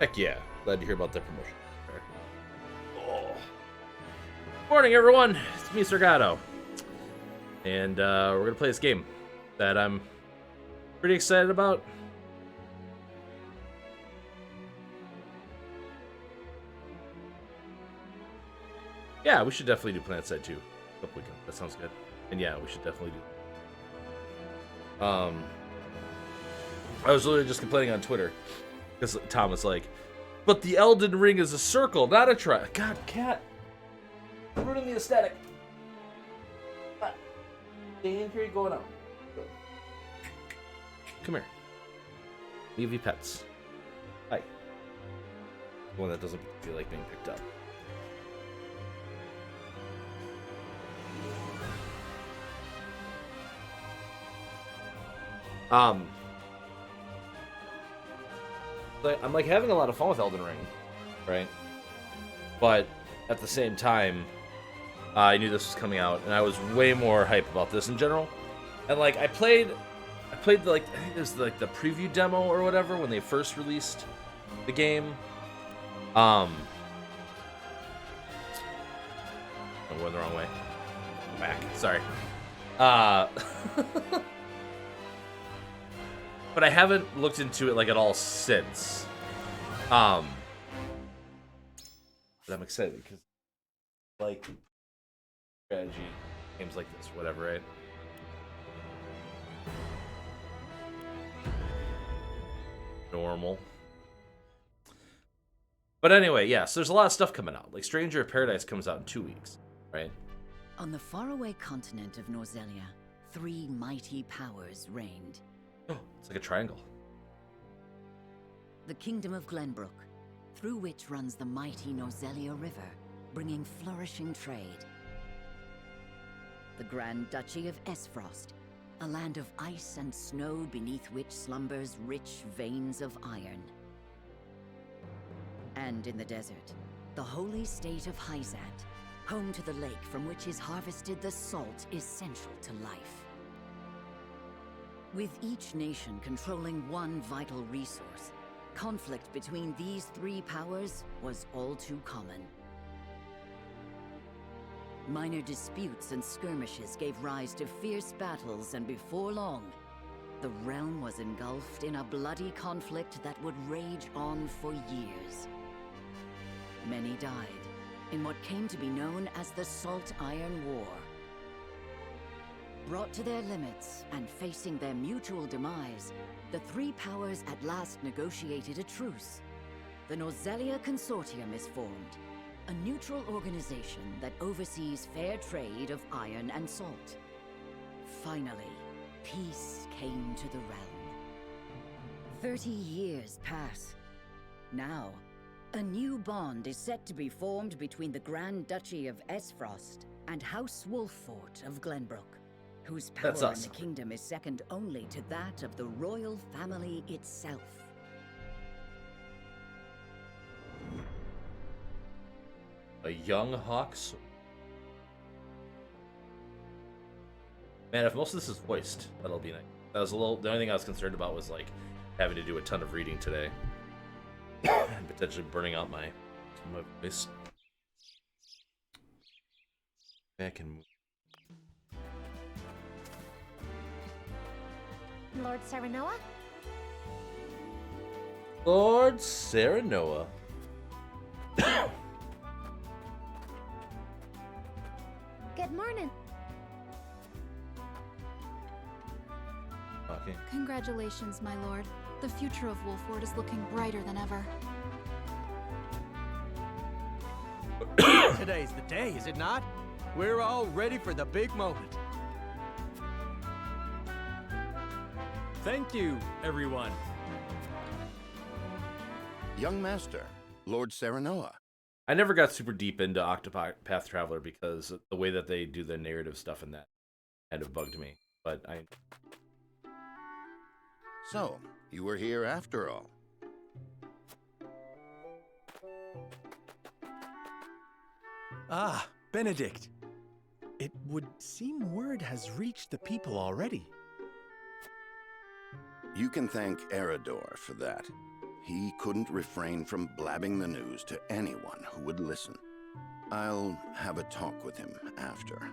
Heck yeah. Glad to hear about that promotion. Oh. Morning, everyone. It's me, Sergato. And we're going to play this game that I'm pretty excited about. Yeah, we should definitely do Planetside 2. Hope we can. That sounds good. And yeah, we should definitely do. I was literally just complaining on Twitter because Tom was like, "But the Elden Ring is a circle, not a tri." God, cat, ruining the aesthetic. Stay in here, going out. Come here. Leave your pets. Hi. The one that doesn't feel like being picked up. I'm like having a lot of fun with Elden Ring, right? But at the same time, I knew this was coming out, and I was way more hype about this in general. And like I played like I think it was like the preview demo or whatever when they first released the game. I'm going the wrong way. Back, sorry. But I haven't looked into it like at all since. But I'm excited because like strategy games like this, whatever, right? Normal. But anyway, yeah, so there's a lot of stuff coming out. Like Stranger of Paradise comes out in 2 weeks, right? On the faraway continent of Norzelia, 3 mighty powers reigned. Oh, it's like a triangle. The Kingdom of Glenbrook, through which runs the mighty Norzelia River, bringing flourishing trade. The Grand Duchy of Esfrost, a land of ice and snow beneath which slumbers rich veins of iron. And in the desert, the holy state of Hyzant, home to the lake from which is harvested the salt essential to life. With each nation controlling one vital resource, conflict between these 3 powers was all too common. Minor disputes and skirmishes gave rise to fierce battles, and before long, the realm was engulfed in a bloody conflict that would rage on for years. Many died in what came to be known as the Salt Iron War. Brought to their limits and facing their mutual demise, the 3 powers at last negotiated a truce. The Norzelia Consortium is formed, a neutral organization that oversees fair trade of iron and salt. Finally, peace came to the realm. 30 years pass. Now, a new bond is set to be formed between the Grand Duchy of Esfrost and House Wolffort of Glenbrook, whose power in the kingdom is second only to that of the royal family itself. A young hawk's. Man, if most of this is voiced, that'll be nice. That was the only thing I was concerned about was like having to do a ton of reading today. And potentially burning out my voice. Back and move. Lord Serenoa? Lord Serenoa. Good morning. Okay. Congratulations, my lord. The future of Wolffort is looking brighter than ever. Today's the day, is it not? We're all ready for the big moment. Thank you, everyone. Young Master, Lord Serenoa. I never got super deep into Octopath Traveler because the way that they do the narrative stuff in that kind of bugged me. But I. So, you were here after all. Ah, Benedict. It would seem word has reached the people already. You can thank Eridor for that. he couldn't refrain from blabbing the news to anyone who would listen. I'll have a talk with him after.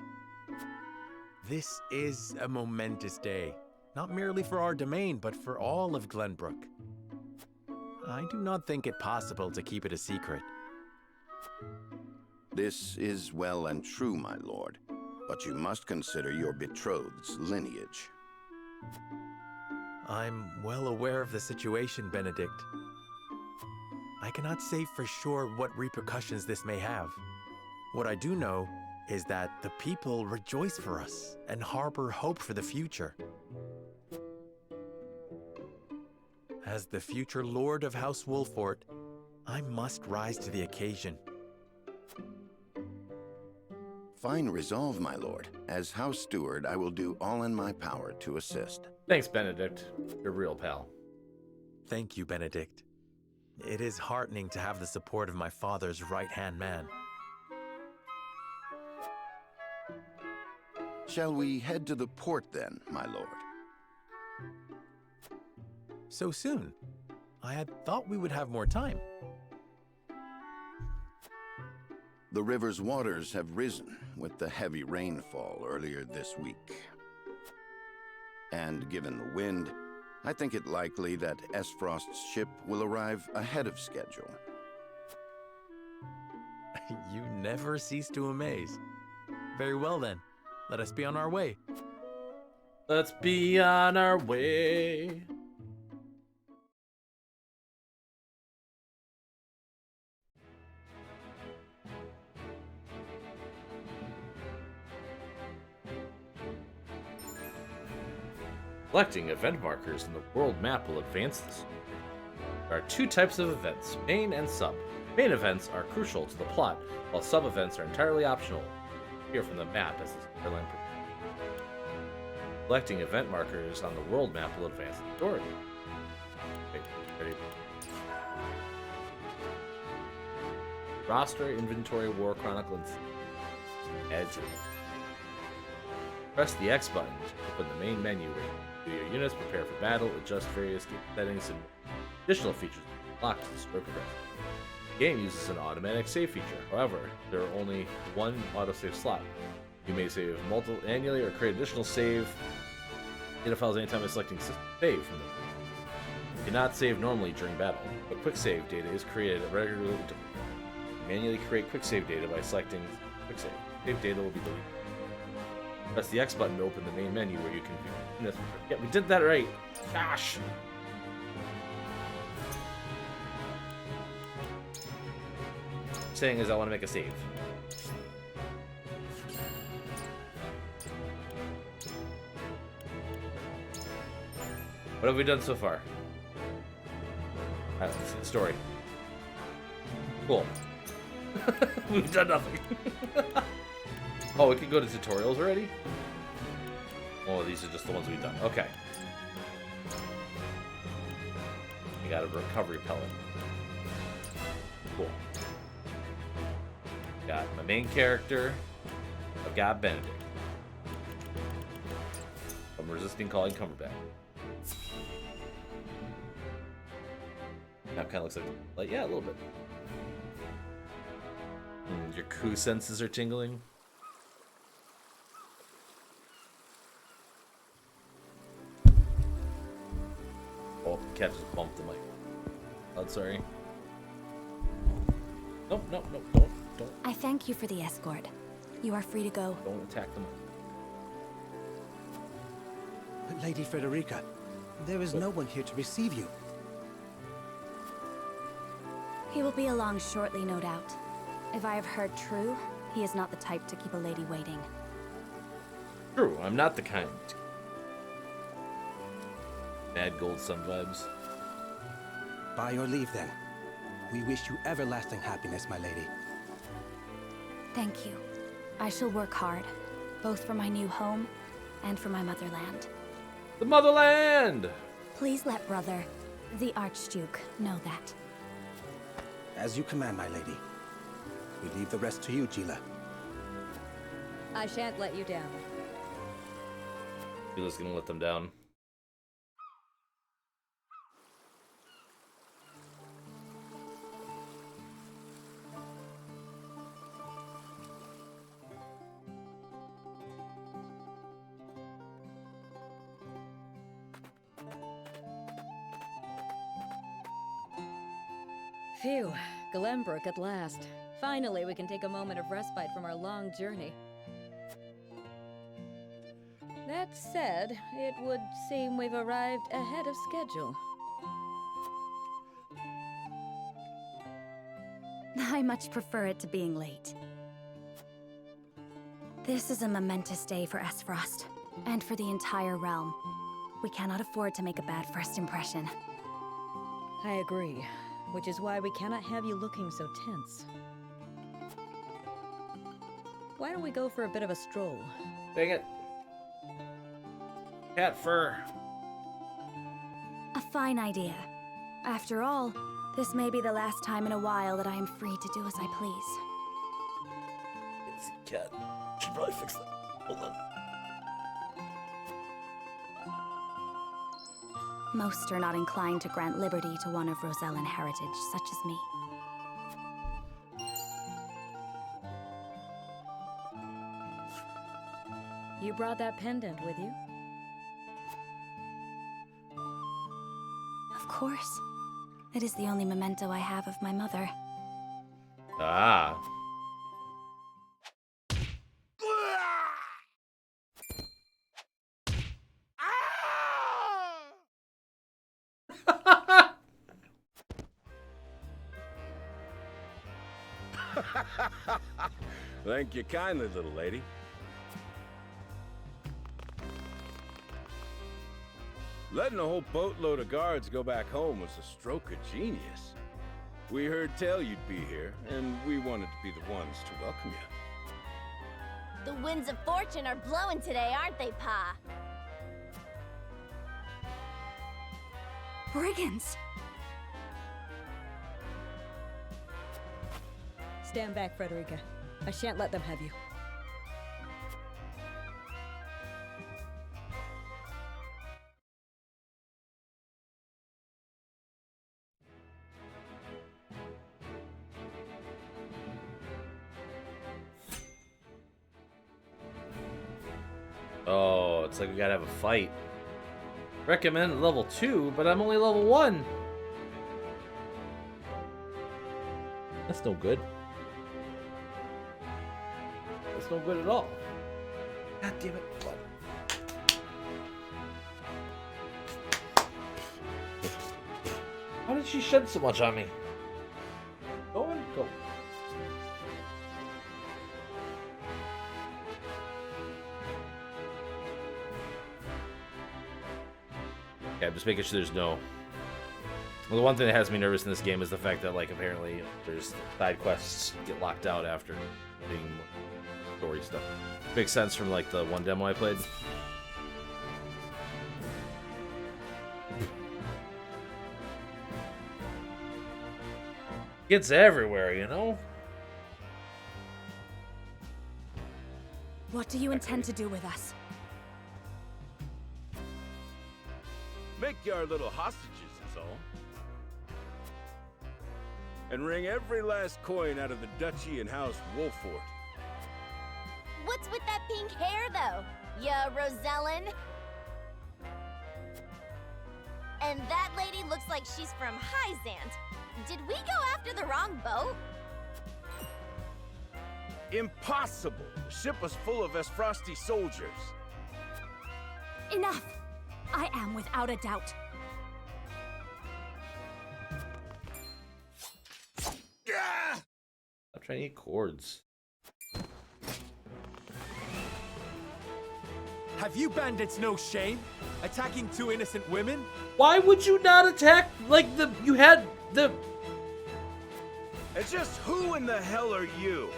This is a momentous day, not merely for our domain, but for all of Glenbrook. I do not think it possible to keep it a secret. This is well and true, my lord, but you must consider your betrothed's lineage. I'm well aware of the situation, Benedict. I cannot say for sure what repercussions this may have. What I do know is that the people rejoice for us and harbor hope for the future. As the future Lord of House Wolfort, I must rise to the occasion. Fine resolve, my lord. As House Steward, I will do all in my power to assist. Thanks, Benedict. You're a real pal. Thank you, Benedict. It is heartening to have the support of my father's right-hand man. Shall we head to the port then, my lord? So soon? I had thought we would have more time. The river's waters have risen with the heavy rainfall earlier this week. And given the wind, I think it likely that Esfrost's ship will arrive ahead of schedule. You never cease to amaze. Very well then, let us be on our way. Let's be on our way. Collecting event markers in the world map will advance this. There are two types of events, main and sub. Main events are crucial to the plot, while sub events are entirely optional. Here from the map as the storyline progresses. Collecting event markers on the world map will advance the story. Okay, ready? Roster, inventory, war chronicle, and edge. Press the X button to open the main menu where you do your units, prepare for battle, adjust various game settings, and additional features unlocked as the story progresses. The game uses an automatic save feature. However, there are only one autosave slot. You may save multiple annually or create additional save data files anytime by selecting save from them. You cannot save normally during battle, but quick save data is created regularly. Manually create quick save data by selecting quick save. Save data will be deleted. Press the X button to open the main menu where you can view this. Yeah, we did that right. Gosh. Saying is I want to make a save. What have we done so far? Alright, let's see the story. Cool. We've done nothing. Oh, we can go to tutorials already? Oh, these are just the ones we've done. Okay. We got a recovery pellet. Cool. Got my main character. I've got Benedict. I'm resisting calling Cumberbatch. That kind of looks like, yeah, a little bit. Your coup senses are tingling. Oh, the cat just bumped the mic. Oh, sorry. Nope, nope, nope, don't. I thank you for the escort. You are free to go. Don't attack them. Lady Frederica, there is no one here to receive you. He will be along shortly, no doubt. If I have heard true, he is not the type to keep a lady waiting. True, I'm not the kind. Bad gold sun vibes. By your leave, then. We wish you everlasting happiness, my lady. Thank you. I shall work hard, both for my new home and for my motherland. The motherland! Please let brother, the Archduke, know that. As you command, my lady. We leave the rest to you, Gila. I shan't let you down. Gila's gonna let them down. Phew, Glenbrook at last. Finally, we can take a moment of respite from our long journey. That said, it would seem we've arrived ahead of schedule. I much prefer it to being late. This is a momentous day for Esfrost, and for the entire realm. We cannot afford to make a bad first impression. I agree, which is why we cannot have you looking so tense. Why don't we go for a bit of a stroll? Dang it. Cat fur. A fine idea. After all, this may be the last time in a while that I am free to do as I please. It's a cat. Should probably fix that. Hold on. Most are not inclined to grant liberty to one of Rosellan heritage, such as me. You brought that pendant with you? Of course. It is the only memento I have of my mother. Ah. Thank you kindly, little lady. Letting a whole boatload of guards go back home was a stroke of genius. We heard tell you'd be here, and we wanted to be the ones to welcome you. The winds of fortune are blowing today, aren't they, Pa? Brigands! Stand back, Frederica. I shan't let them have you. Oh, it's like we gotta have a fight. Recommend level 2, but I'm only level 1. That's no good. That's no good at all. God damn it. What? How did she shed so much on me? Go on, go. Yeah, I'm just making sure there's no... Well, the one thing that has me nervous in this game is the fact that, like, apparently there's side quests get locked out after getting story stuff. Makes sense from, like, the one demo I played. It's everywhere, you know? What do you intend to do with us? Make you our little hostages, is all. And wring every last coin out of the duchy and House Wolfort. What's with that pink hair, though? Ya Rosellan? And that lady looks like she's from Hyzant. Did we go after the wrong boat? Impossible! The ship was full of Esfrosti soldiers. Enough! I am without a doubt. I'm trying to eat chords. Have you bandits no shame? Attacking two innocent women? Why would you not attack, like, the... You had the... And just who in the hell are you?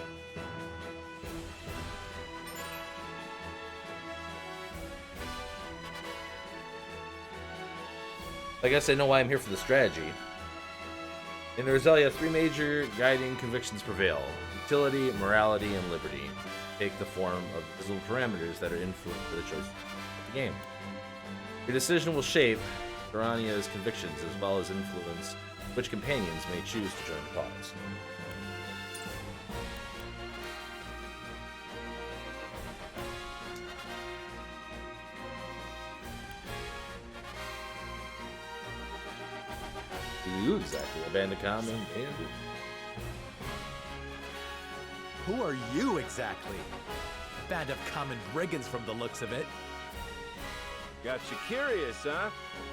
I guess I know why I'm here for the strategy. In Roselia, 3 major guiding convictions prevail. Utility, morality, and liberty take the form of visible parameters that are influenced by the choice of the game. Your decision will shape Durania's convictions as well as influence which companions may choose to join the cause. You exactly. A band of common bandits. Who are you exactly? Band of common brigands from the looks of it. Got you curious, huh?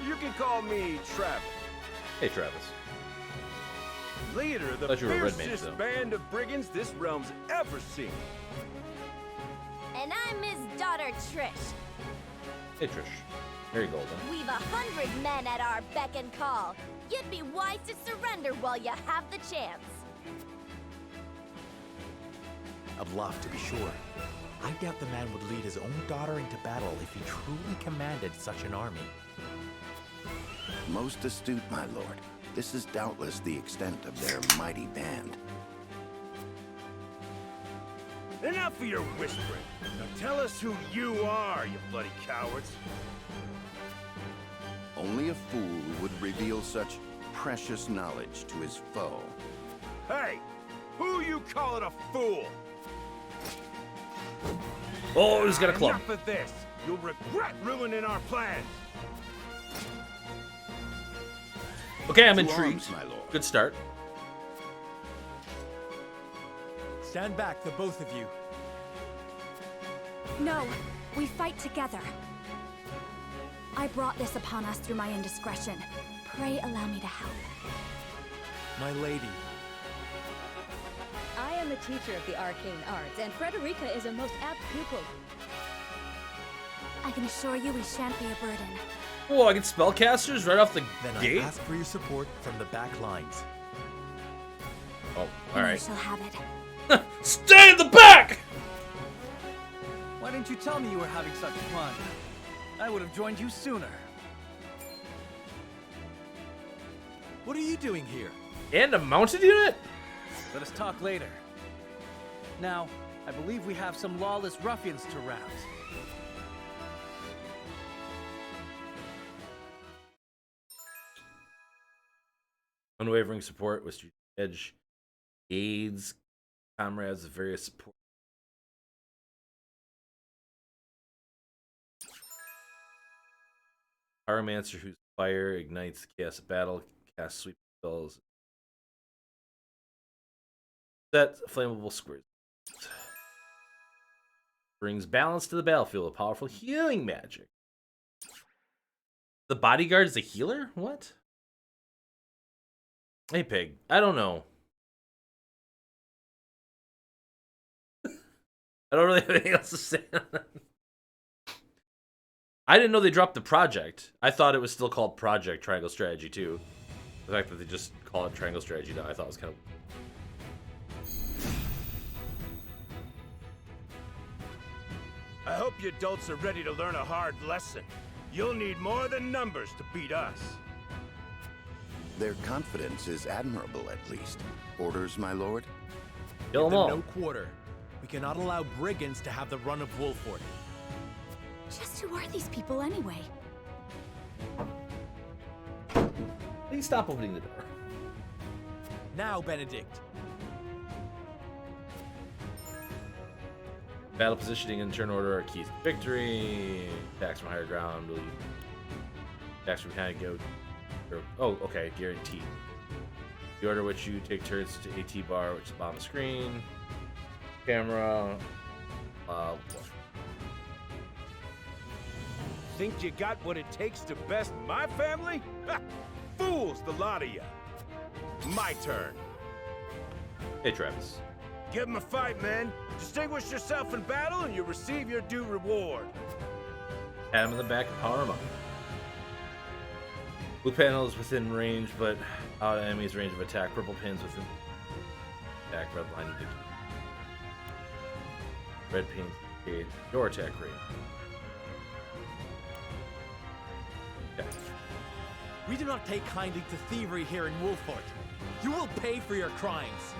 You can call me Travis. Hey, Travis. Leader of the Thought you were a red mage, fiercest though. band of brigands this realm's ever seen. And I'm his daughter, Trish. Hey, Trish. Very golden. We've 100 men at our beck and call. You'd be wise to surrender while you have the chance. A bluff, to be sure. I doubt the man would lead his own daughter into battle if he truly commanded such an army. Most astute, my lord. This is doubtless the extent of their mighty band. Enough of your whispering. Now tell us who you are, you bloody cowards. Only a fool would reveal such precious knowledge to his foe. Hey, who you calling a fool? Oh, he's got a club. Enough of this. You'll regret ruining our plans. Okay, I'm To intrigued. arms, my lord. Good start. Stand back, the both of you. No, we fight together. I brought this upon us through my indiscretion. Pray allow me to help. My lady. I am the teacher of the arcane arts, and Frederica is a most apt pupil. I can assure you we shan't be a burden. Oh, I get spellcasters right off the Then gate? I ask for your support from the back lines. Oh, And you alright. shall have it. Stay in the back! Why didn't you tell me you were having such fun? I would have joined you sooner. What are you doing here? And a mounted unit? Let us talk later. Now, I believe we have some lawless ruffians to rout. Unwavering support was edge, aids, comrades of various support. Pyromancer whose fire ignites the chaos of battle, casts sweep spells. Set flammable squares. Brings balance to the battlefield with powerful healing magic. The bodyguard is a healer? What? Hey, Pig. I don't know. I don't really have anything else to say on that. I didn't know they dropped the project. I thought it was still called Project Triangle Strategy 2. The fact that they just call it Triangle Strategy now, I thought was kind of... I hope you adults are ready to learn a hard lesson. You'll need more than numbers to beat us. Their confidence is admirable, at least. Orders, my lord? Kill Give them all. no quarter. We cannot allow brigands to have the run of Wolford. Just who are these people anyway? Please stop opening the door. Now, Benedict. Battle positioning and turn order are keys to victory. Attacks from higher ground. Attacks from behind go. Oh, okay, guaranteed. The order which you take turns to AT bar, which is on the screen. Camera. Think you got what it takes to best my family? Ha! Fools, the lot of you. My turn. Hey, Travis. Give 'em a fight, men. Distinguish yourself in battle and you receive your due reward. Pat him in the back and power him up. Blue panel is within range, but out of enemy's range of attack. Purple pins within attack. Red line indicates. Red pins indicate your attack range. Okay. We do not take kindly to thievery here in Wolford. You will pay for your crimes.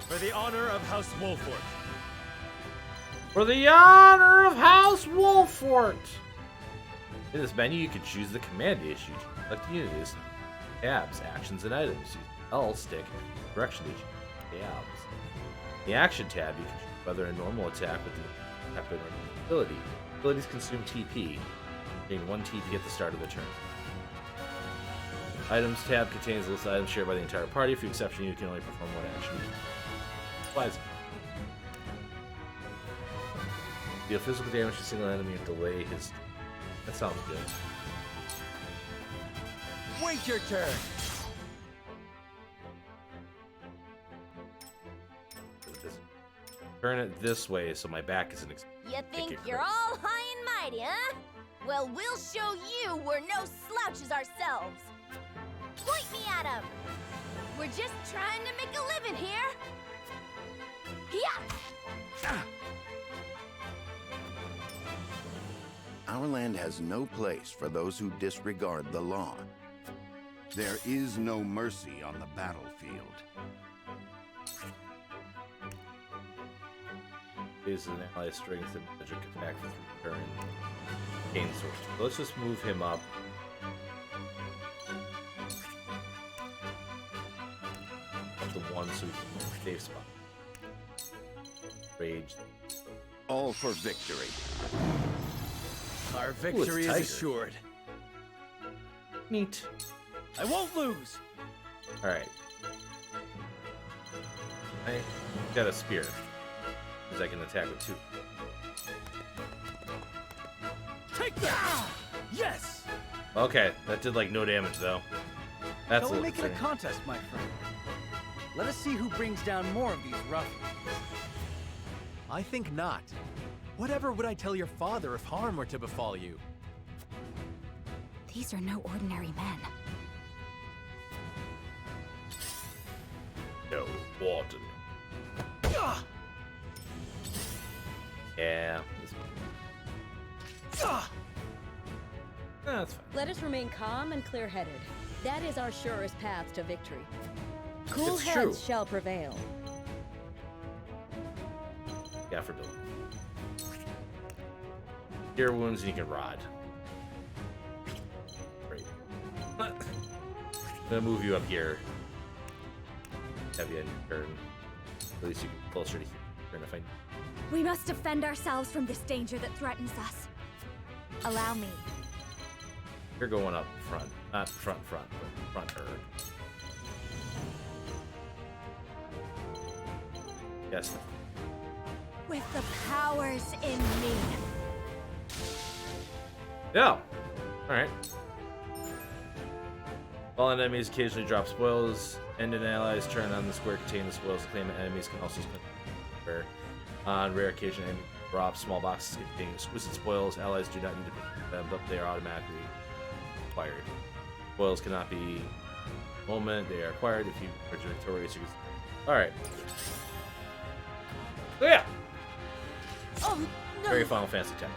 For the honor of House Wolford. For the honor of House Wolfort! In this menu, you can choose the command issue. Select units, tabs, actions, and items. Use L stick, direction issue, tabs. In the action tab, you can choose whether a normal attack with the weapon or ability. Abilities consume TP. Gain 1 TP at the start of the turn. Items tab contains a list of items shared by the entire party. For exception, you can only perform one action. Applies. Deal physical damage to a single enemy and delay his... That sounds good. Wait your turn! Turn it this way so my back isn't... You think you're all high and mighty, huh? Well, we'll show you we're no slouches ourselves. Point me at him. We're just trying to make a living here. Yeah. Our land has no place for those who disregard the law. There is no mercy on the battlefield. Is an ally strength and magic attack for 3 turns. Gain source. Let's just move him up. Up to 1 so we can move safe spot. Rage. All for victory. Our victory is assured. Neat. I won't lose. All right. I got a spear. Because I can attack with 2. Take that! Yes! Okay, that did like no damage though. That's Shall a we little make it a concerning. contest, my friend? Let us see who brings down more of these ruffians. I think not. Whatever would I tell your father if harm were to befall you? These are no ordinary men. No, warden. Yeah. That's fine. Let us remain calm and clear-headed. That is our surest path to victory. Cool It's heads true. shall prevail. Yeah, for building. Cure wounds and you can rod. Great. I'm gonna move you up here. Have you in your turn. At least you get closer to here. Turn if I... We must defend ourselves from this danger that threatens us. Allow me. You're going up front. Not front, but front-er. Yes. With the powers in me. Yeah. Alright. Fallen enemies occasionally drop spoils. End an ally's turn on the square containing the spoils. Claimant enemies can also spend rare. On rare occasion, enemies drop small boxes containing exquisite spoils. Allies do not need to pick them, but they are automatically acquired. Spoils cannot be moment. They are acquired if you are victorious. Alright. So yeah. Oh, no. Very Final Fantasy X.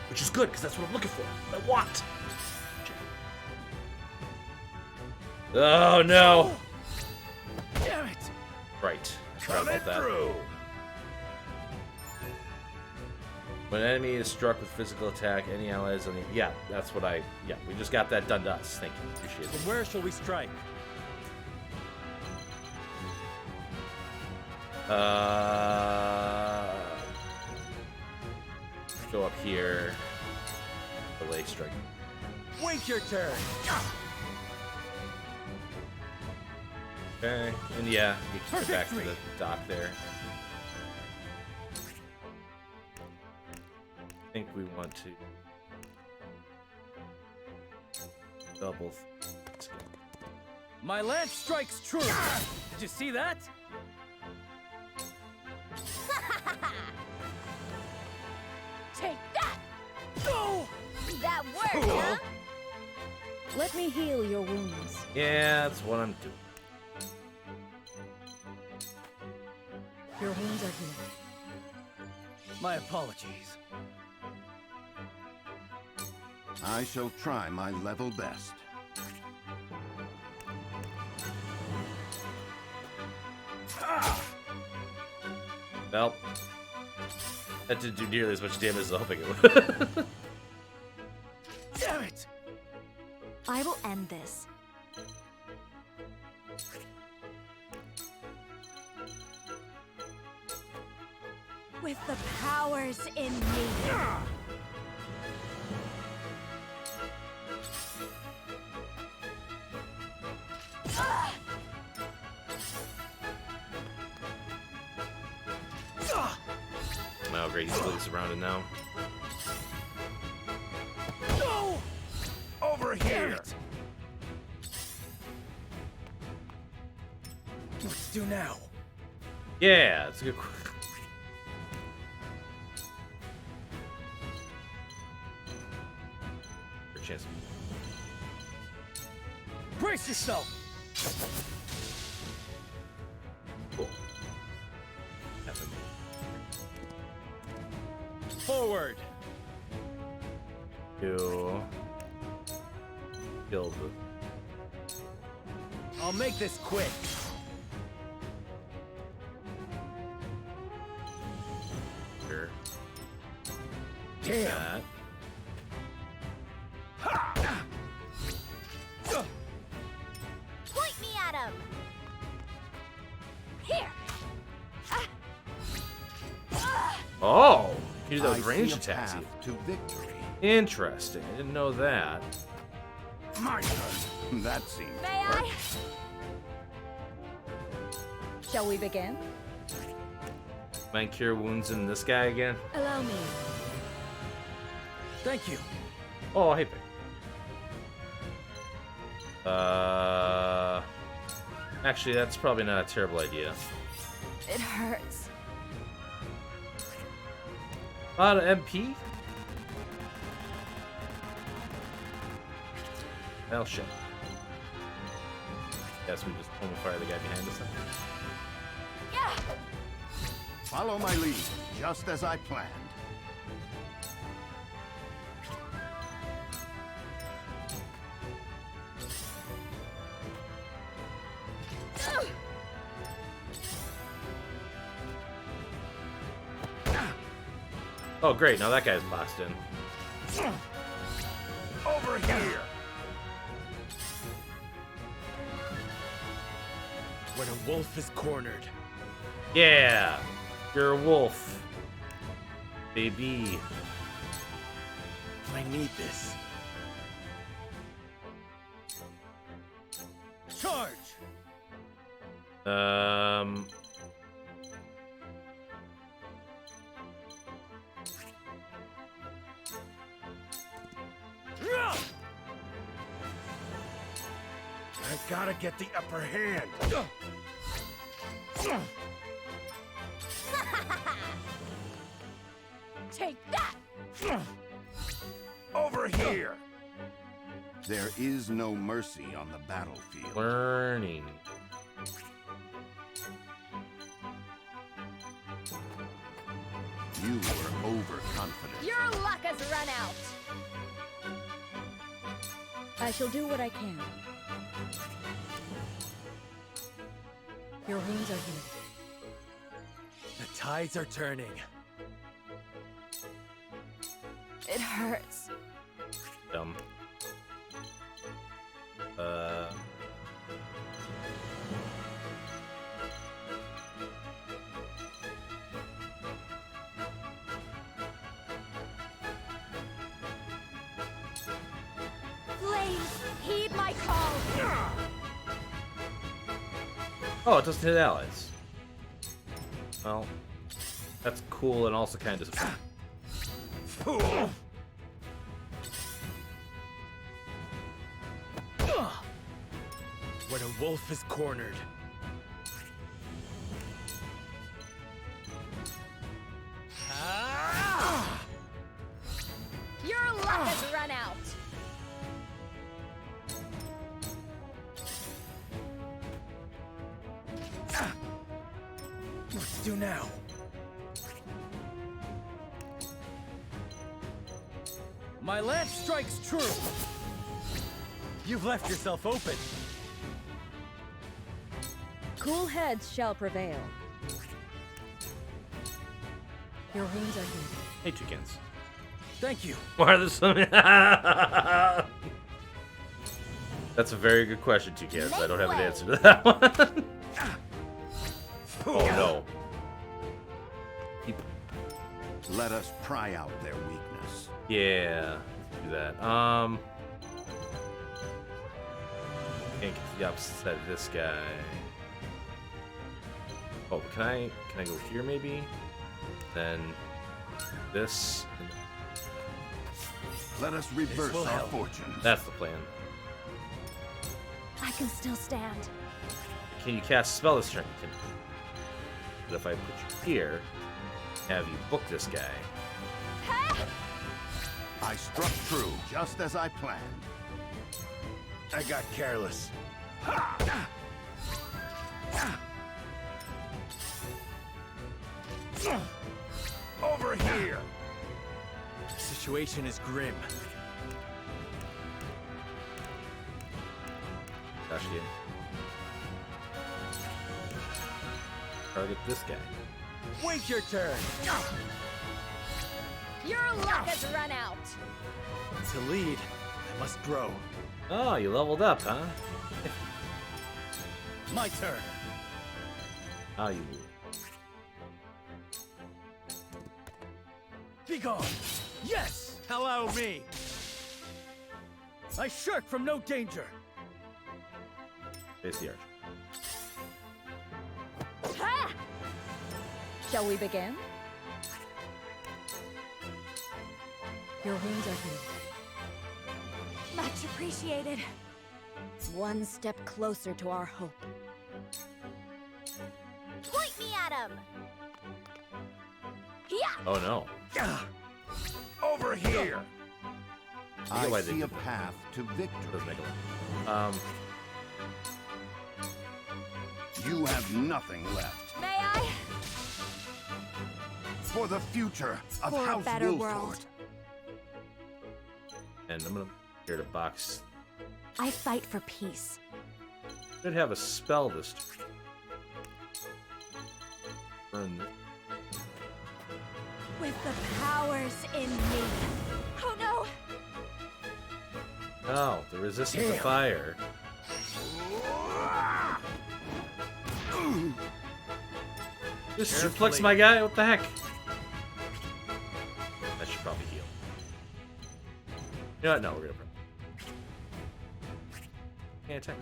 Which is good, because that's what I'm looking for. I want. Oh no! Damn it! Right. I forgot about that. When an enemy is struck with physical attack, any allies on the... Yeah, that's what I... Yeah, we just got that done to us. Thank you. Appreciate it. Then where shall we strike? Go up here. Delay strike. Wait your turn! Okay. And yeah, you can get back to the dock there. I think we want to double. My lance strikes true! Did you see that? Take that! No! That worked, huh? Let me heal your wounds. Yeah, that's what I'm doing. Your wounds are healed. My apologies. I shall try my level best. Well, that didn't do nearly as much damage as I was hoping it would. Damn it! I will end this. With the powers in me. great, he's really surrounded now. No! Over here! Let's do now. Yeah, it's a good. Chance. Brace yourself! Cool. Forward! You kill the. I'll make this quick. Sure. Damn. That. Point me at him! Here! Oh, you do those I range see a attacks. path to victory. Interesting. I didn't know that. My turn. That seems May I? Shall we begin? Might cure wounds in this guy again. Allow me. Thank you. Oh, hey, Pick. Actually, that's probably not a terrible idea. It hurts. A lot of MP? Well, shit. Guess we just almost fire the guy behind us then. Yeah! Follow my lead, just as I planned. Oh, great. Now that guy's boxed in. Over here! When a wolf is cornered. Yeah! You're a wolf. Baby. I need this. Charge! I gotta get the upper hand. Take that! Over here! There is no mercy on the battlefield. Learning. You were overconfident. Your luck has run out! I shall do what I can. Your wounds are healed. The tides are turning. It hurts. Dumb. Flames, heed my call! Oh, it doesn't hit allies. Well, that's cool and also kind of disappointing. Fool! When a wolf is cornered. Your luck has run out! Let's do now. My lance strikes true. You've left yourself open. Cool heads shall prevail. Your wounds are healed. Hey, toucans. Thank you. Why are there so many? That's a very good question, toucans. I don't have an answer to that one. Oh no. Let us pry out their weakness. Yeah, do that. Can't get to the opposite side of this guy. Oh, can I go here maybe? Then this. Let us reverse our fortunes. That's the plan. I can still stand. Can you cast a spell this turn? You can. But if I put you here, have you book this guy? I struck true, just as I planned. I got careless. Over here! The situation is grim. Gosh, you. Target this guy. Wait your turn! Your luck has run out. To lead, I must grow. Oh, you leveled up, huh? My turn. Oh, you. Be gone! Yes! Allow me! I shirk from no danger! Face the archer. Shall we begin? Your wounds are healed. Much appreciated. One step closer to our hope. Point me at him. Yeah. Oh no. Over here! I get why I they see did a that. path to Doesn't victory. make a lot. You have nothing left. May I? For the future of For a House better Wolford. world. And I'm gonna here to box. I fight for peace. Should have a spell this turn. Burn this. With the powers in me. Oh no! Oh, the resistance to fire. Just suplex my guy? What the heck? That should probably heal. You know what? No, we're gonna. Can't attack.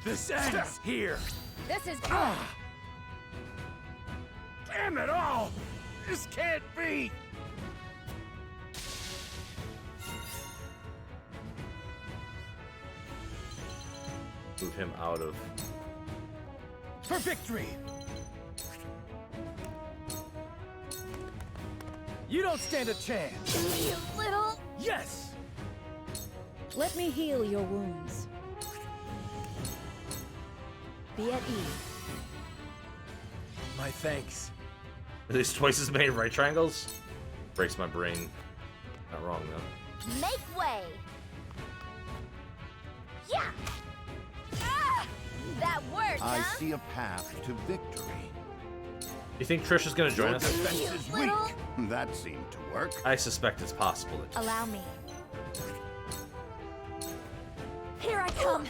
This ends here! This is good. Damn it all! This can't be! Move him out of. For victory! You don't stand a chance! You little. Yes! Let me heal your wounds. Be at ease. My thanks. Are these twice as many right triangles? Breaks my brain. Not wrong though. Make way. Yeah. Ah! That worked, I huh? see a path to victory. You think Trish is gonna join Your us? defense You is weak. little- That seemed to work. I suspect it's possible. That Allow me. Here I come.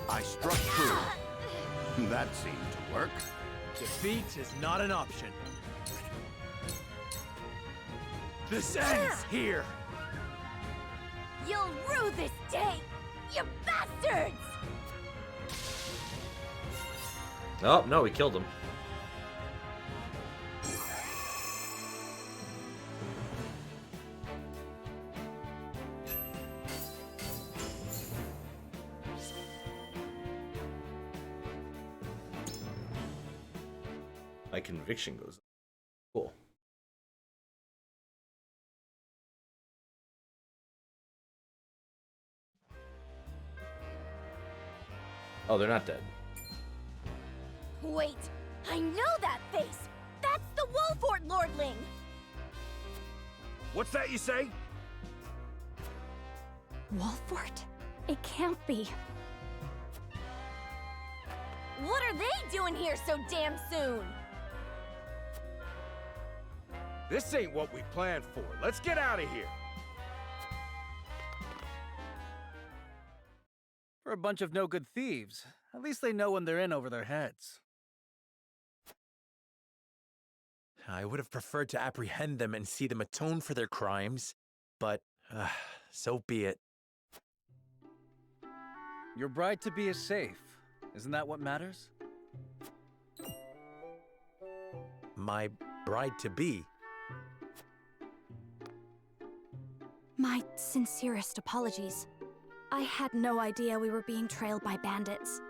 I struck true. That seemed to work. Defeat is not an option. This ends here! You'll rue this day, you bastards! Oh no, we killed him. My conviction goes up. Cool. Oh, they're not dead. Wait, I know that face! That's the Wolfort Lordling! What's that you say? Wolfort? It can't be. What are they doing here so damn soon? This ain't what we planned for. Let's get out of here. For a bunch of no-good thieves, at least they know when they're in over their heads. I would have preferred to apprehend them and see them atone for their crimes, but so be it. Your bride-to-be is safe. Isn't that what matters? my bride-to-be. My sincerest apologies. I had no idea we were being trailed by bandits.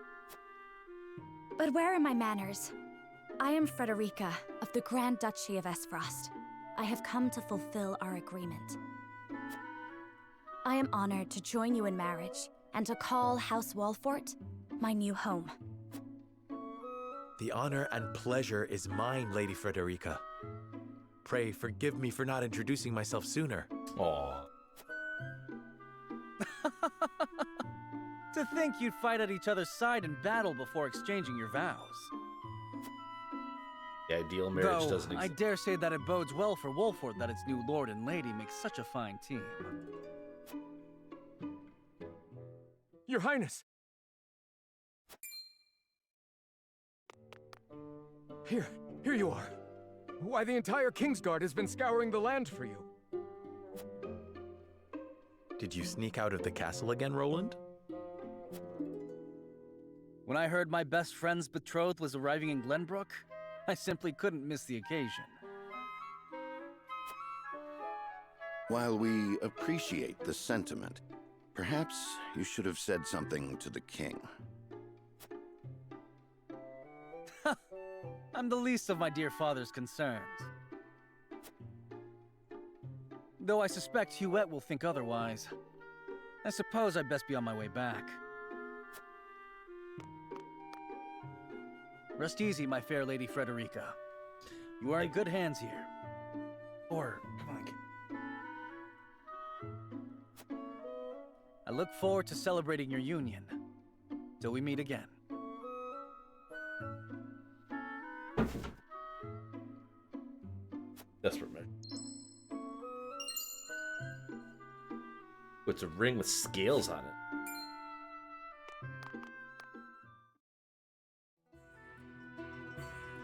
But where are my manners? I am Frederica of the Grand Duchy of Esfrost. I have come to fulfill our agreement. I am honored to join you in marriage and to call House Walfort my new home. The honor and pleasure is mine, Lady Frederica. Pray forgive me for not introducing myself sooner. Aw. To think you'd fight at each other's side in battle before exchanging your vows. The ideal marriage Though, doesn't I exist. dare say that it bodes well for Wolford that its new lord and lady make such a fine team. Your Highness! Here you are. Why, the entire Kingsguard has been scouring the land for you. Did you sneak out of the castle again, Roland? When I heard my best friend's betrothed was arriving in Glenbrook, I simply couldn't miss the occasion. While we appreciate the sentiment, perhaps you should have said something to the king. I'm the least of my dear father's concerns. Though I suspect Huette will think otherwise. I suppose I'd best be on my way back. Rest easy, my fair Lady Frederica. You are in good hands here. Or, come on. I look forward to celebrating your union. Till we meet again. Desperate measure. It's a ring with scales on it.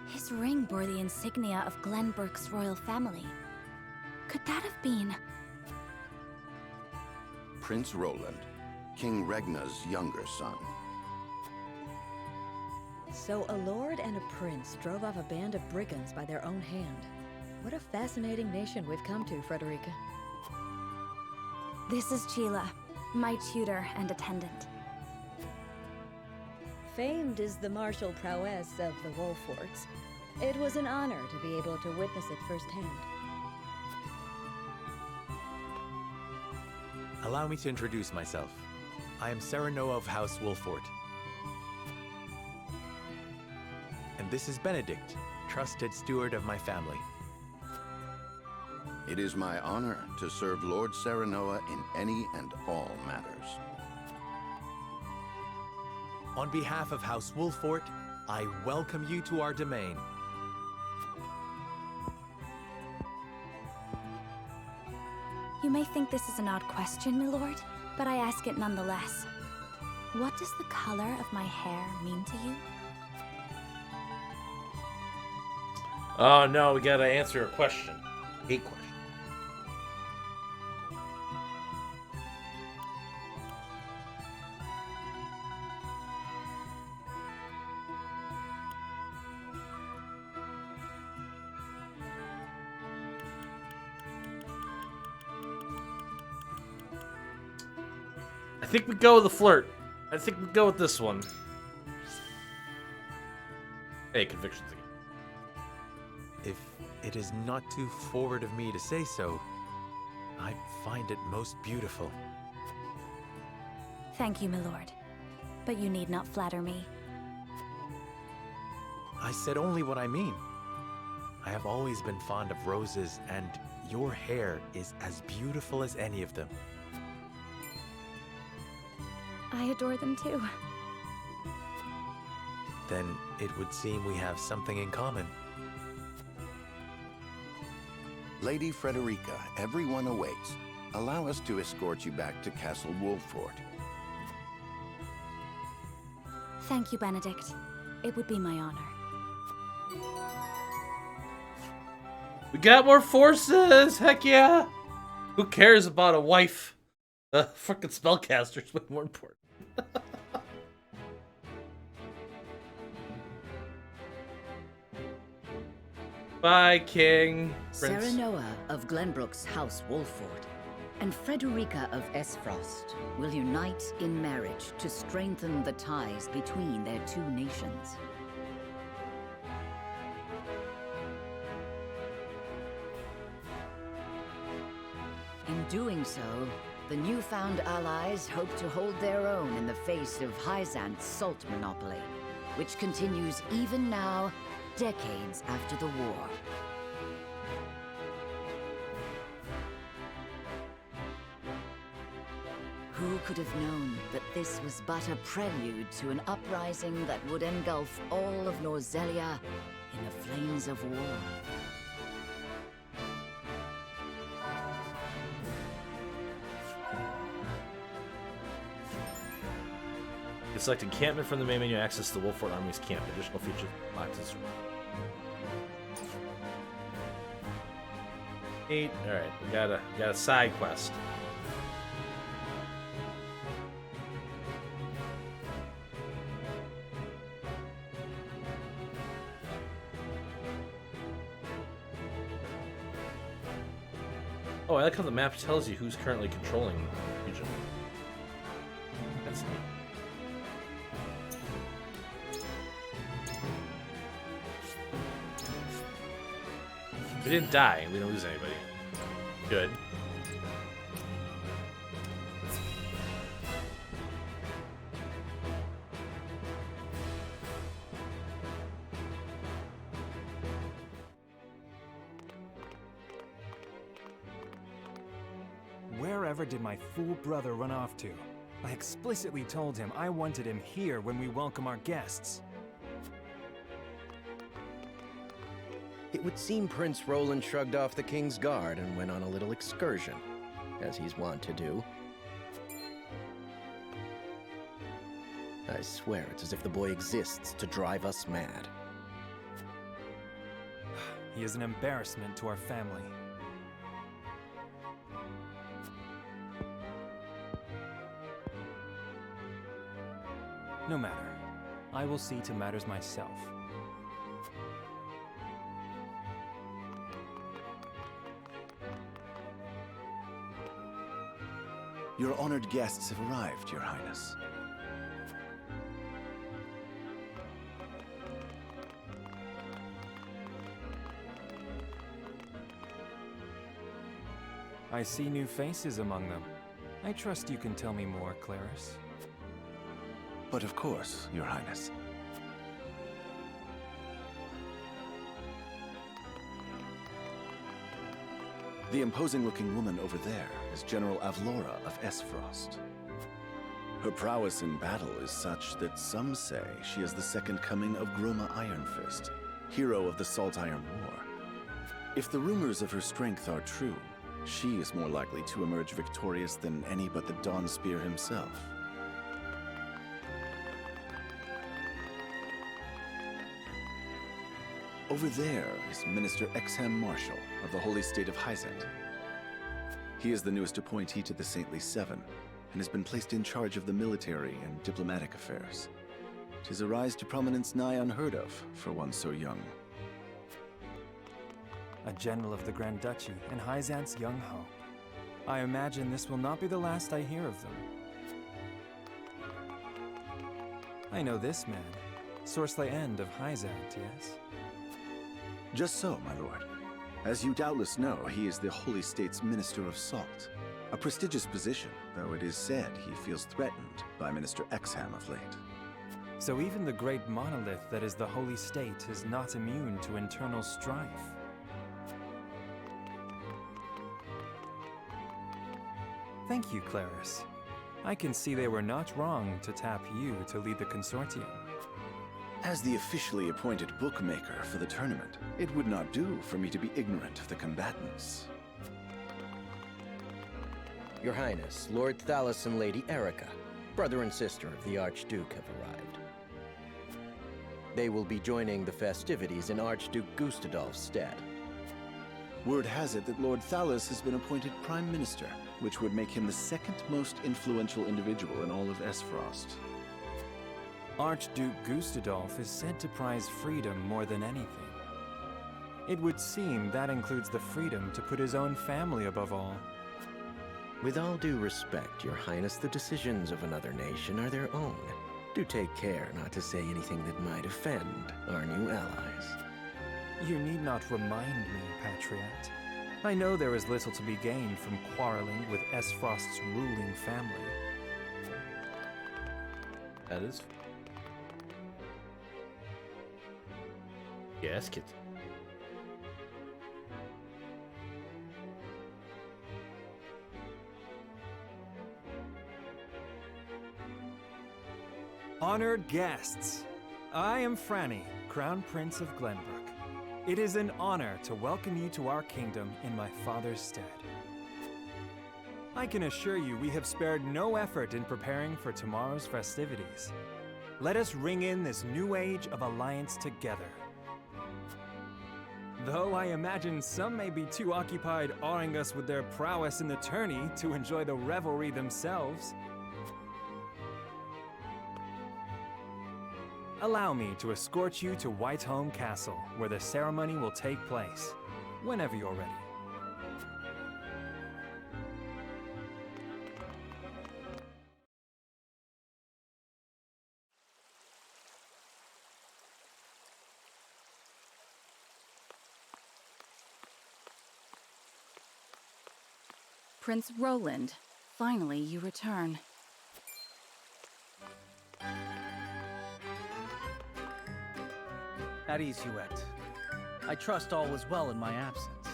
His ring bore the insignia of Glenbrook's royal family. Could that have been... Prince Roland, King Regna's younger son. So a lord and a prince drove off a band of brigands by their own hand. What a fascinating nation we've come to, Frederica. This is Sheila, my tutor and attendant. Famed is the martial prowess of the Wolforts. It was an honor to be able to witness it firsthand. Allow me to introduce myself. I am Serenoa of House Wolfort. And this is Benedict, trusted steward of my family. It is my honor to serve Lord Serenoa in any and all matters. On behalf of House Wolfort, I welcome you to our domain. You may think this is an odd question, my lord, but I ask it nonetheless. What does the color of my hair mean to you? Oh no, we gotta answer a question. A question. I think we go with the flirt. I think we go with this one. Hey, convictions again. If it is not too forward of me to say so, I find it most beautiful. Thank you, my lord. But you need not flatter me. I said only what I mean. I have always been fond of roses, and your hair is as beautiful as any of them. I adore them too. Then it would seem we have something in common. Lady Frederica, everyone awaits. Allow us to escort you back to Castle Wolfort. Thank you, Benedict. It would be my honor. We got more forces! Heck yeah! Who cares about a wife? Frickin' spellcaster's way more important. Bye, King. Prince. Serenoa of Glenbrook's House Wolford and Frederica of Esfrost will unite in marriage to strengthen the ties between their two nations. In doing so, the newfound allies hope to hold their own in the face of Hyzant's salt monopoly, which continues even now, decades after the war. Who could have known that this was but a prelude to an uprising that would engulf all of Norzelia in the flames of war? Select encampment from the main menu. Access the Wolford Army's camp. Additional features. Access. 8. All right, we got a side quest. Oh, I like how the map tells you who's currently controlling the region. That's neat. We didn't die, and we didn't lose anybody. Good. Wherever did my fool brother run off to? I explicitly told him I wanted him here when we welcome our guests. It would seem Prince Roland shrugged off the King's Guard and went on a little excursion, as he's wont to do. I swear it's as if the boy exists to drive us mad. He is an embarrassment to our family. No matter. I will see to matters myself. Your honored guests have arrived, Your Highness. I see new faces among them. I trust you can tell me more, Claris. But of course, Your Highness. The imposing-looking woman over there is General Avlora of Esfrost. Her prowess in battle is such that some say she is the second coming of Groma Ironfist, hero of the Salt Iron War. If the rumors of her strength are true, she is more likely to emerge victorious than any but the Dawnspear himself. Over there is Minister Exham Marshall of the Holy State of Hyzant. He is the newest appointee to the Saintly Seven, and has been placed in charge of the military and diplomatic affairs. 'Tis a rise to prominence nigh unheard of for one so young. A general of the Grand Duchy and Hyzant's young hope. I imagine this will not be the last I hear of them. I know this man, Sorsley End of Hyzant, yes? Just so, my lord. As you doubtless know, he is the Holy State's Minister of Salt. A prestigious position, though it is said he feels threatened by Minister Exham of late. So even the great monolith that is the Holy State is not immune to internal strife. Thank you, Claris. I can see they were not wrong to tap you to lead the consortium. As the officially appointed bookmaker for the tournament, it would not do for me to be ignorant of the combatants. Your Highness, Lord Thalos and Lady Erica, brother and sister of the Archduke, have arrived. They will be joining the festivities in Archduke Gustadolf's stead. Word has it that Lord Thalos has been appointed Prime Minister, which would make him the second most influential individual in all of Esfrost. Archduke Gustadolf is said to prize freedom more than anything. It would seem that includes the freedom to put his own family above all. With all due respect, Your Highness, the decisions of another nation are their own. Do take care not to say anything that might offend our new allies. You need not remind me, Patriot. I know there is little to be gained from quarreling with Esfrost's ruling family. That is. Yes, kid. Honored guests, I am Franny, Crown Prince of Glenbrook. It is an honor to welcome you to our kingdom in my father's stead. I can assure you we have spared no effort in preparing for tomorrow's festivities. Let us ring in this new age of alliance together. Though I imagine some may be too occupied awing us with their prowess in the tourney to enjoy the revelry themselves. Allow me to escort you to Whitehome Castle, where the ceremony will take place, whenever you're ready. Prince Roland, finally you return. At ease, Huette. I trust all was well in my absence.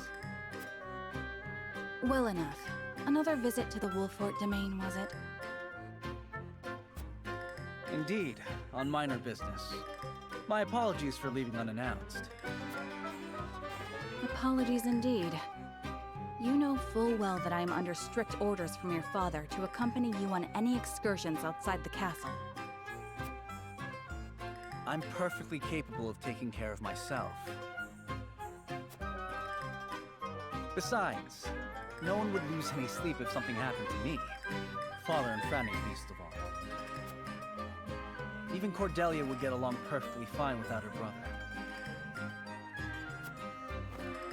Well enough. Another visit to the Wolfort domain, was it? Indeed, on minor business. My apologies for leaving unannounced. Apologies indeed. You know full well that I am under strict orders from your father to accompany you on any excursions outside the castle. I'm perfectly capable of taking care of myself. Besides, no one would lose any sleep if something happened to me. Father and Franny least of all. Even Cordelia would get along perfectly fine without her brother.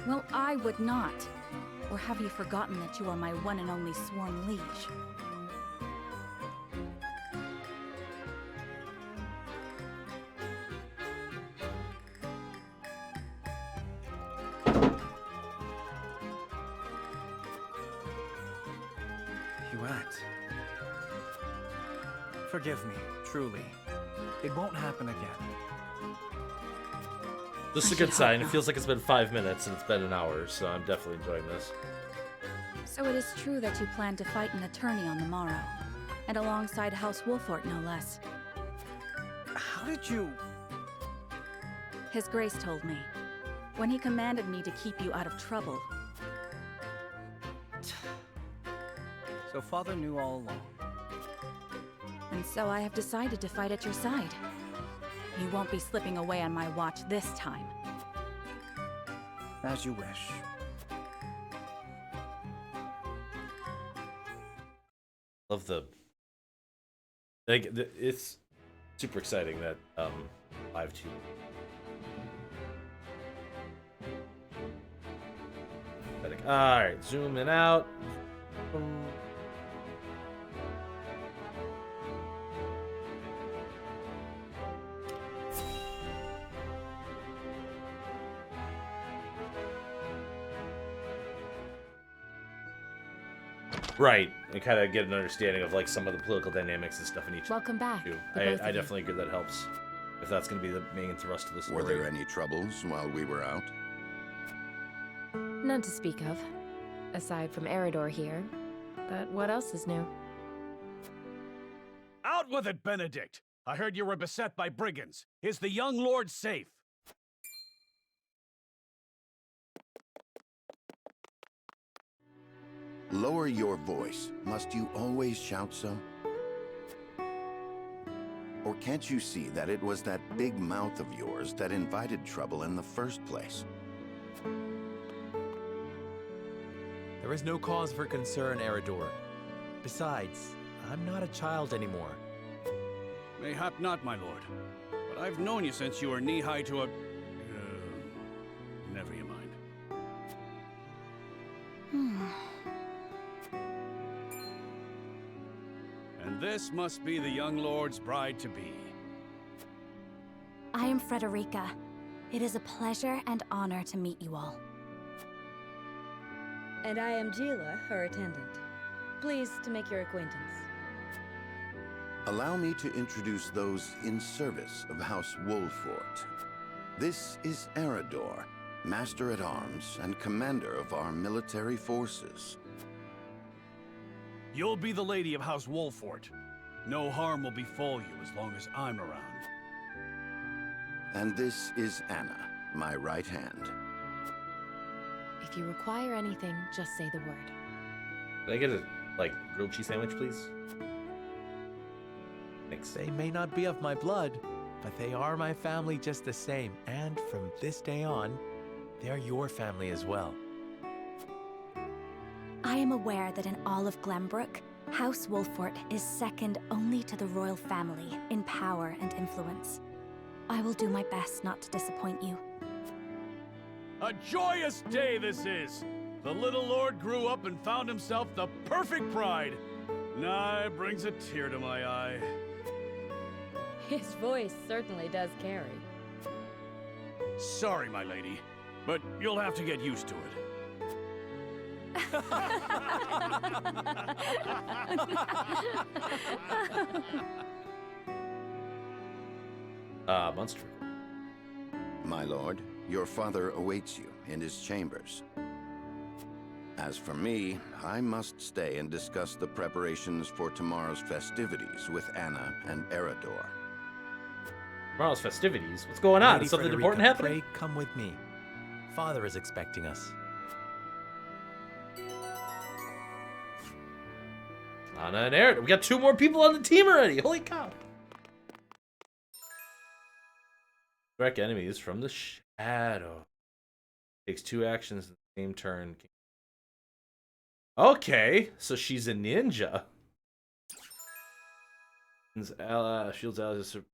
Well, I would not. Or have you forgotten that you are my one and only sworn liege? Huette. Forgive me, truly. It won't happen again. This is a good sign. It feels like it's been 5 minutes and it's been an hour, so I'm definitely enjoying this. So it is true that you plan to fight in the tourney on the morrow, and alongside House Wolfort, no less. How did you... His Grace told me, when he commanded me to keep you out of trouble. So Father knew all along. And so I have decided to fight at your side. You won't be slipping away on my watch this time. As you wish. Love the... Like, it's super exciting that Live 2. Alright, zooming out. Right, and kind of get an understanding of like some of the political dynamics and stuff in each. Welcome back. I definitely agree that helps. If that's going to be the main thrust of the story. Were there any troubles while we were out? None to speak of, aside from Eridor here. But what else is new? Out with it, Benedict! I heard you were beset by brigands. Is the young lord safe? Lower your voice. Must you always shout so? Or can't you see that it was that big mouth of yours that invited trouble in the first place? There is no cause for concern, Eridor. Besides, I'm not a child anymore. Mayhap not, my lord. But I've known you since you were knee-high to a... never you mind. this must be the young lord's bride-to-be. I am Frederica. It is a pleasure and honor to meet you all. And I am Gila, her attendant. Pleased to make your acquaintance. Allow me to introduce those in service of House Wolfort. This is Eridor, Master-at-Arms and Commander of our military forces. You'll be the lady of House Wolfort. No harm will befall you as long as I'm around. And this is Anna, my right hand. If you require anything, just say the word. Can I get a, grilled cheese sandwich, please? Thanks. They may not be of my blood, but they are my family just the same. And from this day on, they are your family as well. I am aware that in all of Glenbrook, House Wolfort is second only to the royal family in power and influence. I will do my best not to disappoint you. A joyous day this is! The little lord grew up and found himself the perfect bride. Nigh brings a tear to my eye. His voice certainly does carry. Sorry, my lady, but you'll have to get used to it. Monster. My lord, your father awaits you in his chambers. As for me, I must stay and discuss the preparations for tomorrow's festivities with Anna and Eridor. Tomorrow's festivities? What's going on? Lady Is something Frederica, important happening? Pray come with me. Father is expecting us. Anna and Eridor. We got 2 more people on the team already. Holy cow. Direct enemies from the shadow. Takes 2 actions in the same turn. Okay, so she's a ninja. Shields allies with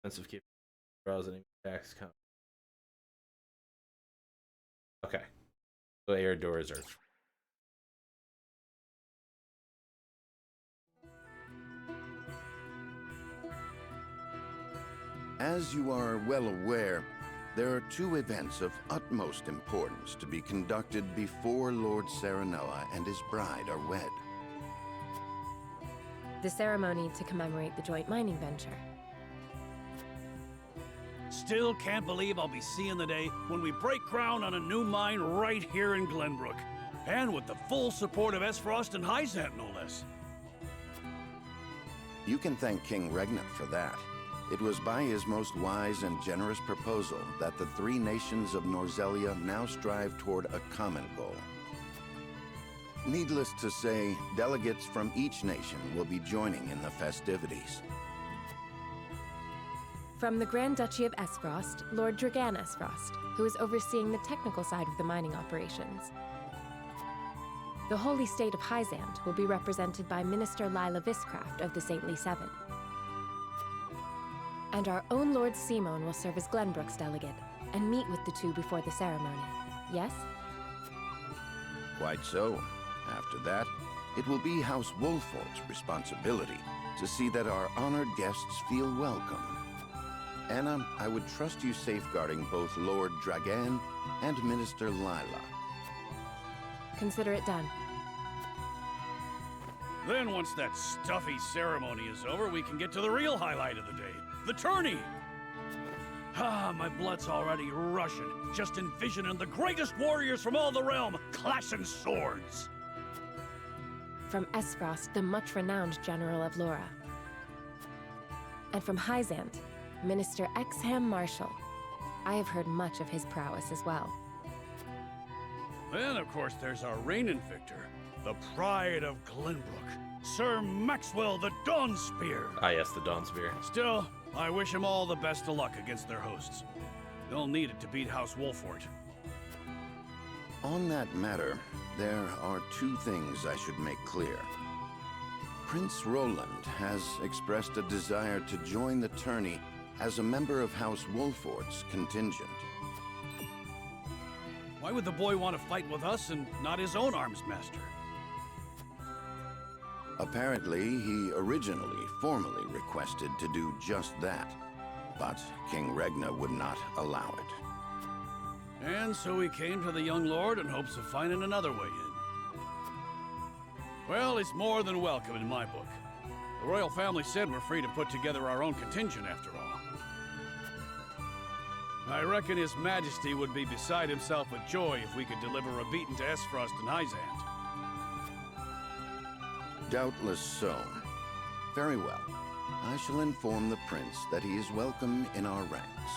defensive capabilities. Browse any attacks. Okay. So Eridor is Earth. As you are well aware, there are 2 events of utmost importance to be conducted before Lord Serenoa and his bride are wed. The ceremony to commemorate the joint mining venture. Still can't believe I'll be seeing the day when we break ground on a new mine right here in Glenbrook. And with the full support of Esfrost and Hierophant, no less. You can thank King Regnant for that. It was by his most wise and generous proposal that the 3 nations of Norzelia now strive toward a common goal. Needless to say, delegates from each nation will be joining in the festivities. From the Grand Duchy of Esfrost, Lord Dragan Esfrost, who is overseeing the technical side of the mining operations. The Holy State of Hierophant will be represented by Minister Lila Viscraft of the Saintly Seven. And our own Lord Simon will serve as Glenbrook's delegate and meet with the 2 before the ceremony. Yes? Quite so. After that, it will be House Wolfort's responsibility to see that our honored guests feel welcome. Anna, I would trust you safeguarding both Lord Dragan and Minister Lila. Consider it done. Then once that stuffy ceremony is over, we can get to the real highlight of the day. The tourney! Ah, my blood's already rushing, just envisioning the greatest warriors from all the realm clashing swords. From Esfrost, the much-renowned General of Laura. And from Hierophant, Minister Exham Marshal. I have heard much of his prowess as well. Then, of course, there's our reigning victor, the pride of Glenbrook, Sir Maxwell the Dawnspear. Ah, yes, the Dawnspear. Still, I wish him all the best of luck against their hosts. They'll need it to beat House Wolfort. On that matter, there are 2 things I should make clear. Prince Roland has expressed a desire to join the tourney as a member of House Wolfort's contingent. Why would the boy want to fight with us and not his own arms master? Apparently, he originally formally requested to do just that, but King Regna would not allow it. And so he came to the young lord in hopes of finding another way in. Well, he's more than welcome in my book. The royal family said we're free to put together our own contingent after all. I reckon His Majesty would be beside himself with joy if we could deliver a beating to Esfrost and Hierophant. Doubtless so. Very well. I shall inform the prince that he is welcome in our ranks.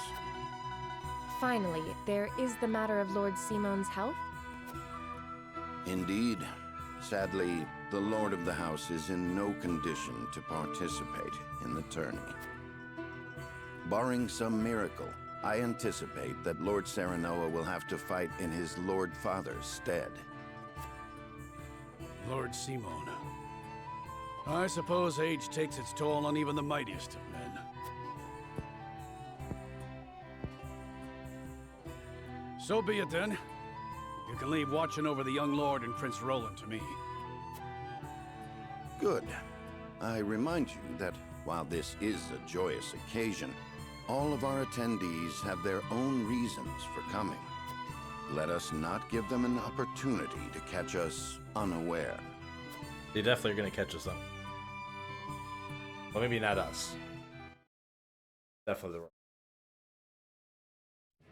Finally, there is the matter of Lord Simon's health. Indeed. Sadly, the lord of the house is in no condition to participate in the tourney. Barring some miracle, I anticipate that Lord Serenoa will have to fight in his Lord Father's stead. Lord Simon. I suppose age takes its toll on even the mightiest of men. So be it then. You can leave watching over the young lord and Prince Roland to me. Good. I remind you that while this is a joyous occasion, all of our attendees have their own reasons for coming. Let us not give them an opportunity to catch us unaware. They definitely are going to catch us up. Well, maybe not us. Definitely the right.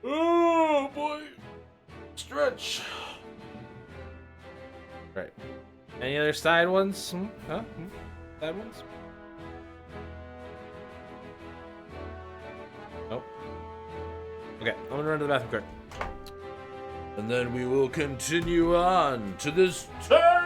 Oh boy! Stretch! Right. Any other side ones? Huh? Side ones? Nope. Okay, I'm gonna run to the bathroom quick. And then we will continue on to this tourney!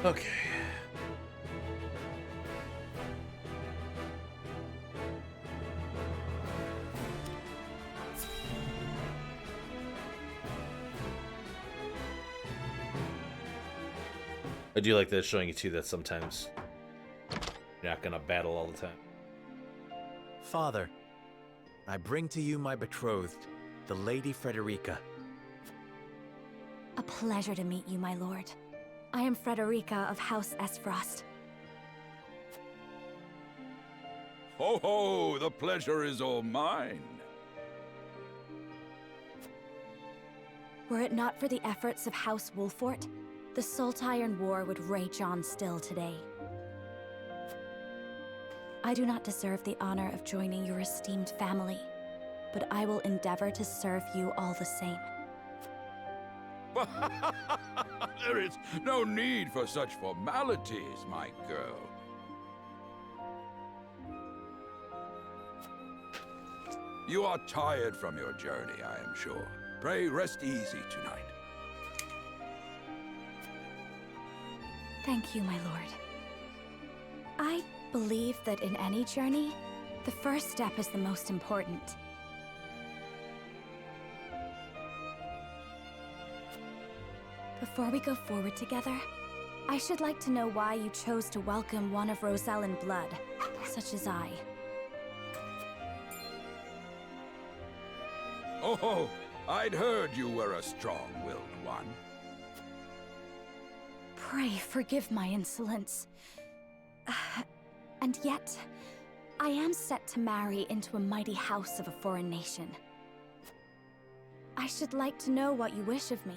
Okay. I do like that it's showing you too that sometimes you're not gonna battle all the time. Father, I bring to you my betrothed, the Lady Frederica. A pleasure to meet you, my lord. I am Frederica of House Esfrost. Ho ho! The pleasure is all mine. Were it not for the efforts of House Wolfort, the Saltiron War would rage on still today. I do not deserve the honor of joining your esteemed family, but I will endeavor to serve you all the same. There is no need for such formalities, my girl. You are tired from your journey, I am sure. Pray rest easy tonight. Thank you, my lord. I believe that in any journey, the first step is the most important. Before we go forward together, I should like to know why you chose to welcome one of Rosellan blood, such as I. Oh, I'd heard you were a strong-willed one. Pray forgive my insolence. And yet, I am set to marry into a mighty house of a foreign nation. I should like to know what you wish of me,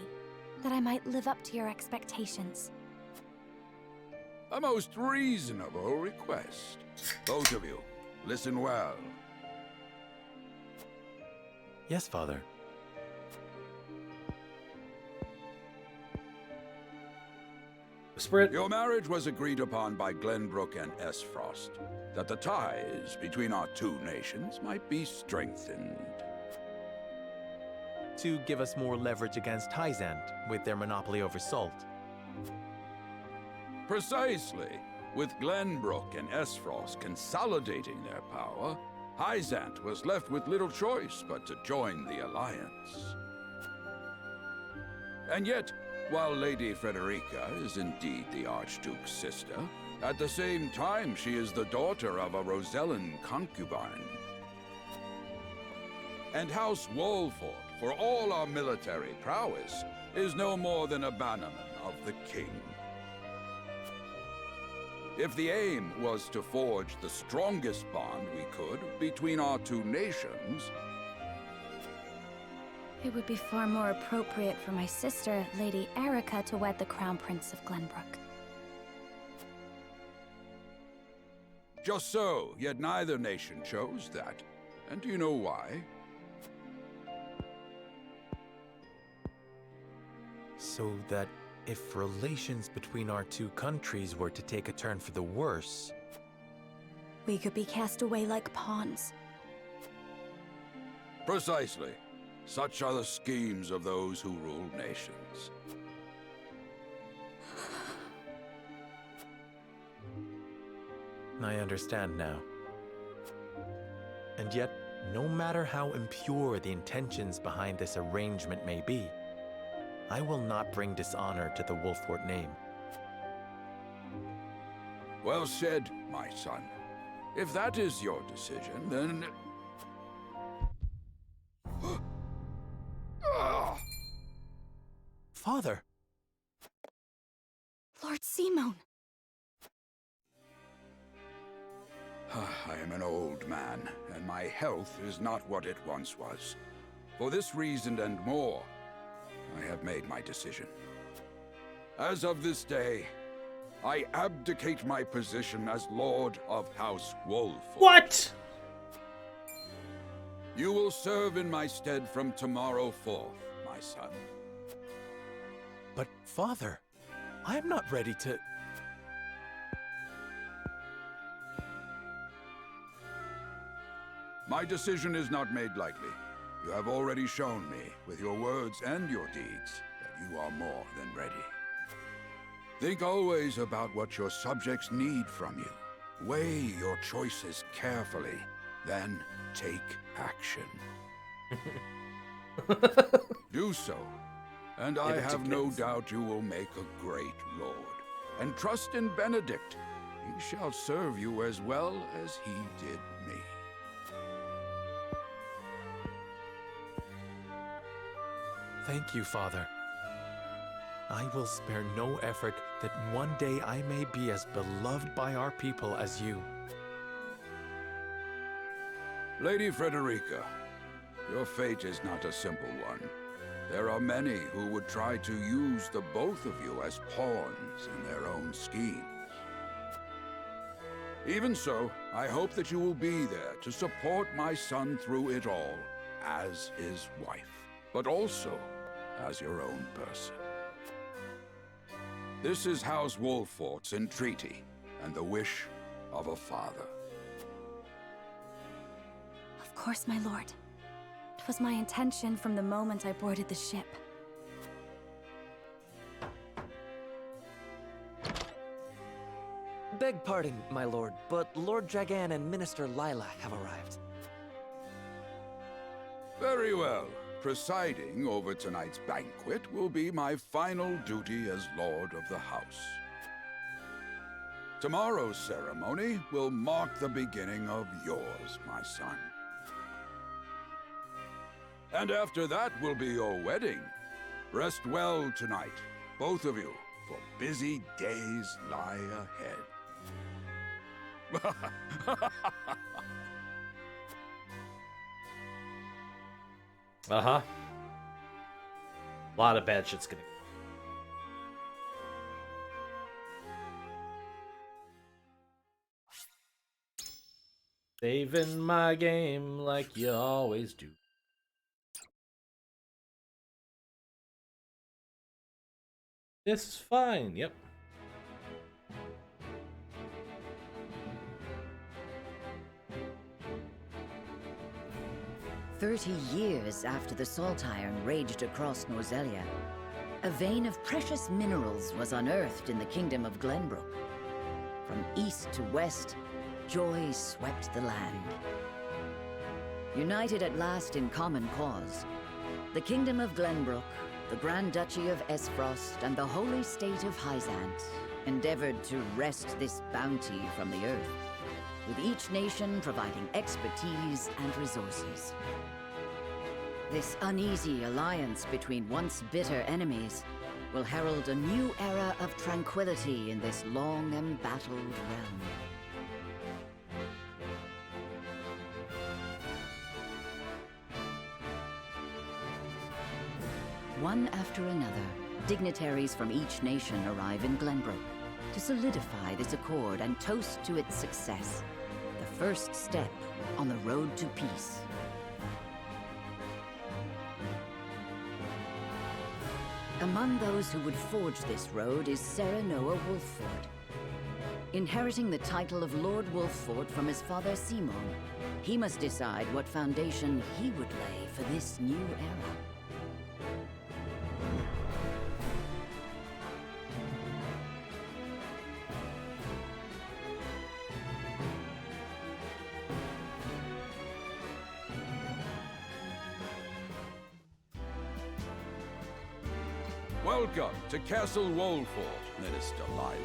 that I might live up to your expectations. A most reasonable request. Both of you, listen well. Yes, Father. Spirit. Your marriage was agreed upon by Glenbrook and Esfrost, that the ties between our two nations might be strengthened. To give us more leverage against Hyzant with their monopoly over salt. Precisely. With Glenbrook and Esfrost consolidating their power, Hyzant was left with little choice but to join the alliance. And yet, while Lady Frederica is indeed the Archduke's sister, at the same time she is the daughter of a Rosellan concubine. And House Wolfort, for all our military prowess, is no more than a bannerman of the king. If the aim was to forge the strongest bond we could between our two nations, It would be far more appropriate for my sister, Lady Erica, to wed the Crown Prince of Glenbrook. just so, yet neither nation chose that. And do you know why? So that if relations between our two countries were to take a turn for the worse, we could be cast away like pawns. Precisely. Such are the schemes of those who rule nations. I understand now. And yet, no matter how impure the intentions behind this arrangement may be, I will not bring dishonor to the Wolfort name. Well said, my son. If that is your decision, then... Father! Lord Simone! I am an old man, and my health is not what it once was. For this reason and more, I have made my decision. As of this day, I abdicate my position as Lord of House Wolfort. What? You will serve in my stead from tomorrow forth, my son. But, Father, I am not ready to... My decision is not made lightly. You have already shown me, with your words and your deeds, that you are more than ready. Think always about what your subjects need from you. Weigh your choices carefully, then take action. Do so, and I have no doubt you will make a great lord. and trust in Benedict. He shall serve you as well as he did me. Thank you, Father. I will spare no effort that one day I may be as beloved by our people as you. Lady Frederica, your fate is not a simple one. There are many who would try to use the both of you as pawns in their own schemes. Even so, I hope that you will be there to support my son through it all, as his wife, but also as your own person. This is House Wolfort's entreaty, and the wish of a father. Of course, my lord. It was my intention from the moment I boarded the ship. Beg pardon, my lord, but Lord Dragan and Minister Lila have arrived. Very well. Presiding over tonight's banquet will be my final duty as Lord of the House. Tomorrow's ceremony will mark the beginning of yours, my son. And after that will be your wedding. Rest well tonight, both of you, for busy days lie ahead. Uh-huh. A lot of bad shit's gonna... Saving my game like you always do. This is fine, yep. "30 years after the Salt Iron raged across Norzelia, a vein of precious minerals was unearthed in the kingdom of Glenbrook. From east to west, joy swept the land. United at last in common cause, the kingdom of Glenbrook, the Grand Duchy of Esfrost, and the holy state of Hyzant endeavored to wrest this bounty from the earth, with each nation providing expertise and resources. This uneasy alliance between once bitter enemies will herald a new era of tranquility in this long embattled realm. One after another, dignitaries from each nation arrive in Glenbrook to solidify this accord and toast to its success, the first step on the road to peace. Among those who would forge this road is Serenoa Wolffort. Inheriting the title of Lord Wolffort from his father Simon, he must decide what foundation he would lay for this new era. Welcome to Castle Wolfort, Minister Lila.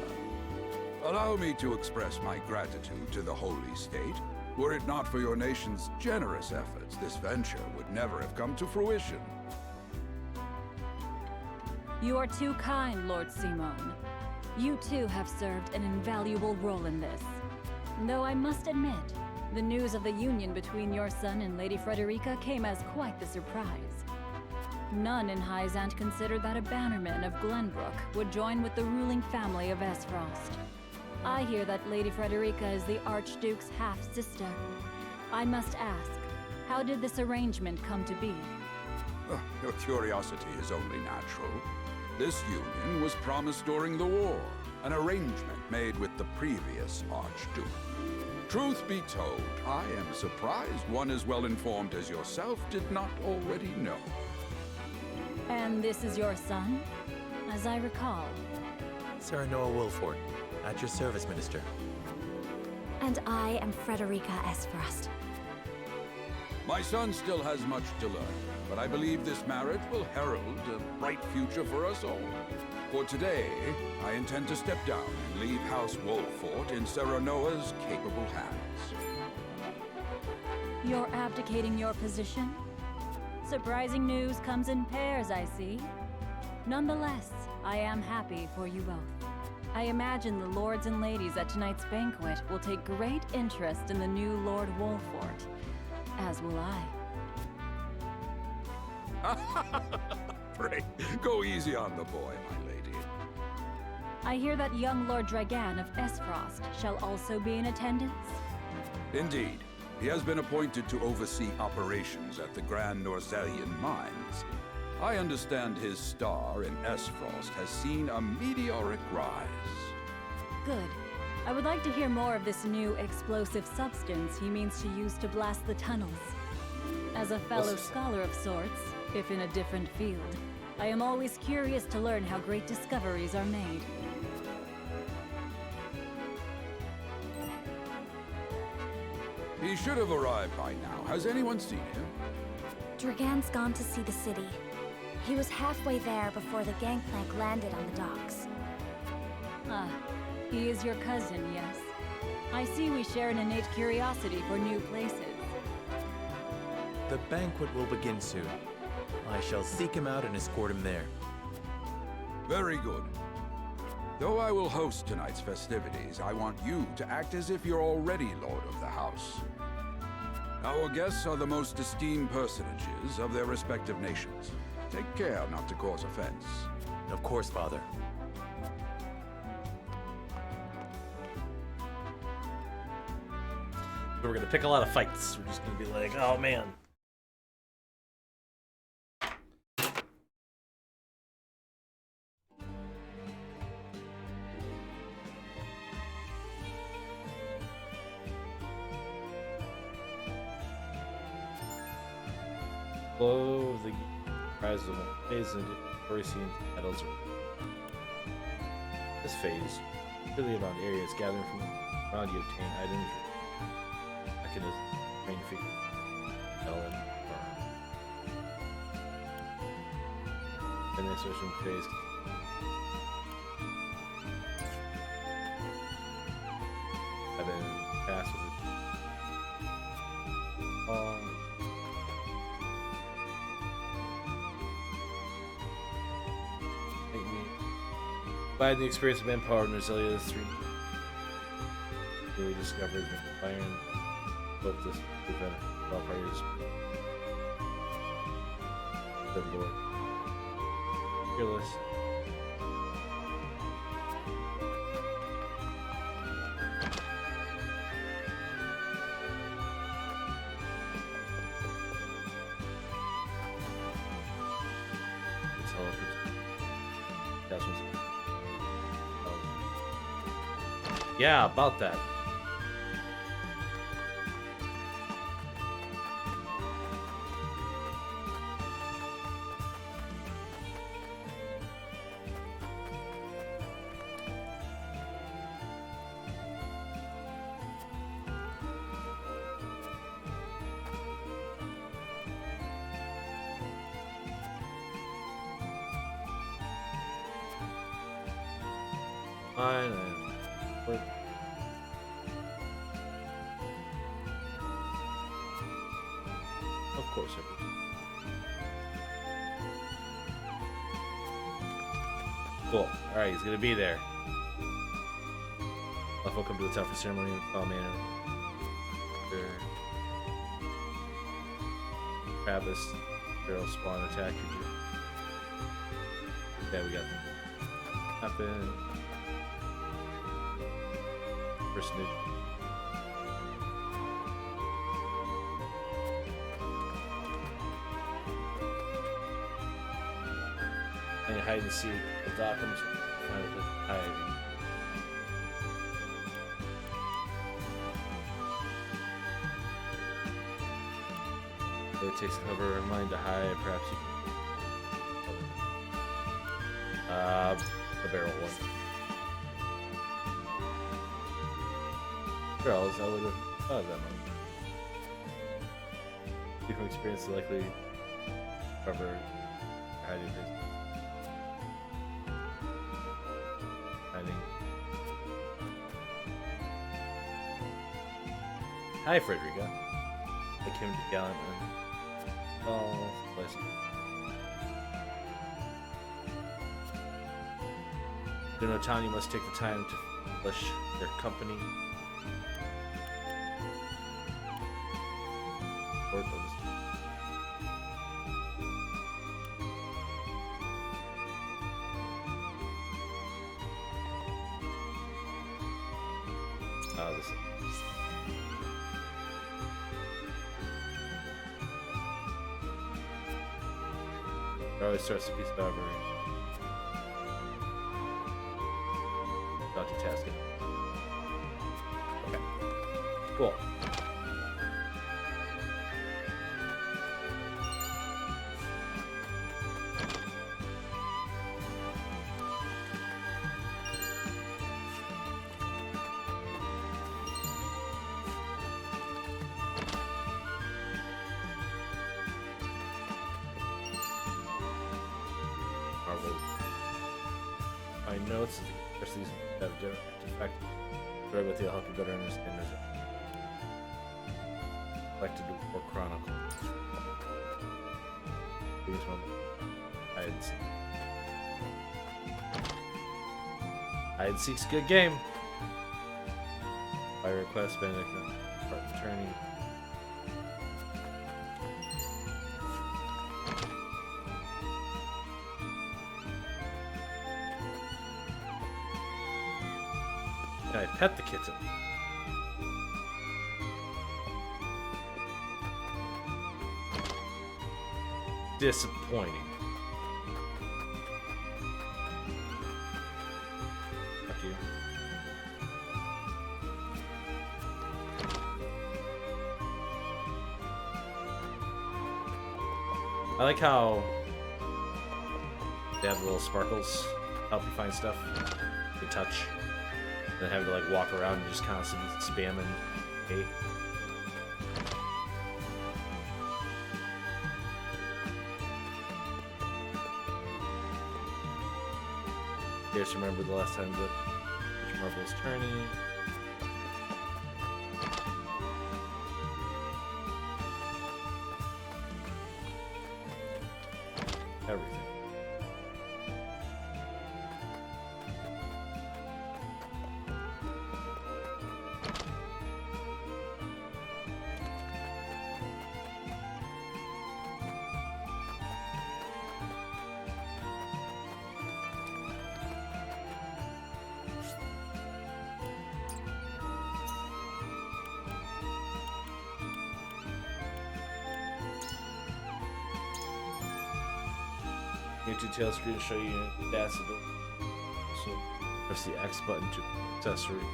Allow me to express my gratitude to the Holy State. Were it not for your nation's generous efforts, this venture would never have come to fruition. You are too kind, Lord Simon. You too have served an invaluable role in this. Though I must admit, the news of the union between your son and Lady Frederica came as quite the surprise. None in Hyzant considered that a bannerman of Glenbrook would join with the ruling family of Esfrost. I hear that Lady Frederica is the Archduke's half-sister. I must ask, how did this arrangement come to be? Your curiosity is only natural. This union was promised during the war, an arrangement made with the previous Archduke. Truth be told, I am surprised one as well informed as yourself did not already know. And this is your son, as I recall. Serenoa Wolffort, at your service, Minister. And I am Frederica Esfrost. My son still has much to learn, but I believe this marriage will herald a bright future for us all. For today, I intend to step down and leave House Wolfort in Serenoa's capable hands. You're abdicating your position? Surprising news comes in pairs, I see. Nonetheless, I am happy for you both. I imagine the lords and ladies at tonight's banquet will take great interest in the new Lord Wolfort, as will I. Pray, go easy on the boy, my lady. I hear that young Lord Dragan of Esfrost shall also be in attendance? Indeed. He has been appointed to oversee operations at the Grand Norzelian mines. I understand his star in Esfrost has seen a meteoric rise. Good. I would like to hear more of this new explosive substance he means to use to blast the tunnels. As a fellow scholar of sorts, if in a different field, I am always curious to learn how great discoveries are made. He should have arrived by now. Has anyone seen him? Dragan's gone to see the city. He was halfway there before the gangplank landed on the docks. Ah, he is your cousin, yes. I see we share an innate curiosity for new places. The banquet will begin soon. I shall seek him out and escort him there. Very good. Though I will host tonight's festivities, I want you to act as if you're already Lord of the House. Our guests are the most esteemed personages of their respective nations. Take care not to cause offense. Of course, Father. So we're gonna pick a lot of fights. We're just gonna be like, oh man. Flow of the prize of phase and Parisian battles. This phase, really around areas gathering from around you obtain items, mechanisms, train figure, element, and then social phase. I've been passed with it. By the experience of manpower and Nozelia, 3 newly discovered iron. Hope this will benefit all parties. Good Lord. Fearless. Yeah, about that. Fine. Of course I do. Cool. Alright, he's gonna be there. Welcome to the tough ceremony in Fall Manor. Travis, Barrel Spawn attack. Okay, we got them. Happen. Personage. And hide and seek. The dock comes find with hiding. It takes cover and mind to hide. Perhaps you can. The barrel one. Barrels, I would have thought of that one. Different experience likely cover hiding things. Hi, Frederica. I came to gallant and oh, place. In no town, you must take the time to flesh their company. Lord of this. This. It always starts a piece of every. Multitasking. Okay. Cool. My notes, especially these have defect. Sorry, but they'll help you better understand this. Collected or chronicle. Biggest one. Hide and Seek's a good game. By request, Benedict, attorney. Can I pet the kitten? Disappointing. Fuck you. I like how they have the little sparkles help you find stuff to touch. Then having to like walk around and just constantly spamming A. Just remember the last time that which marble was turning. Everything. New detail screen to show you stats of it. So press the X button to accessory.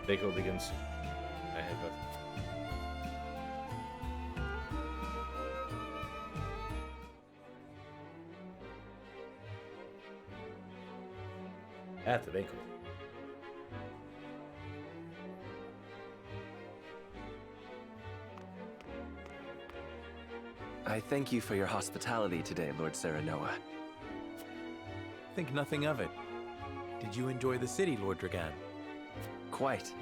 Baco begins. I hit both. At the banquet. I thank you for your hospitality today, Lord Serenoa. Think nothing of it. Did you enjoy the city, Lord Dragan? Quite.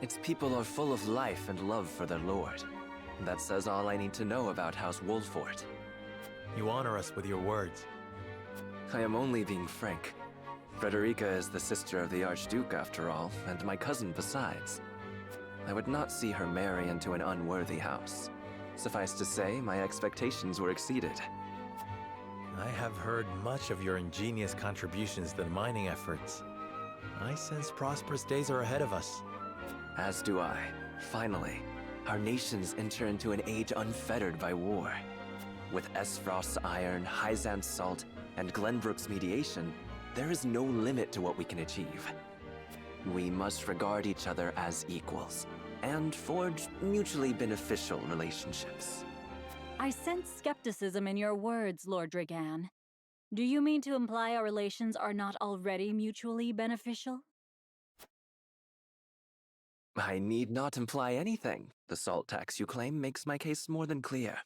Its people are full of life and love for their lord. That says all I need to know about House Wolfort. You honor us with your words. I am only being frank. Frederica is the sister of the Archduke, after all, and my cousin besides. I would not see her marry into an unworthy house. Suffice to say, my expectations were exceeded. I have heard much of your ingenious contributions to the mining efforts. I sense prosperous days are ahead of us. As do I. Finally, our nations enter into an age unfettered by war. With Esfrost's iron, Hyzant's salt, and Glenbrook's mediation, there is no limit to what we can achieve. We must regard each other as equals, and forge mutually beneficial relationships. I sense skepticism in your words, Lord Dragan. Do you mean to imply our relations are not already mutually beneficial? I need not imply anything. The salt tax you claim makes my case more than clear.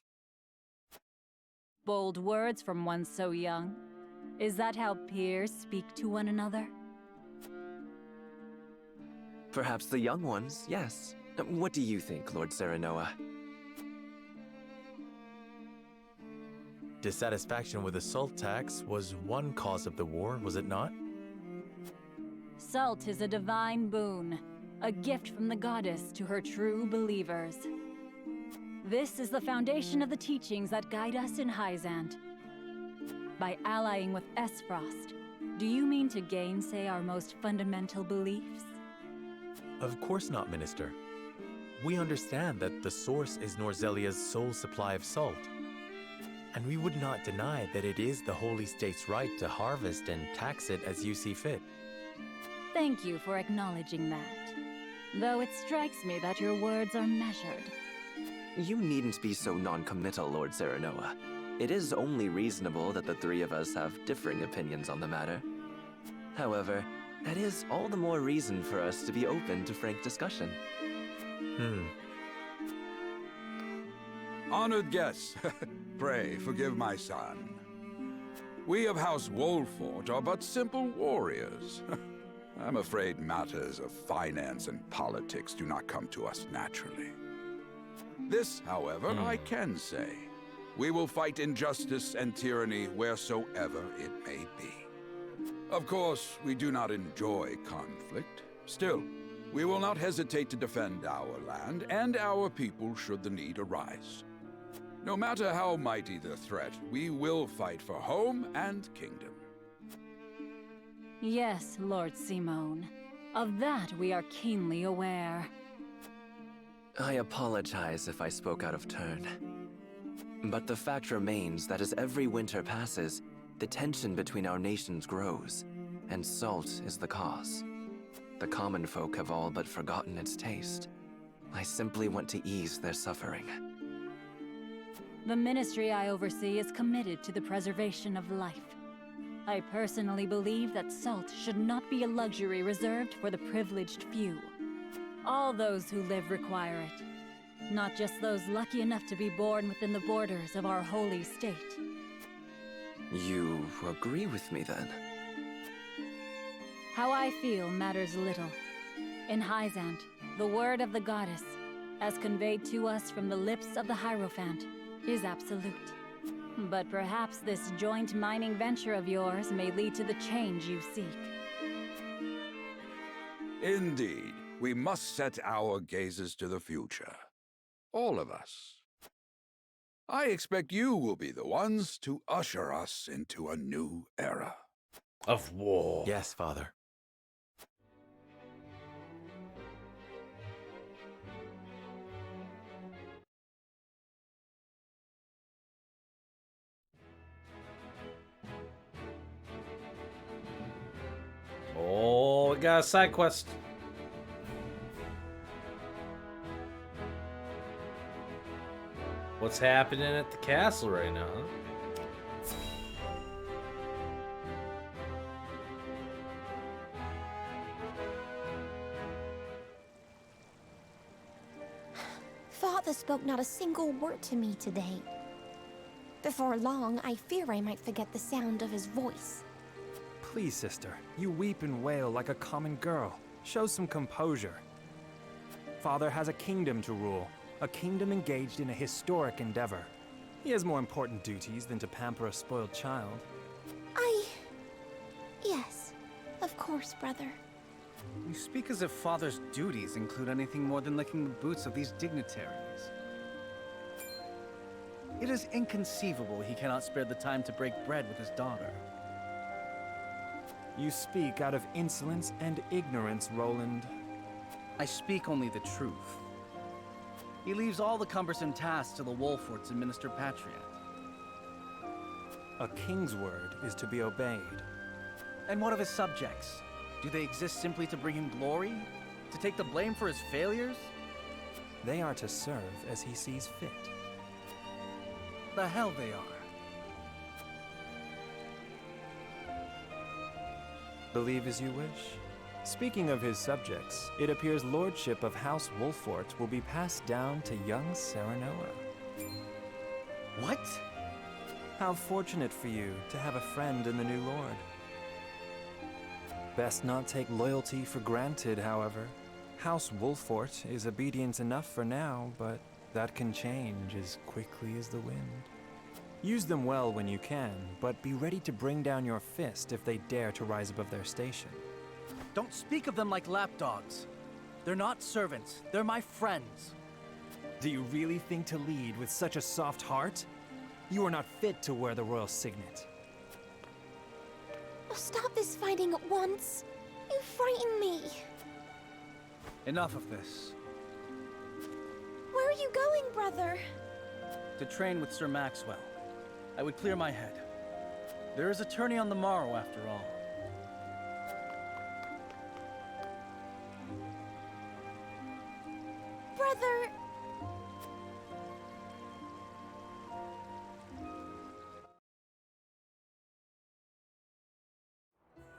Bold words from one so young. Is that how peers speak to one another? Perhaps the young ones, yes. What do you think, Lord Serenoa? Dissatisfaction with the salt tax was one cause of the war, was it not? Salt is a divine boon, a gift from the goddess to her true believers. This is the foundation of the teachings that guide us in Hyzant. By allying with Esfrost, do you mean to gainsay our most fundamental beliefs? Of course not, Minister. We understand that the source is Norzelia's sole supply of salt. And we would not deny that it is the Holy State's right to harvest and tax it as you see fit. Thank you for acknowledging that. Though it strikes me that your words are measured. You needn't be so non-committal, Lord Serenoa. It is only reasonable that the three of us have differing opinions on the matter. However, that is all the more reason for us to be open to frank discussion. Honored guests, pray forgive my son. We of House Wolfort are but simple warriors. I'm afraid matters of finance and politics do not come to us naturally. This, however, I can say. We will fight injustice and tyranny wheresoever it may be. Of course, we do not enjoy conflict. Still, we will not hesitate to defend our land and our people should the need arise. No matter how mighty the threat, we will fight for home and kingdom. Yes, Lord Simone. Of that we are keenly aware. I apologize if I spoke out of turn. But the fact remains that as every winter passes, the tension between our nations grows, and salt is the cause. The common folk have all but forgotten its taste. I simply want to ease their suffering. The ministry I oversee is committed to the preservation of life. I personally believe that salt should not be a luxury reserved for the privileged few. All those who live require it, not just those lucky enough to be born within the borders of our holy state. You agree with me, then? How I feel matters little. In Hyzant, the word of the goddess, as conveyed to us from the lips of the Hierophant, is absolute. But perhaps this joint mining venture of yours may lead to the change you seek. Indeed, we must set our gazes to the future. All of us. I expect you will be the ones to usher us into a new era. Of war. Yes, Father. Oh, we got a side quest. What's happening at the castle right now, huh? Father spoke not a single word to me today. Before long, I fear I might forget the sound of his voice. Please, sister, you weep and wail like a common girl. Show some composure. Father has a kingdom to rule, a kingdom engaged in a historic endeavor. He has more important duties than to pamper a spoiled child. Yes, of course, brother. You speak as if Father's duties include anything more than licking the boots of these dignitaries. It is inconceivable he cannot spare the time to break bread with his daughter. You speak out of insolence and ignorance, Roland. I speak only the truth. He leaves all the cumbersome tasks to the Wolforts and Minister Patriot. A king's word is to be obeyed. And what of his subjects? Do they exist simply to bring him glory? To take the blame for his failures? They are to serve as he sees fit. The hell they are. Believe as you wish. Speaking of his subjects, it appears lordship of House Wolfort will be passed down to young Serenoa. What? How fortunate for you to have a friend in the new lord. Best not take loyalty for granted, however. House Wolfort is obedience enough for now, but that can change as quickly as the wind. Use them well when you can, but be ready to bring down your fist if they dare to rise above their station. Don't speak of them like lapdogs. They're not servants, they're my friends. Do you really think to lead with such a soft heart? You are not fit to wear the royal signet. Oh, stop this fighting at once. You frighten me. Enough of this. Where are you going, brother? To train with Sir Maxwell. I would clear my head. There is a tourney on the morrow, after all. Brother...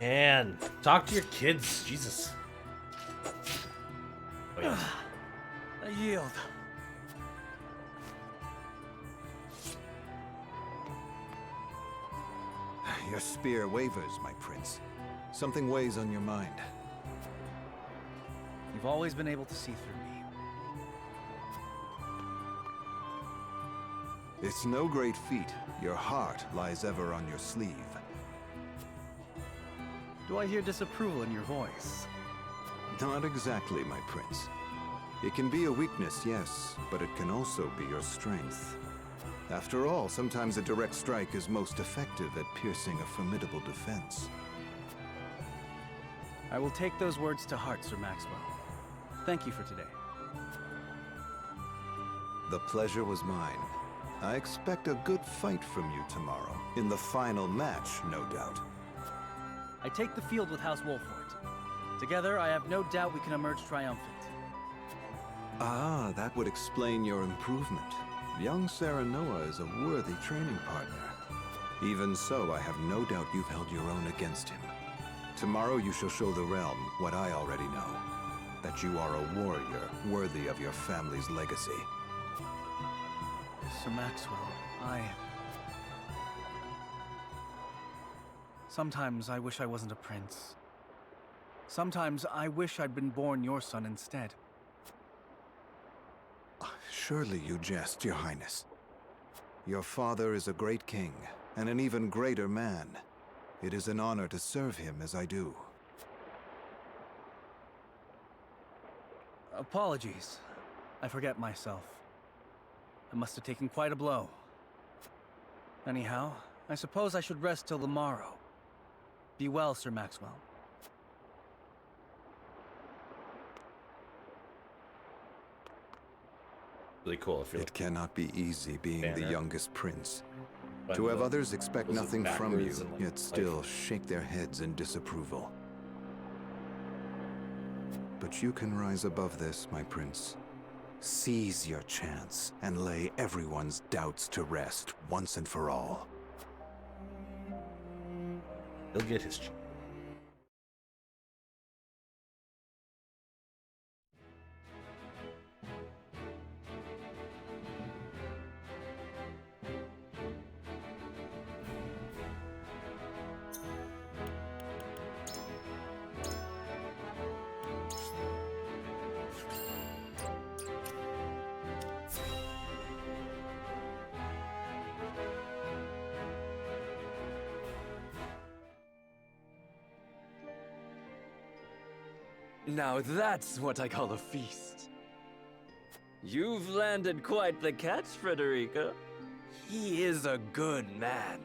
And talk to your kids, Jesus. Oh, yeah. I yield. Your spear wavers, my prince. Something weighs on your mind. You've always been able to see through me. It's no great feat. Your heart lies ever on your sleeve. Do I hear disapproval in your voice? Not exactly, my prince. It can be a weakness, yes, but it can also be your strength. After all, sometimes a direct strike is most effective at piercing a formidable defense. I will take those words to heart, Sir Maxwell. Thank you for today. The pleasure was mine. I expect a good fight from you tomorrow. In the final match, no doubt. I take the field with House Wolfort. Together, I have no doubt we can emerge triumphant. Ah, that would explain your improvement. Young Serenoa is a worthy training partner. Even so, I have no doubt you've held your own against him. Tomorrow you shall show the realm what I already know. That you are a warrior worthy of your family's legacy. Sir Maxwell, Sometimes I wish I wasn't a prince. Sometimes I wish I'd been born your son instead. Surely you jest, Your Highness. Your father is a great king, and an even greater man. It is an honor to serve him as I do. Apologies. I forget myself. I must have taken quite a blow. Anyhow, I suppose I should rest till the morrow. Be well, Sir Maxwell. Really cool. If It cannot be easy being the youngest prince. But To have others expect goes nothing from you, backwards and, like, yet still shake their heads in disapproval. But you can rise above this, my prince. Seize your chance and lay everyone's doubts to rest once and for all. He'll get his. Now that's what I call a feast. You've landed quite the catch, Frederica. He is a good man.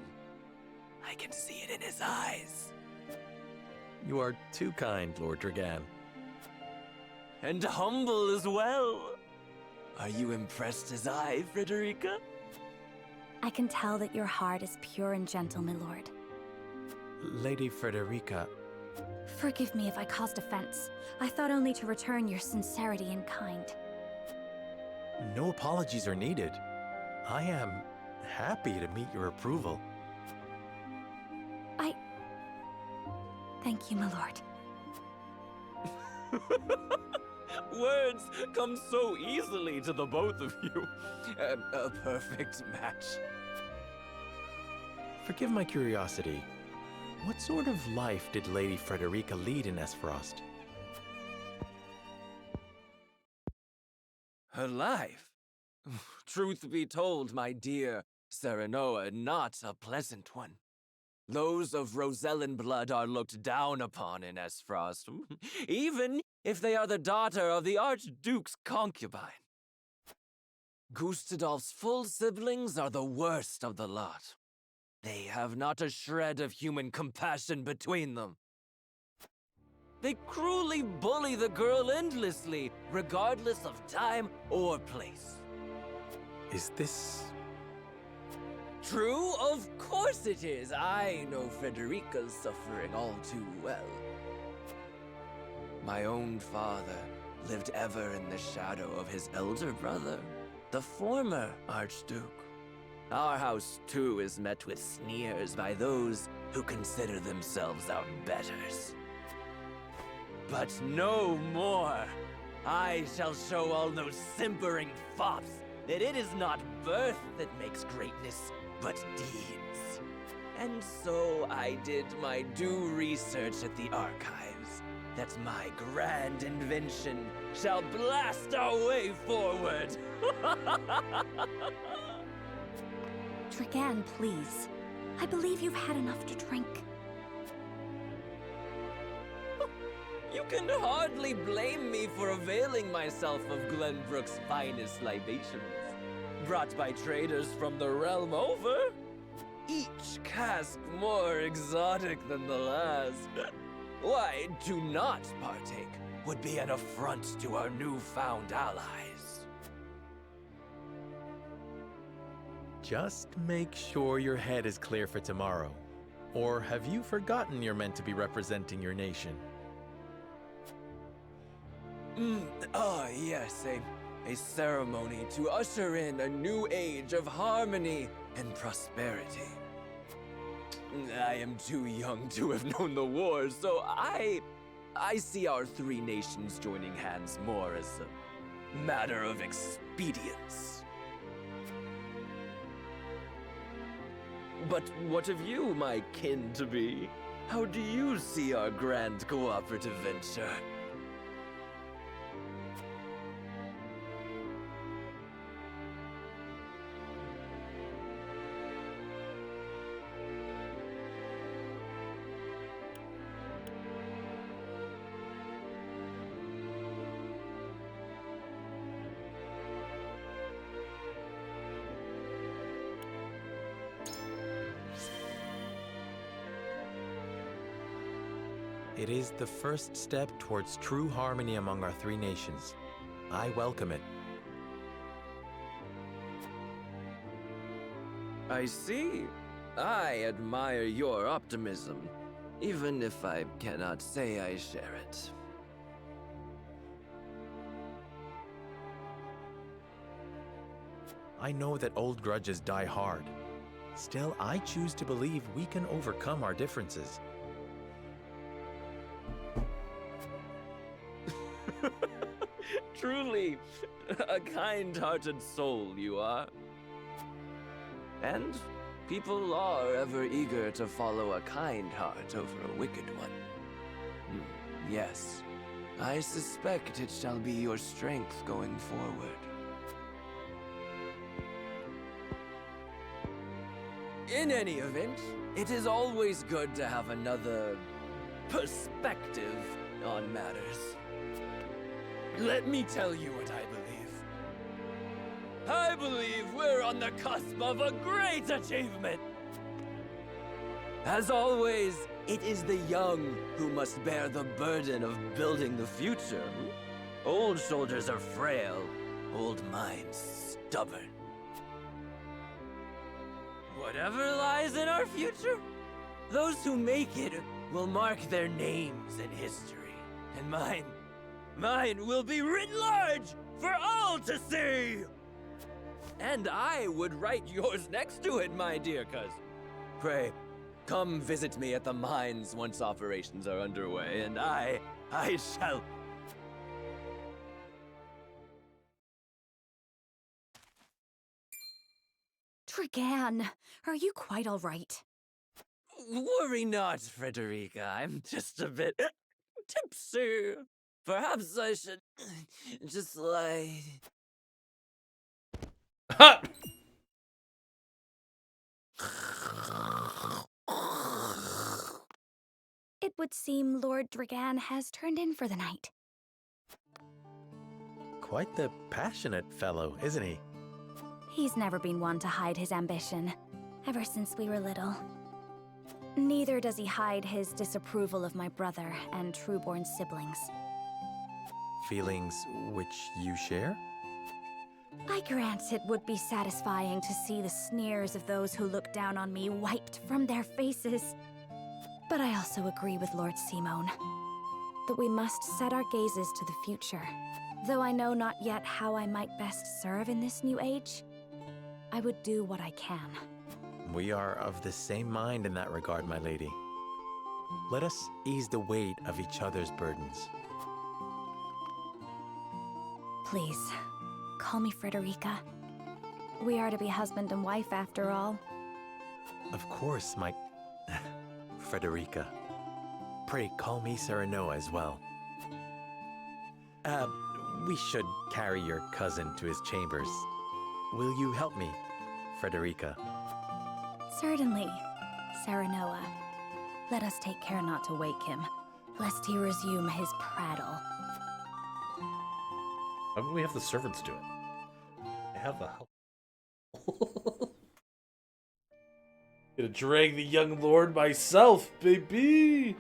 I can see it in his eyes. You are too kind, Lord Dragan. And humble as well. Are you impressed as I, Frederica? I can tell that your heart is pure and gentle, my lord. Lady Frederica. Forgive me if I caused offense. I thought only to return your sincerity and kind. No apologies are needed. I am happy to meet your approval. Thank you, my lord. Words come so easily to the both of you. A perfect match. Forgive my curiosity. What sort of life did Lady Frederica lead in Esfrost? Her life? Truth be told, my dear Serenoa, not a pleasant one. Those of Rosellan blood are looked down upon in Esfrost, even if they are the daughter of the Archduke's concubine. Gustadolf's full siblings are the worst of the lot. They have not a shred of human compassion between them. They cruelly bully the girl endlessly, regardless of time or place. Is this... True? Of course it is. I know Frederica's suffering all too well. My own father lived ever in the shadow of his elder brother, the former Archduke. Our house, too, is met with sneers by those who consider themselves our betters. But no more! I shall show all those simpering fops that it is not birth that makes greatness, but deeds. And so I did my due research at the archives, that my grand invention shall blast our way forward! Dragan, please. I believe you've had enough to drink. You can hardly blame me for availing myself of Glenbrook's finest libations, brought by traders from the realm over. Each cask more exotic than the last. Why, to not partake would be an affront to our newfound allies. Just make sure your head is clear for tomorrow. Or have you forgotten you're meant to be representing your nation? Yes, a ceremony to usher in a new age of harmony and prosperity. I am too young to have known the wars, so I see our three nations joining hands more as a matter of expedience. But what of you, my kin-to-be? How do you see our grand cooperative venture? It is the first step towards true harmony among our three nations. I welcome it. I see. I admire your optimism, even if I cannot say I share it. I know that old grudges die hard. Still, I choose to believe we can overcome our differences. Truly, a kind-hearted soul you are. And people are ever eager to follow a kind heart over a wicked one. Yes, I suspect it shall be your strength going forward. In any event, it is always good to have another perspective on matters. Let me tell you what I believe. I believe we're on the cusp of a great achievement. As always, it is the young who must bear the burden of building the future. Old soldiers are frail, old minds stubborn. Whatever lies in our future, those who make it will mark their names in history. And mine will be written large for all to see! And I would write yours next to it, my dear cousin. Pray, come visit me at the mines once operations are underway, and I shall... Dragan, are you quite all right? Worry not, Frederica. I'm just a bit tipsy. Perhaps I should just lie. It would seem Lord Dragan has turned in for the night. Quite the passionate fellow, isn't he? He's never been one to hide his ambition, ever since we were little. Neither does he hide his disapproval of my brother and Trueborn siblings. Feelings which you share? I grant it would be satisfying to see the sneers of those who look down on me wiped from their faces. But I also agree with Lord Simone that we must set our gazes to the future. Though I know not yet how I might best serve in this new age, I would do what I can. We are of the same mind in that regard, my lady. Let us ease the weight of each other's burdens. Please, call me Frederica. We are to be husband and wife after all. Of course, my... Frederica. Pray, call me Serenoa as well. We should carry your cousin to his chambers. Will you help me, Frederica? Certainly, Serenoa. Let us take care not to wake him, lest he resume his prattle. Why don't we have the servants do it? I have the help. Gonna drag the young lord myself, baby!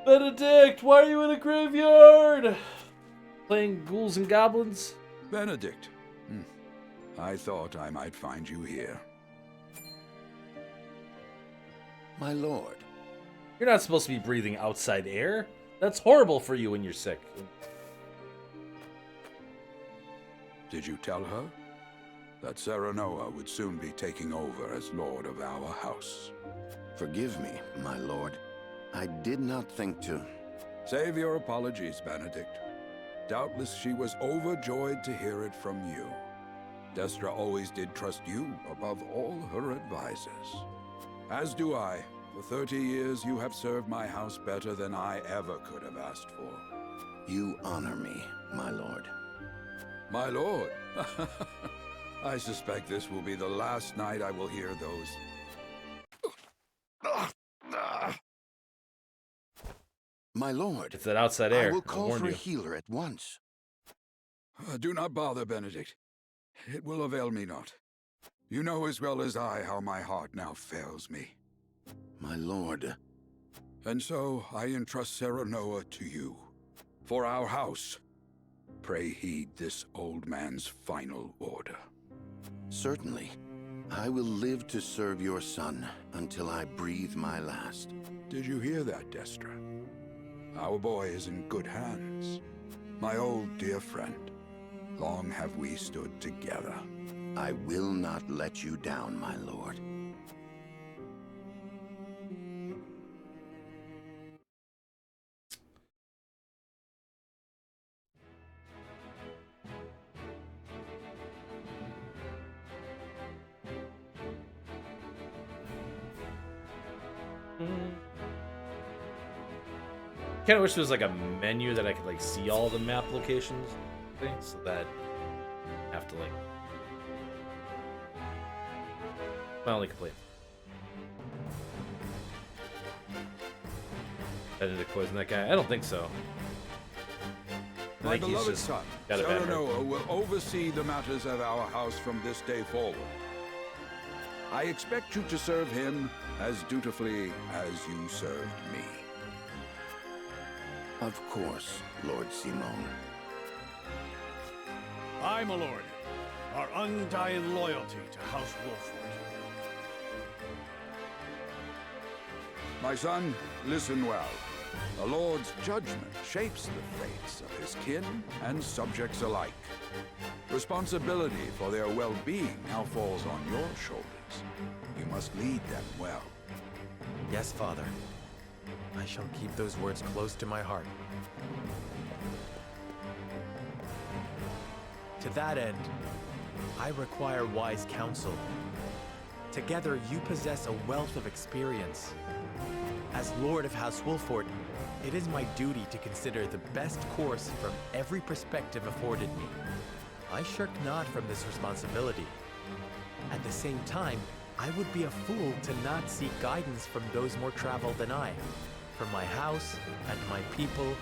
Benedict, why are you in a graveyard? Playing ghouls and goblins? Benedict. I thought I might find you here. My lord. You're not supposed to be breathing outside air. That's horrible for you when you're sick. Did you tell her that Serenoa would soon be taking over as lord of our house? Forgive me, my lord. I did not think to... Save your apologies, Benedict. Doubtless she was overjoyed to hear it from you. Destra always did trust you above all her advisors. As do I. For 30 years you have served my house better than I ever could have asked for. You honor me, my lord. My lord? I suspect this will be the last night I will hear those... My lord. It's that outside air. I will call for you. a healer at once. Do not bother, Benedict. It will avail me not. You know as well as I how my heart now fails me. My lord. And so I entrust Serenoa to you. For our house, pray heed this old man's final order. Certainly. I will live to serve your son until I breathe my last. Did you hear that, Destra? Our boy is in good hands. My old dear friend. Long have we stood together. I will not let you down, my lord. Kind of wish there was like a menu that I could like see all the map locations, so that I have to like. My only complaint. Benedict poisoned that guy? I don't think so. My think he's beloved just son, got a bad heart. Serenoa will oversee the matters of our house from this day forward. I expect you to serve him as dutifully as you served me. Of course, Lord Simon. Aye, my lord. Our undying loyalty to House Wolford. My son, listen well. The Lord's judgment shapes the fates of his kin and subjects alike. Responsibility for their well-being now falls on your shoulders. You must lead them well. Yes, Father. I shall keep those words close to my heart. To that end, I require wise counsel. Together, you possess a wealth of experience. As Lord of House Wolford, it is my duty to consider the best course from every perspective afforded me. I shirk not from this responsibility. At the same time, I would be a fool to not seek guidance from those more traveled than I. For my house and my people,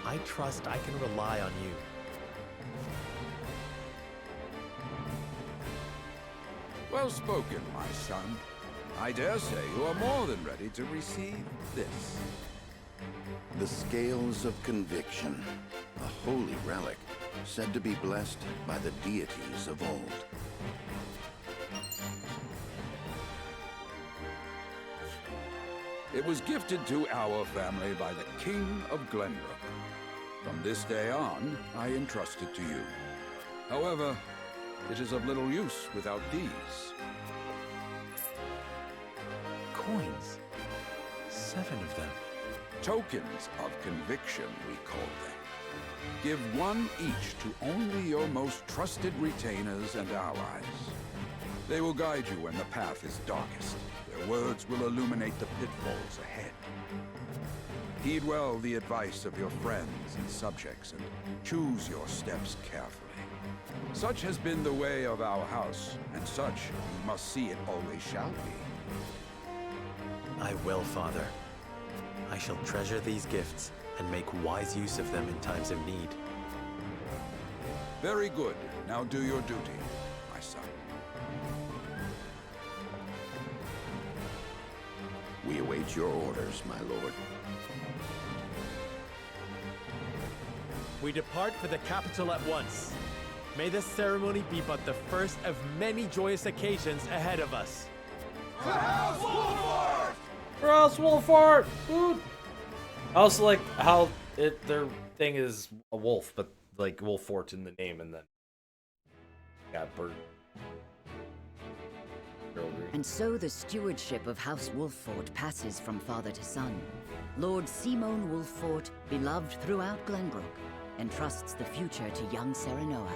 I trust I can rely on you. Well spoken, my son. I dare say you are more than ready to receive this. The Scales of Conviction, a holy relic, said to be blessed by the deities of old. It was gifted to our family by the King of Glenbrook. From this day on, I entrust it to you. However, it is of little use without these. Coins. 7 of them. Tokens of conviction, we call them. Give one each to only your most trusted retainers and allies. They will guide you when the path is darkest. Their words will illuminate the pitfalls ahead. Heed well the advice of your friends and subjects, and choose your steps carefully. Such has been the way of our house, and such you must see it always shall be. I will, Father. I shall treasure these gifts and make wise use of them in times of need. Very good. Now do your duty, my son. We await your orders, my lord. We depart for the capital at once. May this ceremony be but the first of many joyous occasions ahead of us. For House Wolford! Dude! I also like how their thing is a wolf, but like Wolfort in the name, and then got bird. And so the stewardship of House Wolford passes from father to son. Lord Simon Wolfort, beloved throughout Glenbrook, entrusts the future to young Serenoa.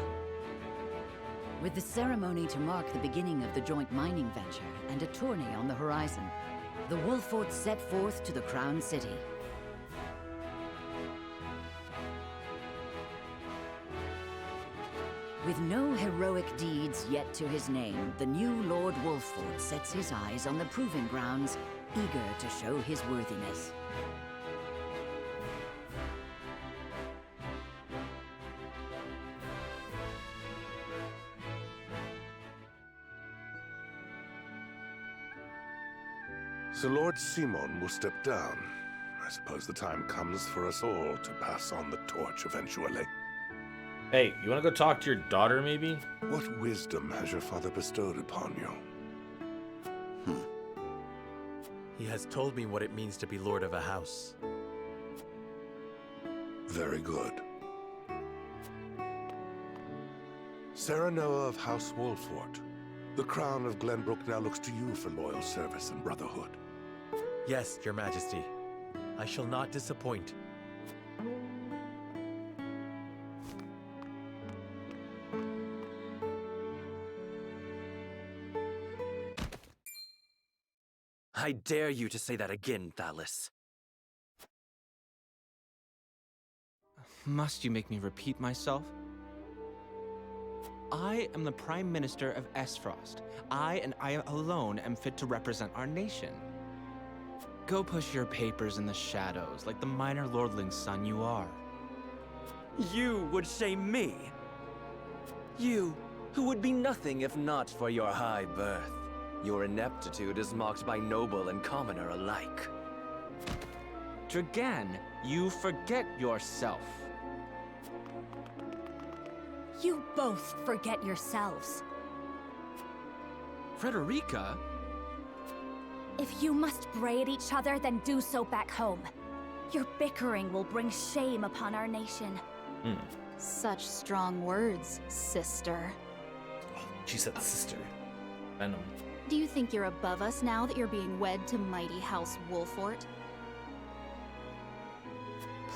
With the ceremony to mark the beginning of the joint mining venture and a tourney on the horizon, the Wolforts set forth to the Crown City. With no heroic deeds yet to his name, the new Lord Wolfort sets his eyes on the proving grounds, eager to show his worthiness. So Lord Simon will step down. I suppose the time comes for us all to pass on the torch eventually. Hey, you want to go talk to your daughter, maybe? What wisdom has your father bestowed upon you? He has told me what it means to be lord of a house. Very good. Serenoa of House Wolfort, the crown of Glenbrook now looks to you for loyal service and brotherhood. Yes, Your Majesty. I shall not disappoint. I dare you to say that again, Thalis. Must you make me repeat myself? I am the Prime Minister of Esfrost. I and I alone am fit to represent our nation. Go push your papers in the shadows like the minor lordling's son you are. You would shame me? You, who would be nothing if not for your high birth. Your ineptitude is mocked by noble and commoner alike. Dragan, you forget yourself. You both forget yourselves. Frederica? If you must bray at each other, then do so back home. Your bickering will bring shame upon our nation. Such strong words, sister. She said sister. Venom. Do you think you're above us now that you're being wed to mighty House Wolfort?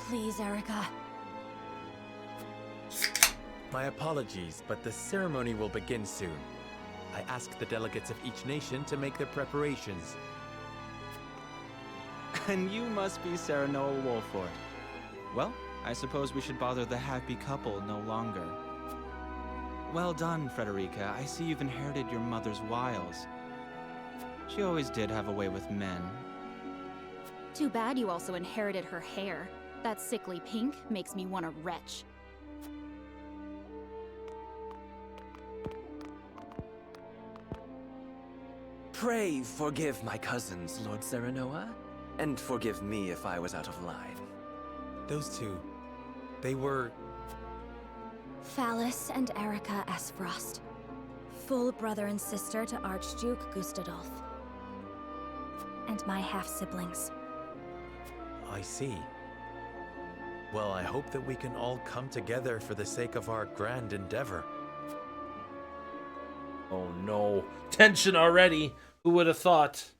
Please, Erica. My apologies, but the ceremony will begin soon. I ask the delegates of each nation to make their preparations. And you must be Serenoa Wolfort. Well, I suppose we should bother the happy couple no longer. Well done, Frederica. I see you've inherited your mother's wiles. She always did have a way with men. Too bad you also inherited her hair. That sickly pink makes me want to retch. Pray forgive my cousins, Lord Serenoa, and forgive me if I was out of line. Those two, they were... Phallus and Erica Esfrost. Full brother and sister to Archduke Gustadolf. And my half-siblings. I see. Well, I hope that we can all come together for the sake of our grand endeavor. Oh no. Tension already. Who would have thought?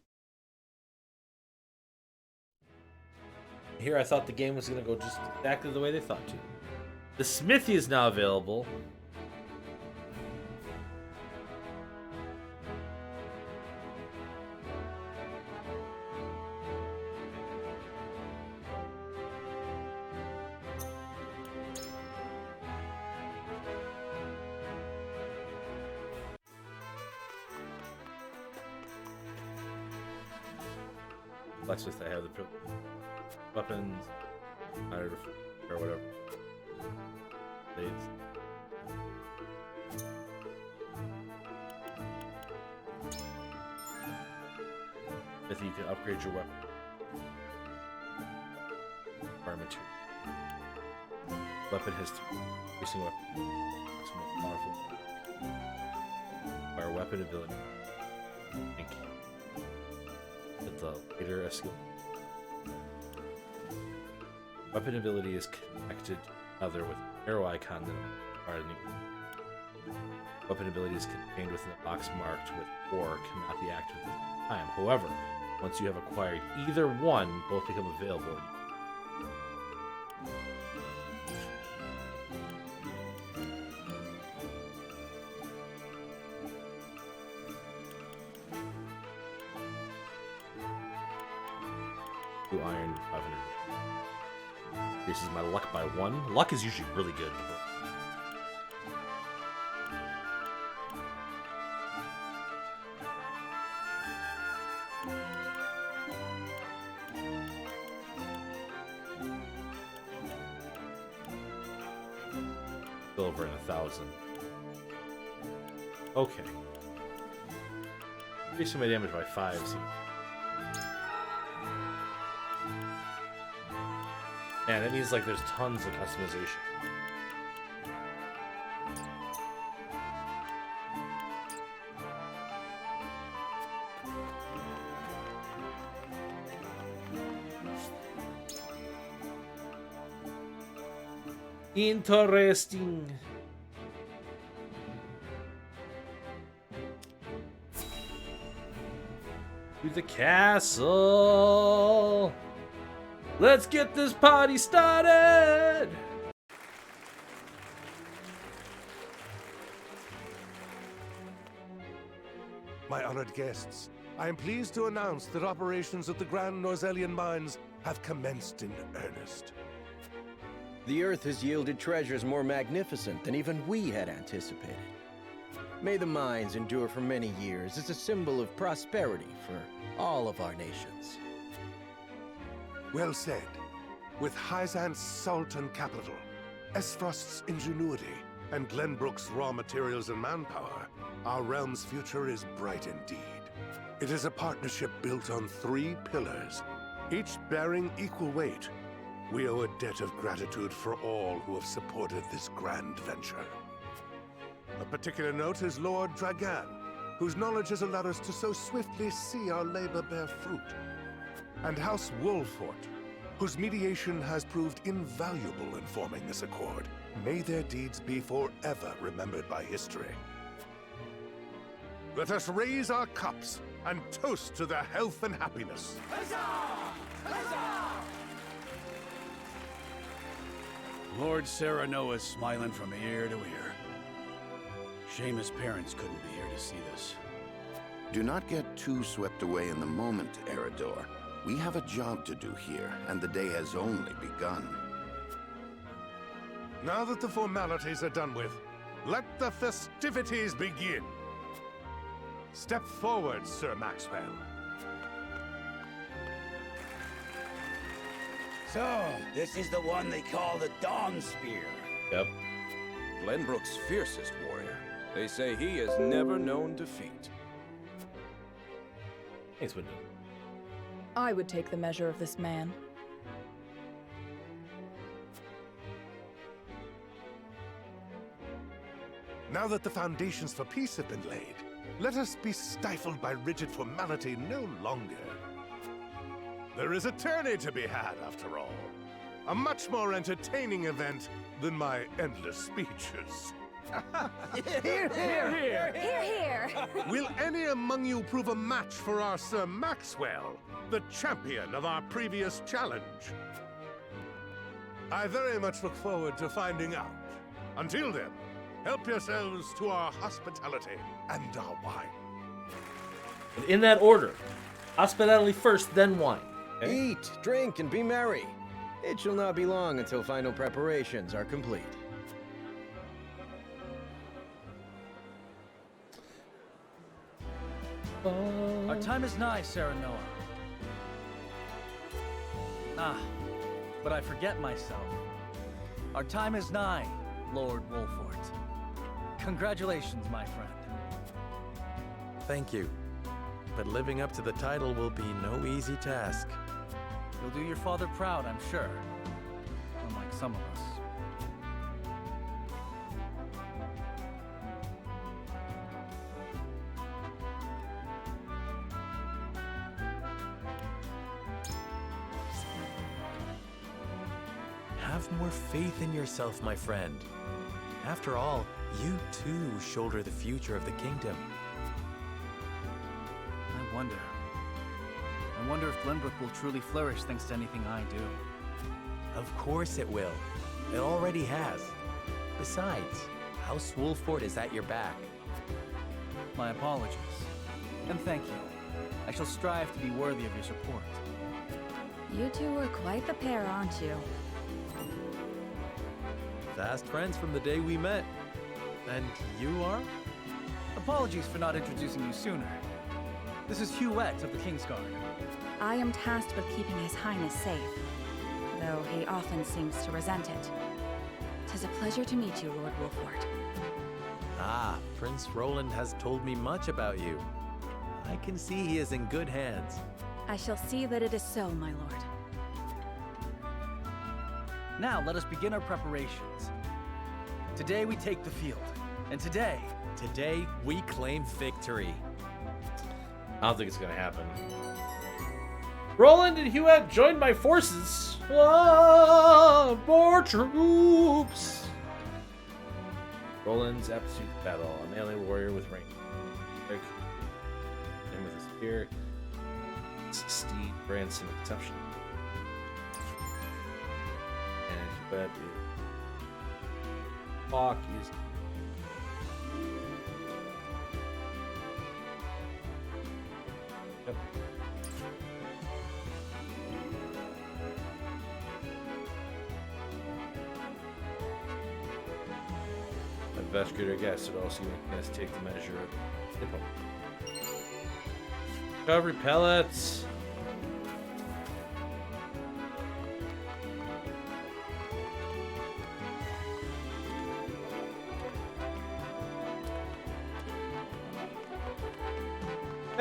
Here I thought the game was going to go just exactly the way they thought to. The smithy is now available. Blacksmith, I have the weapons, or whatever. Blades. If you can upgrade your weapon. Fire material. Weapon history. Increasing weapon. It's more powerful. Fire weapon ability. Thank you. With the later skill. Weapon ability is connected other with arrow icon that requires new. Weapon ability is contained within a box marked with or cannot be active at the time. However, once you have acquired either one, both become available. Two iron, 500. Increases my luck by 1. Luck is usually really good. Silver and 1,000. Okay. Increasing my damage by 5 seems. Man, that means like there's tons of customization. Interesting. To the castle. Let's get this party started! My honored guests, I am pleased to announce that operations at the Grand Norzelian mines have commenced in earnest. The Earth has yielded treasures more magnificent than even we had anticipated. May the mines endure for many years as a symbol of prosperity for all of our nations. Well said. With Hyzant's Sultan capital, Esfrost's ingenuity and Glenbrook's raw materials and manpower, our realm's future is bright indeed. It is a partnership built on 3 pillars, each bearing equal weight. We owe a debt of gratitude for all who have supported this grand venture. A particular note is Lord Dragan, whose knowledge has allowed us to so swiftly see our labor bear fruit. And House Wolfort, whose mediation has proved invaluable in forming this accord. May their deeds be forever remembered by history. Let us raise our cups and toast to their health and happiness. Lord Serenoa is smiling from ear to ear. Shame his parents couldn't be here to see this. Do not get too swept away in the moment, Eridor. We have a job to do here, and the day has only begun. Now that the formalities are done with, let the festivities begin. Step forward, Sir Maxwell. So, this is the one they call the Dawn Spear. Yep. Glenbrook's fiercest warrior. They say he has never known defeat. Thanks, Wyndham. I would take the measure of this man. Now that the foundations for peace have been laid, let us be stifled by rigid formality no longer. There is a tourney to be had, after all. A much more entertaining event than my endless speeches. Hear, hear, hear! Hear, hear! Will any among you prove a match for our Sir Maxwell, the champion of our previous challenge? I very much look forward to finding out. Until then, help yourselves to our hospitality and our wine. And in that order. Hospitality first, then wine. Okay? Eat, drink, and be merry. It shall not be long until final preparations are complete. Our time is nigh, Serenoa. Ah, but I forget myself. Our time is nigh, Lord Wolfort. Congratulations, my friend. Thank you. But living up to the title will be no easy task. You'll do your father proud, I'm sure. Unlike some of us. Have more faith in yourself, my friend. After all, you too shoulder the future of the kingdom. I wonder if Glenbrook will truly flourish thanks to anything I do. Of course it will. It already has. Besides, House Wolfort is at your back. My apologies. And thank you. I shall strive to be worthy of your support. You two were quite the pair, aren't you? Fast friends from the day we met. And you are? Apologies for not introducing you sooner. This is Huette of the Kingsguard. I am tasked with keeping His Highness safe, though he often seems to resent it. 'Tis a pleasure to meet you, Lord Wolfort. Ah, Prince Roland has told me much about you. I can see he is in good hands. I shall see that it is so, my lord. Now let us begin our preparations. Today we take the field, and today we claim victory. I don't think it's gonna happen. Roland and Huette joined my forces. Ah, more troops. Roland's aptitude to battle. A melee warrior with range. Break. And with a spear. Steed grants him exception. And Huette is. Hawk is. Yep. Investigator guess would also make us take the measure of hippo. Recovery pellets.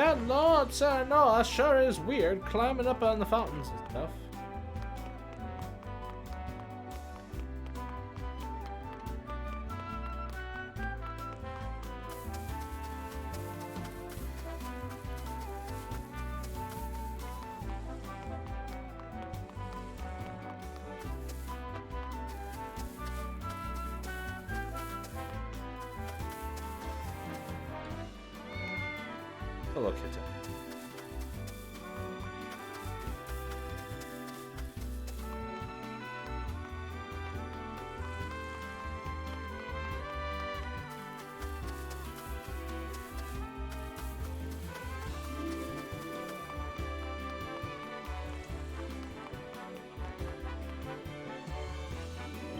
that Lord Serenoa sure is weird, climbing up on the fountains and stuff. Hello, kitten.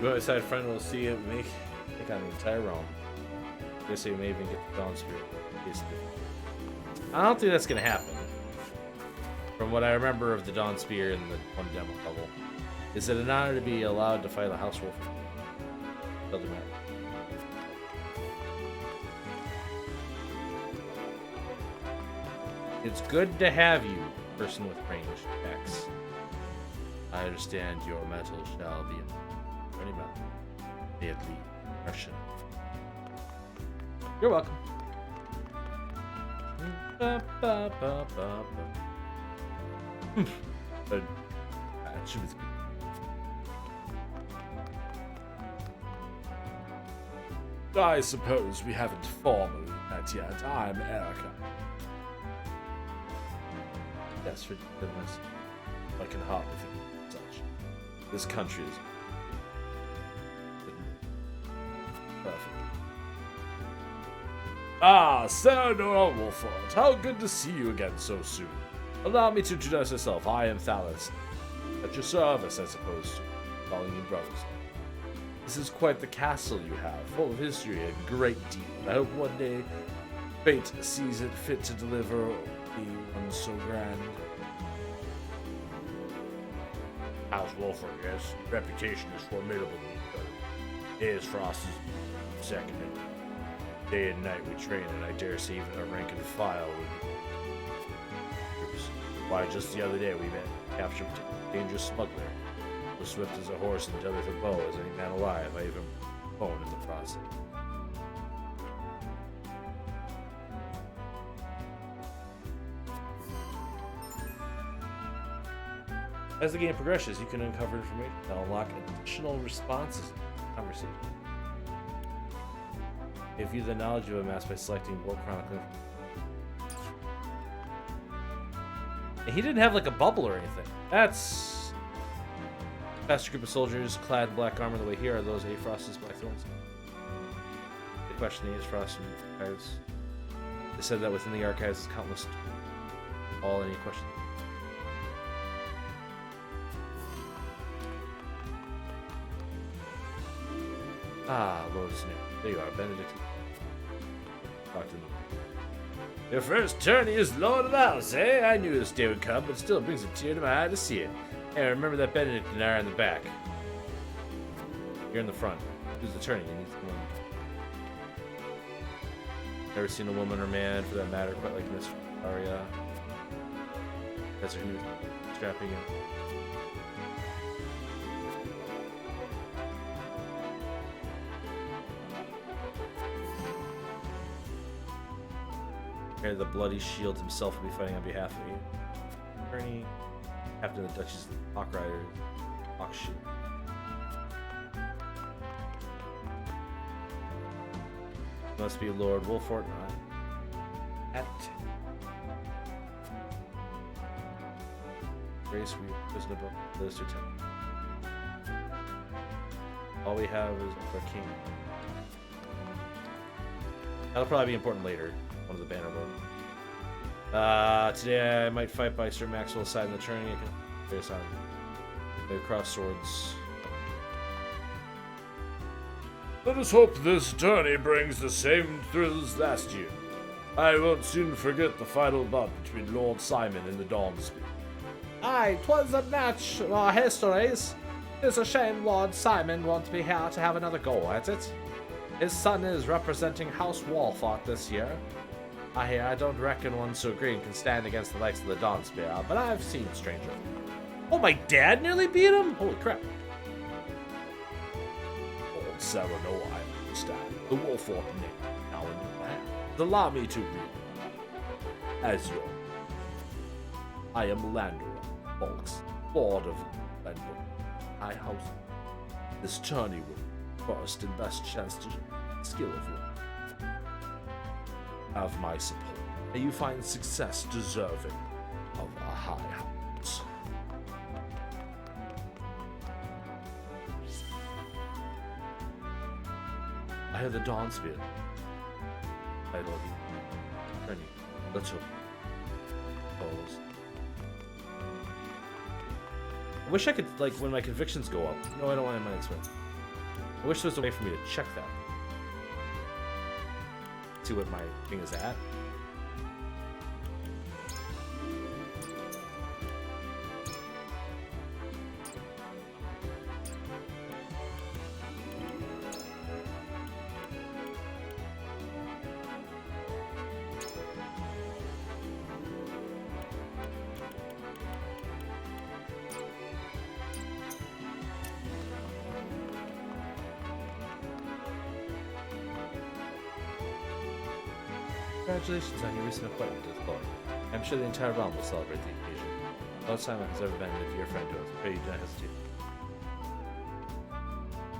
Go outside, friend. We'll see you make on the entire realm. I guess you may even get the Dawn Spirit. I don't think that's gonna happen. From what I remember of the Dawn Spear in the one demo level, is it an honor to be allowed to fight a house wolf? Doesn't matter. It's good to have you, person with ranged attacks. I understand your metal shall be any metal. May it lead Russian. You're welcome. But she was good. I suppose we haven't formally met yet. I'm Erica. Yes, for goodness. I can hardly think of such. This country is perfect. Ah, Serenoa Wolford, how good to see you again so soon. Allow me to introduce myself. I am Thalos. At your service, I suppose, calling you brothers. This is quite the castle you have, full of history and great deeds. I hope one day fate sees it fit to deliver the one so grand. House Wolford, yes. Reputation is formidable. Frost is second. Day and night we train, and I dare say even our rank and file would be. Why, just the other day we met, captured a dangerous smuggler, as swift as a horse and deadly with a bow as any man alive. I even bone in the process. As the game progresses, you can uncover information that unlock additional responses to the conversation. If you the knowledge you amass by selecting War Chronicle. And he didn't have like a bubble or anything. That's faster group of soldiers clad in black armor. The way here are those Frost's Blackthorns. The question is Frost and archives. They said that within the archives is countless. All any questions. Ah, Lord Snare. There you are, Benedict. Talk to me. Your first tourney is Lord of the House, eh? I knew this day would come, but still brings a tear to my eye to see it. Hey, remember that Benedict and I are in the back. You're in the front. Who's the tourney? You need someone. Never seen a woman or man, for that matter, quite like Miss Aria. That's her new strapping in. The bloody shield himself will be fighting on behalf of you. Attorney, Captain of the Duchess Hawk Rider, Hawk Shield. Must be Lord Wolford. At Grace, we prison above Lister 10. All we have is our king. That'll probably be important later. One of the banner board. Today I might fight by Sir Maxwell's side in the tourney. I can face on. They cross swords. Let us hope this tourney brings the same thrills as last year. I won't soon forget the final bout between Lord Simon and the Dawnspear. Aye, 'twas a match of our histories. It's a shame Lord Simon won't be here to have another go at it. His son is representing House Wolford this year. I don't reckon one so green can stand against the likes of the Dawn Spear, but I've seen stranger. Oh, my dad nearly beat him? Holy crap. Old Sarah, no, I understand. The Wolfort name now in your hands. Allow me to read. As your... I am Landor, Volks, Lord of Glenbrook, High House. This tourney will first and best chance to skill of you. Have my support. May you find success deserving of a high house. I hear the Dawn Spear. I love you. Rennie, let's hope. Pause. I wish I could, like, when my convictions go up. No, I don't want my next one. I wish there was a way for me to check that. See what my thing is at. Congratulations on your recent appointment as Lord. I'm sure the entire realm will celebrate the occasion. No Simon has ever been a dear friend to us. Pray you do not hesitate.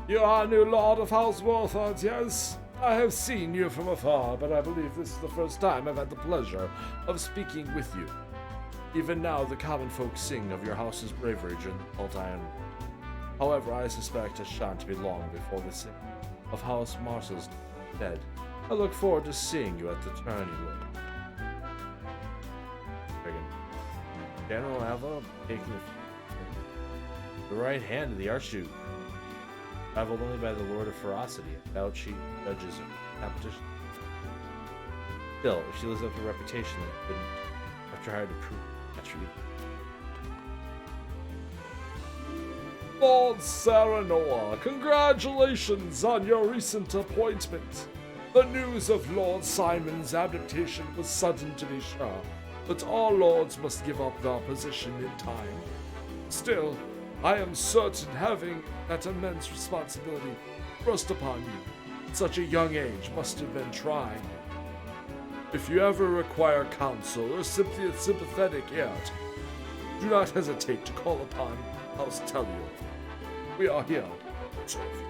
You are new Lord of House Wolford, yes? I have seen you from afar, but I believe this is the first time I've had the pleasure of speaking with you. Even now, the common folk sing of your house's bravery during the Old Iron. However, I suspect it shan't be long before the sing of House Marshall's dead. I look forward to seeing you at the tourney, Lord. General Ava taking the right hand of the Archduke, rivaled only by the Lord of Ferocity, without she judges or competition. Still, if she lives up to her reputation, then it couldn't after hard to prove attribute. Lord Saranoa, congratulations on your recent appointment. The news of Lord Simon's abdication was sudden, to be sure, but all lords must give up their position in time. Still, I am certain having that immense responsibility thrust upon you at such a young age must have been trying. If you ever require counsel or simply a sympathetic ear, do not hesitate to call upon House Tellior. We are here to serve you.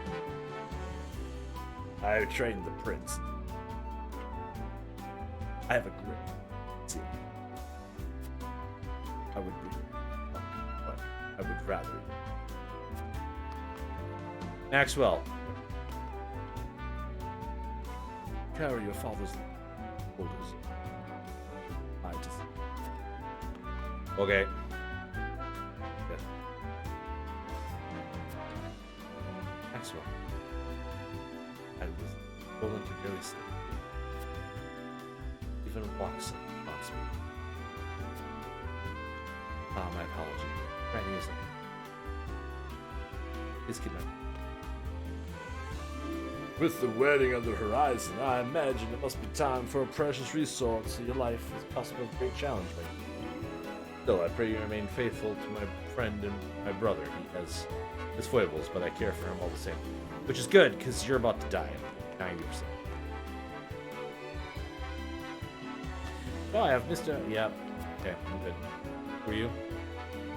I trained the prince. I have a grip. See, I would be, but I would rather. Maxwell, carry your father's orders. I just. Okay. Yeah. Maxwell. I was rolling to barely sleep. Even walks amongst me. Ah, my apology. Granny isn't. Please keep my. With the wedding on the horizon, I imagine it must be time for a precious resource. Your life is possibly a great challenge, but still, I pray you remain faithful to my friend and my brother. He has his foibles, but I care for him all the same. Which is good, because you're about to die. 90%. Oh, I have Mr. Yep. Okay, I'm good. Who are you?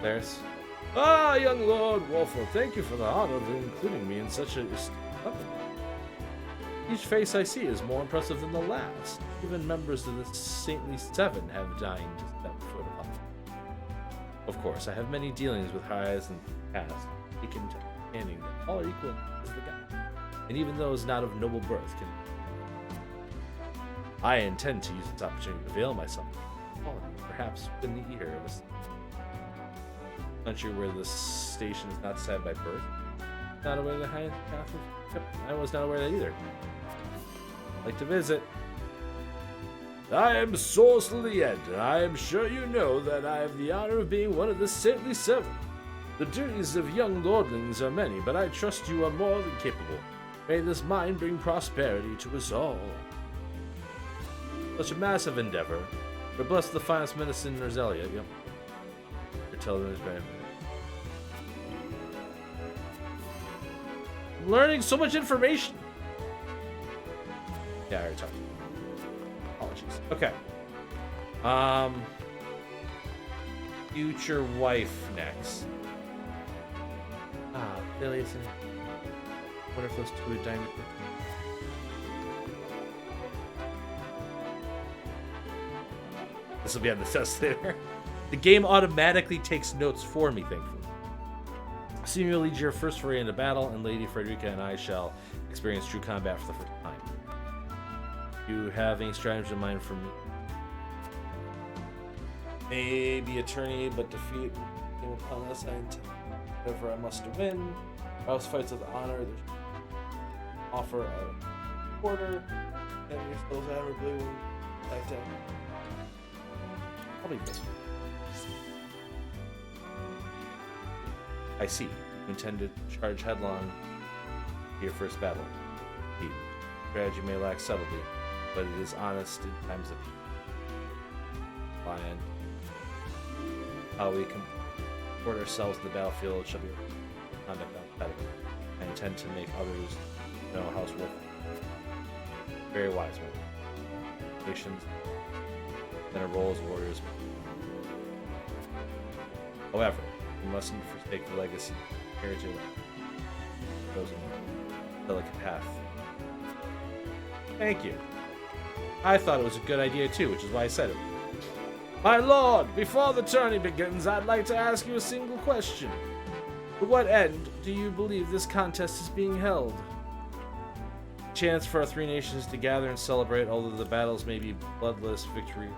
There's. Ah, young Lord Wolford, thank you for the honor of including me in such a company. Each face I see is more impressive than the last. Even members of the Saintly Seven have deigned to step foot upon it. Of course, I have many dealings with highs and past, taken to understanding that all are equal as the God, and even those not of noble birth can. I intend to use this opportunity to avail myself of quality, perhaps win the ear of a country where the station is not set by birth. Not aware of the highest path of. Yep, I was not aware of that either. I'd like to visit. I am Source Liliet, and I am sure you know that I have the honor of being one of the Saintly Seven. The duties of young lordlings are many, but I trust you are more than capable. May this mind bring prosperity to us all. Such a massive endeavor. We're blessed with the finest medicine in Roselia. Yep. Your television is very. I'm learning so much information. Yeah, I already talked. Apologies. Okay. Future wife next. Ah, Billy, it's I wonder if those two are dying. This will be on the test later. The game automatically takes notes for me, thankfully. Soon you'll lead your first foray into battle, and Lady Frederica and I shall experience true combat for the first time. You have any stratagems in mind for me? Maybe attorney, but defeat came upon us. I intend whatever I must to win. House fights with honor. There's offer a quarter, and yourselves admirably when I down. Probably this one. I see. You intend to charge headlong to your first battle. Indeed. Strategy may lack subtlety, but it is honest in times of peace. Lion. How we comport ourselves in the battlefield shall be conduct outside of it. I intend to make others know House Wolf. Very wise man. Patience. Then a role as warriors. However, we mustn't forsake the legacy heritage chosen delicate path. Thank you. I thought it was a good idea too, which is why I said it. My lord, before the tourney begins, I'd like to ask you a single question. To what end do you believe this contest is being held? Chance for our three nations to gather and celebrate, although the battles may be bloodless victory.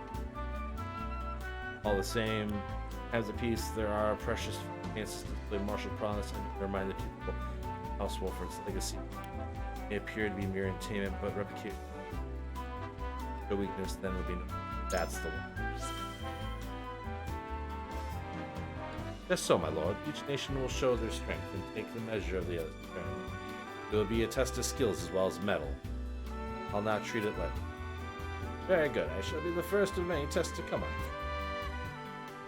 All the same, times of peace, there are precious chances to display martial prowess and remind the people of House Wolford's legacy. It may appear to be mere entertainment, but replicate the weakness, then would be no. That's the one. Just so, my lord. Each nation will show their strength and take the measure of the other's strength. It will be a test of skills as well as mettle. I'll not treat it lightly. Very good. I shall be the first of many tests to come on.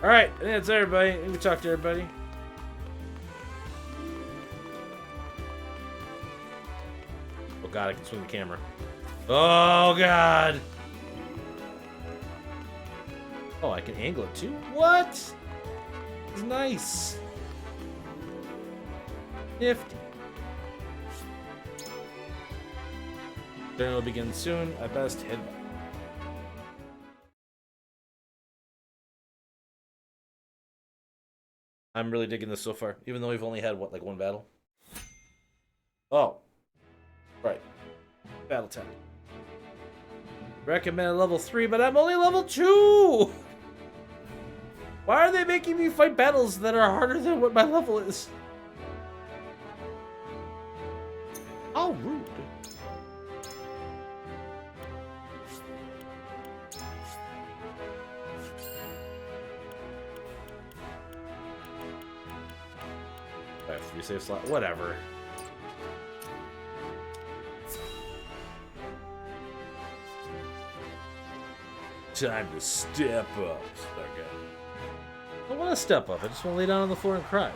Alright, I think that's everybody. I think we talked to everybody. Oh god, I can swing the camera. Oh god! Oh, I can angle it too? What? It's nice. Nifty. Dinner will begin soon. I best head back. I'm really digging this so far, even though we've only had, what, like one battle? Oh. Right. Battle tag. Recommend level 3, but I'm only level 2! Why are they making me fight battles that are harder than what my level is? How rude. I have 3 save slots. Whatever. Time to step up. Okay. I don't want to step up. I just want to lay down on the floor and cry.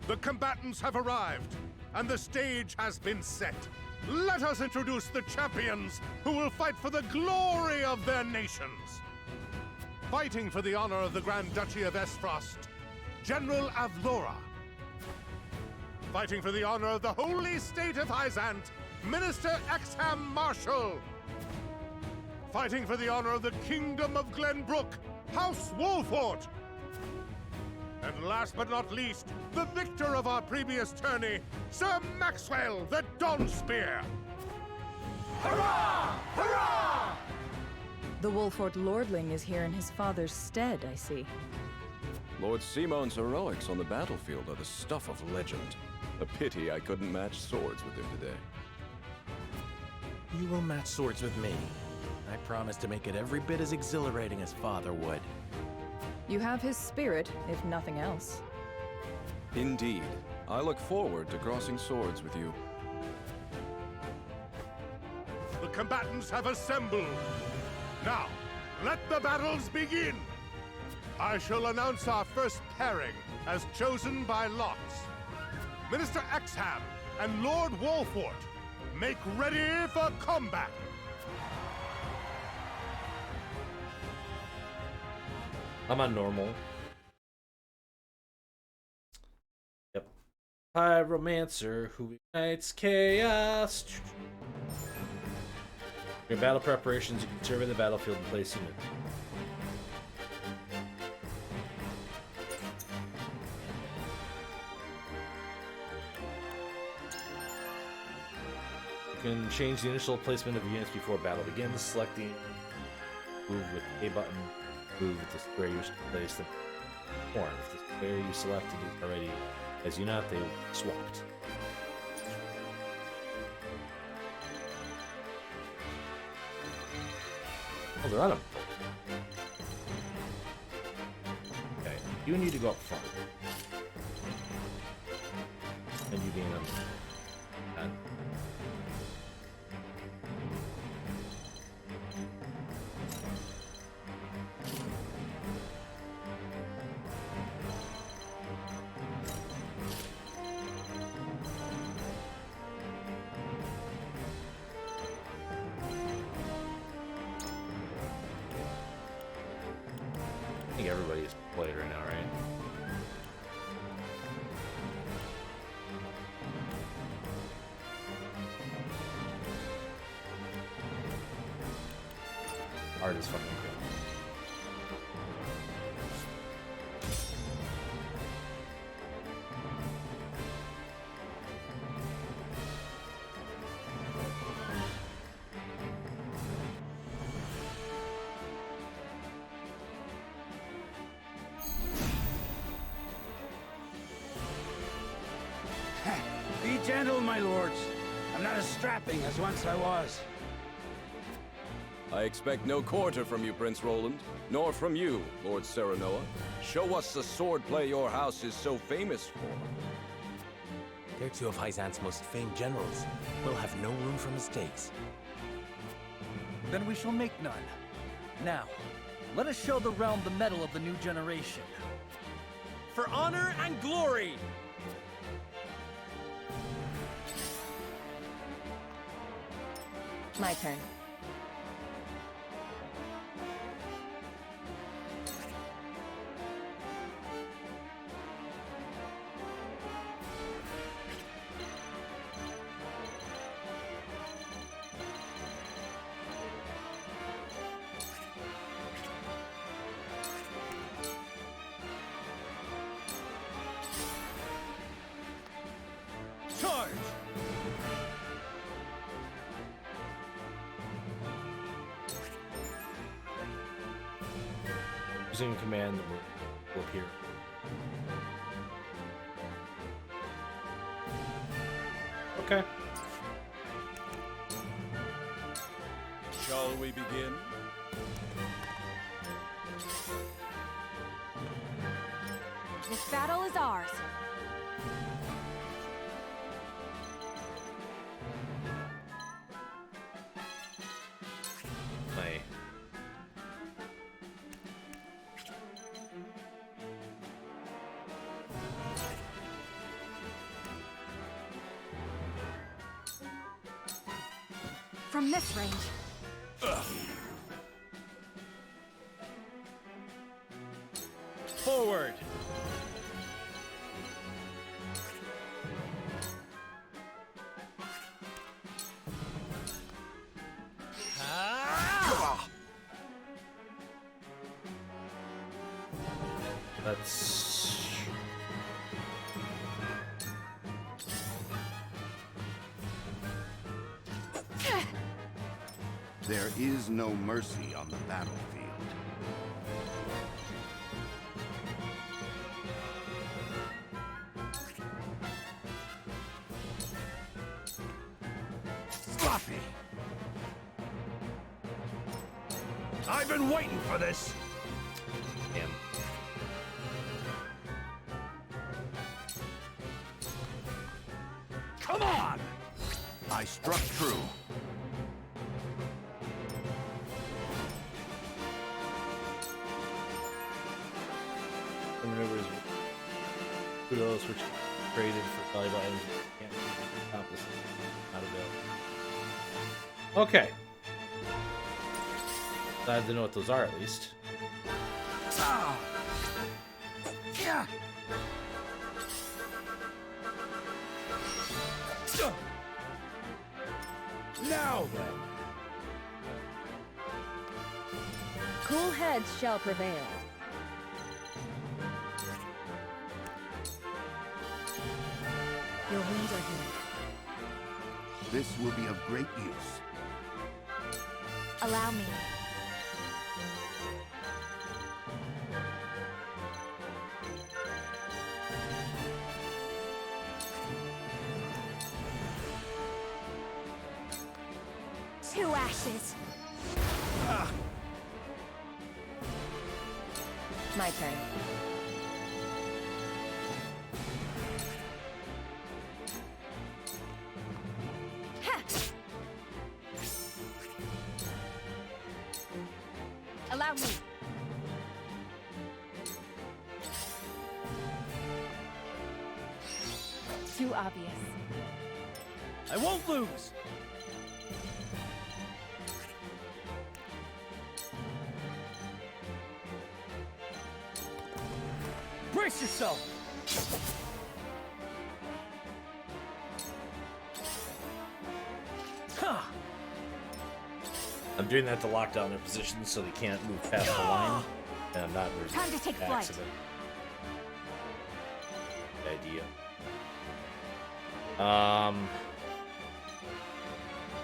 The combatants have arrived, and the stage has been set. Let us introduce the champions who will fight for the glory of their nations. Fighting for the honor of the Grand Duchy of Esfrost, General Avlora. Fighting for the honor of the Holy State of Hyzant, Minister Exham Marshal. Fighting for the honor of the Kingdom of Glenbrook, House Wolfort. And last but not least, the victor of our previous tourney, Sir Maxwell the Dawnspear. Hurrah! Hurrah! The Wolfort Lordling is here in his father's stead, I see. Lord Simon's heroics on the battlefield are the stuff of legend. A pity I couldn't match swords with him today. You will match swords with me. I promise to make it every bit as exhilarating as Father would. You have his spirit, if nothing else. Indeed. I look forward to crossing swords with you. combatants have assembled. Now, let the battles begin! I shall announce our first pairing as chosen by lots. Minister Exham and Lord Wolfort, make ready for combat! I'm on normal. Yep. Pyromancer who ignites chaos. Your battle preparations, you can survey the battlefield and place units. You can change the initial placement of units before battle begins, selecting move with A button, move with the square you wish to place them. Or if the square you selected is already as you not, they swapped. Oh, they're on them. Okay, you need to go up front. And you gain them. And I think everybody's played right now, right? Art is fucking good. Be gentle, my lords. I'm not as strapping as once I was. I expect no quarter from you, Prince Roland, nor from you, Lord Serenoa. Show us the swordplay your house is so famous for. They're two of Hyzant's most famed generals. We'll have no room for mistakes. Then we shall make none. Now, let us show the realm the mettle of the new generation. For honor and glory! My turn. Charge! Using command will appear. Okay. Shall we begin? This battle is ours. My From this range. Forward! That's There is no mercy on the battlefield. Sloppy! I've been waiting for this! damn. Come on! I struck true. maneuvers. Kudos, which created for valuable items. Can't accomplish it. Not available. Okay. Glad to know what those are at least. Ah! Yeah! Now then! Cool heads shall prevail. Your wounds are healed. This will be of great use. Allow me. Two ashes. My turn. Allow me. Too obvious. I won't lose! Brace yourself! Huh. I'm doing that to lock down their position so they can't move past the line. And I'm not Time to take flight. accident. Good idea.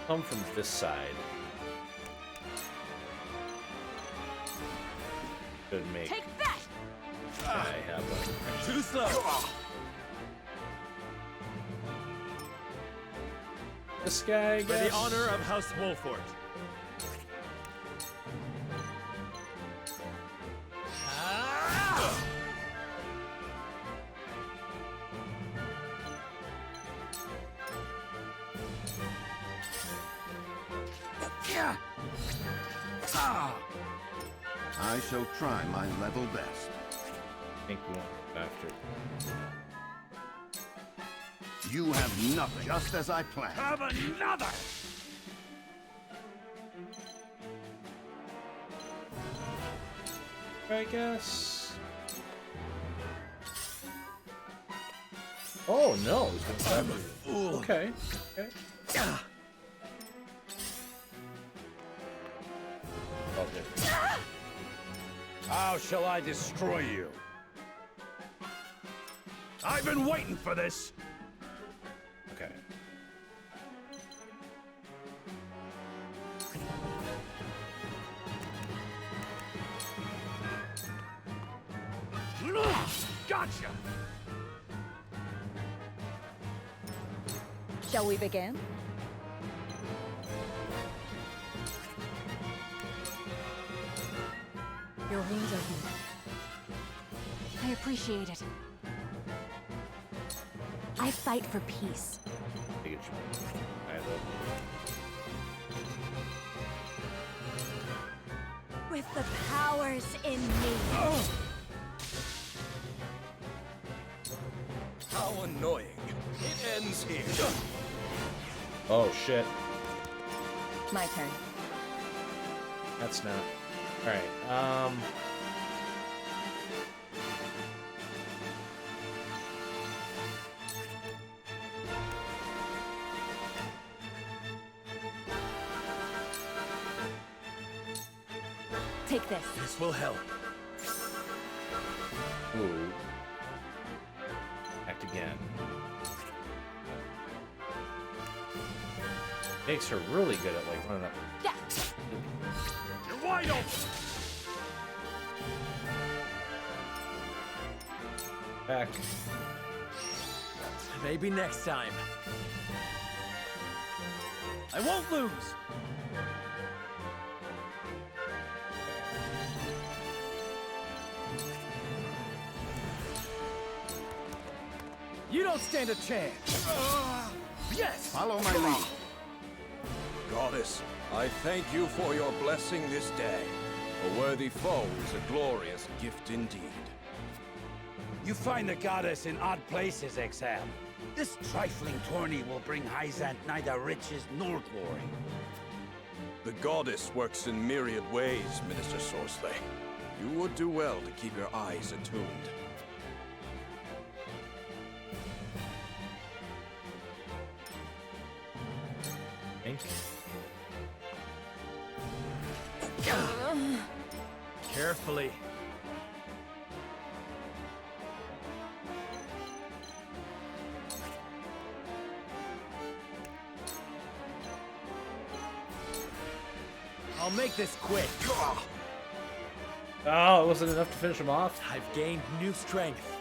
Come from this side. Could make. Take that! I have a. Too slow! This guy, I For guess. the honor of House Wolfort. Yeah! Ah! I shall try my level best. I think we went after. You have nothing, just as I planned. Have another! I guess. Oh no! I'm a fool. Okay. Okay. Okay. How shall I destroy you? I've been waiting for this! Okay. Gotcha! Shall we begin? Your wounds are healed. I appreciate it. I fight for peace. I get you. With the powers in me. How annoying. It ends here. Oh shit. My turn. That's not. Alright, Take this. This will help. Ooh. Act again. Makes her really good at like running up. Yeah. You're wide open! Back. Maybe next time. I won't lose! You don't stand a chance! Yes! Follow my lead. Goddess, I thank you for your blessing this day. A worthy foe is a glorious gift indeed. You find the goddess in odd places, Exham. This trifling tourney will bring Hyzant neither riches nor glory. The goddess works in myriad ways, Minister Sorsley. You would do well to keep your eyes attuned. Carefully. I'll make this quick. Oh, it wasn't enough to finish him off? I've gained new strength.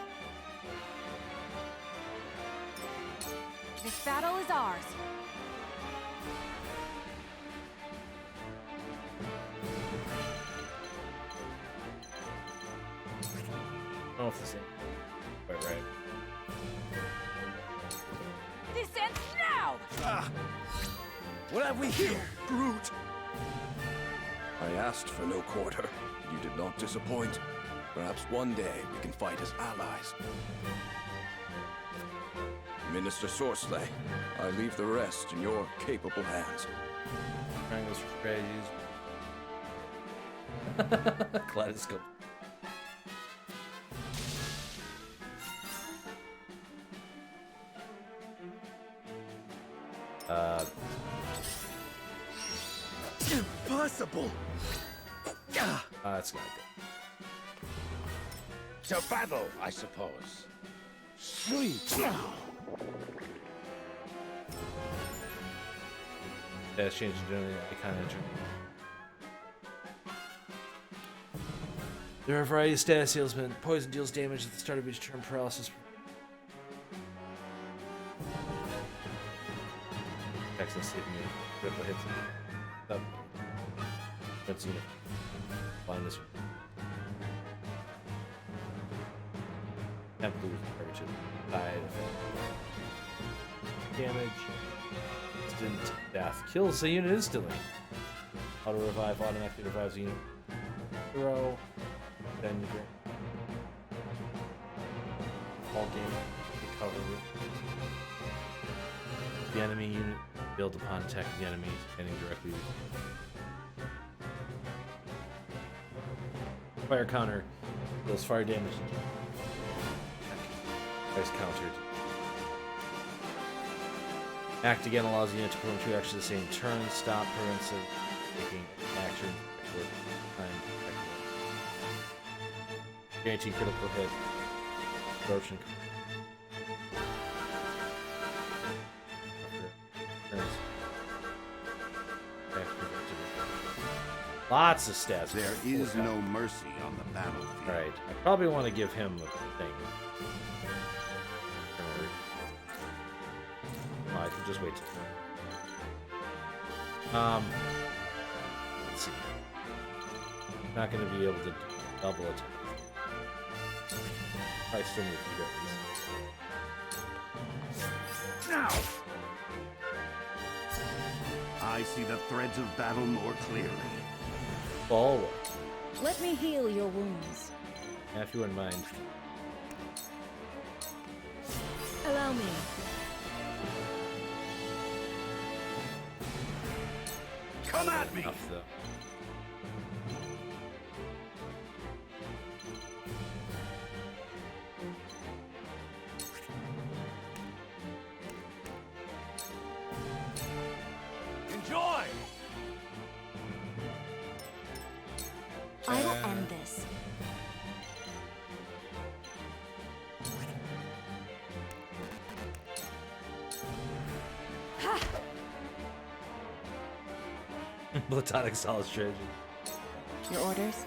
This battle is ours. I don't know if this is quite right. This ends now! What have we here, brute? I asked for no quarter. You did not disappoint. Perhaps one day we can fight as allies. Minister Sorsley, I leave the rest in your capable hands. Triangles for strategies. Kaleidoscope. Impossible! That's not good. To battle, I suppose. Sleep now! Yeah, it's changed to doing icon entry. There are a variety of status ailments. Poison deals damage at the start of each turn. Paralysis. Excellent saving me. Critical hits. Up. Let's see. Blindness. Can't lose courage. Tide effect. Damage. Instant death. Kills the unit instantly. Auto revive automatically revives the unit. Throw. Then you drink. All game. Recover. The enemy unit build upon attack the enemy standing directly. Fire counter deals fire damage. Price countered. Act again allows the unit to perform 2 actions the same turn. Stop prevents it taking action. Time. Guarantee critical hit. Absorption. Lots of stats. There is no mercy on the battlefield. Right. I probably want to give him a thing. Oh, I can just wait till. Let's see. I'm not going to be able to double it. I still need to get these. Now! I see the threads of battle more clearly. Forward. Let me heal your wounds. Yeah, if you wouldn't mind. Allow me. Come at me! Enough, though. Enjoy! I will end this. Platonic solid strategy. Your orders?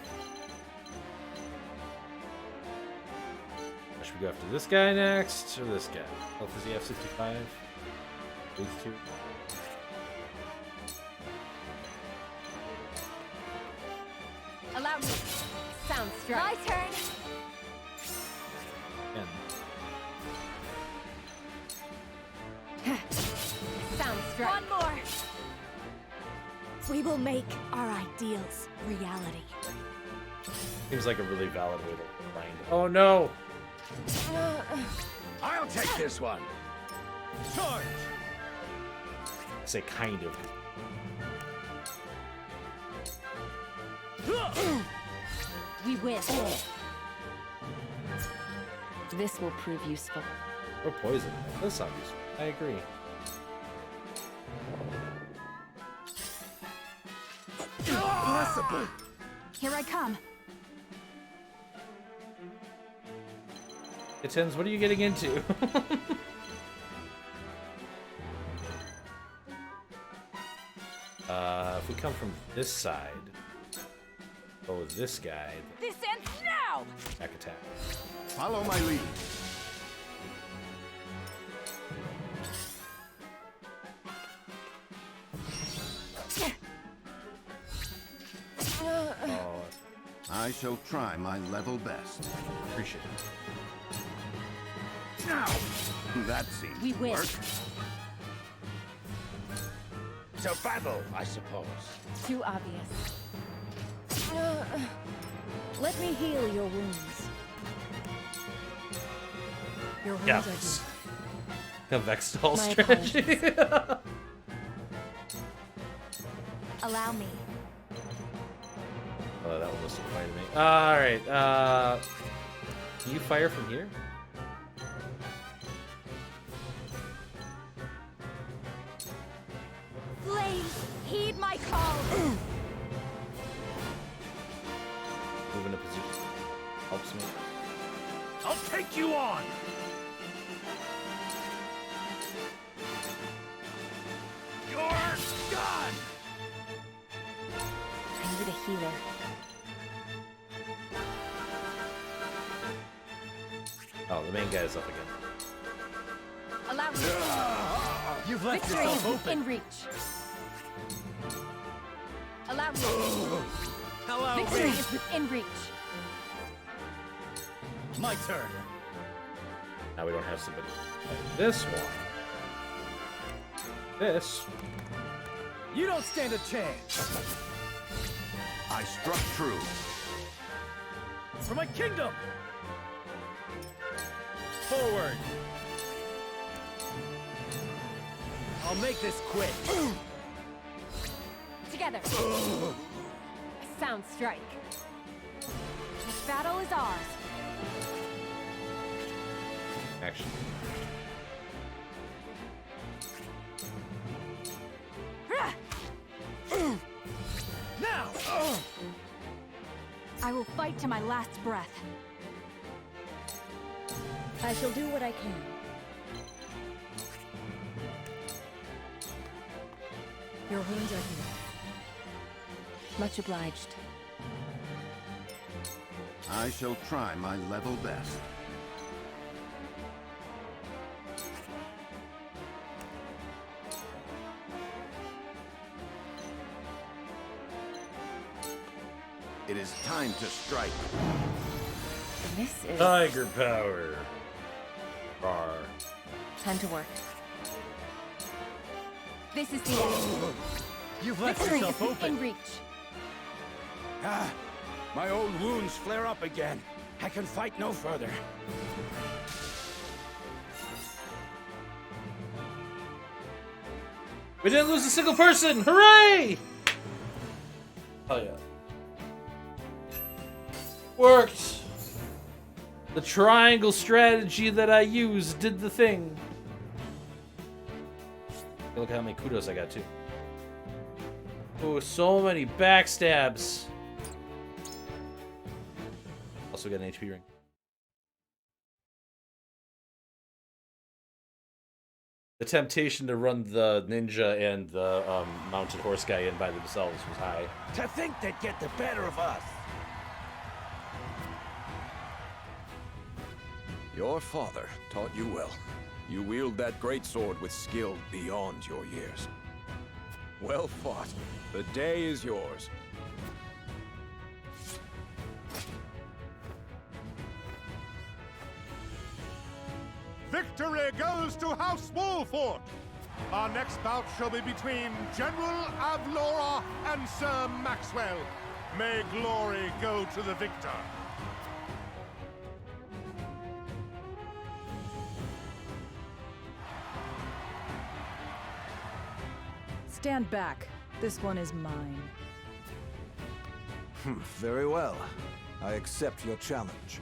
Should we go after this guy next or this guy? Health is he have 65? These two. Allow me. Sound strike. My turn. Sound strike. One more. We will make our ideals reality. Seems like a really valid way to grind. Oh no! I'll take this one. Charge! I say kind of. We win. This will prove useful. Or poison. That does sound useful. I agree. Impossible! Here I come. Kittens, what are you getting into? If we come from this side, oh, this guy. This ends now! Attack. Follow my lead. Oh, I shall try my level best. appreciate it. Now, that seems We to win. work. To battle, I suppose. Too obvious. Let me heal your wounds. Your wounds Yeah. are deep. A Vextol My strategy. Allow me. Oh, that one was so funny to me. Alright, can you fire from here? Please, heed my call. Move into position. Helps me. I'll take you on! You're done! I need a healer. Oh, the main guy's up again. Allow me. You've left Victory yourself is open. in reach. Allow me. Hello, Victory me. is within reach. My turn. Now we don't have somebody like this one. This. You don't stand a chance. I struck true. For my kingdom. Forward. I'll make this quick. Together. A sound strike. This battle is ours. Action. Now! I will fight to my last breath. I shall do what I can. Your wounds are healed. Much obliged. I shall try my level best. It is time to strike. This is Tiger power. Rar. time to work. This is the end. You've left Victory yourself is within open. reach. Ah, my old wounds flare up again. I can fight no further. We didn't lose a single person! Hooray! Oh yeah. Worked! The triangle strategy that I used did the thing. Look how many kudos I got too. Oh, so many backstabs. Also got an HP ring. The temptation to run the ninja and the mounted horse guy in by themselves was high. To think they'd get the better of us. Your father taught you well. You wield that great sword with skill beyond your years. Well fought. The day is yours. Victory goes to House Wolfort. Our next bout shall be between General Avlora and Sir Maxwell. May glory go to the victor. Stand back. This one is mine. Very well. I accept your challenge.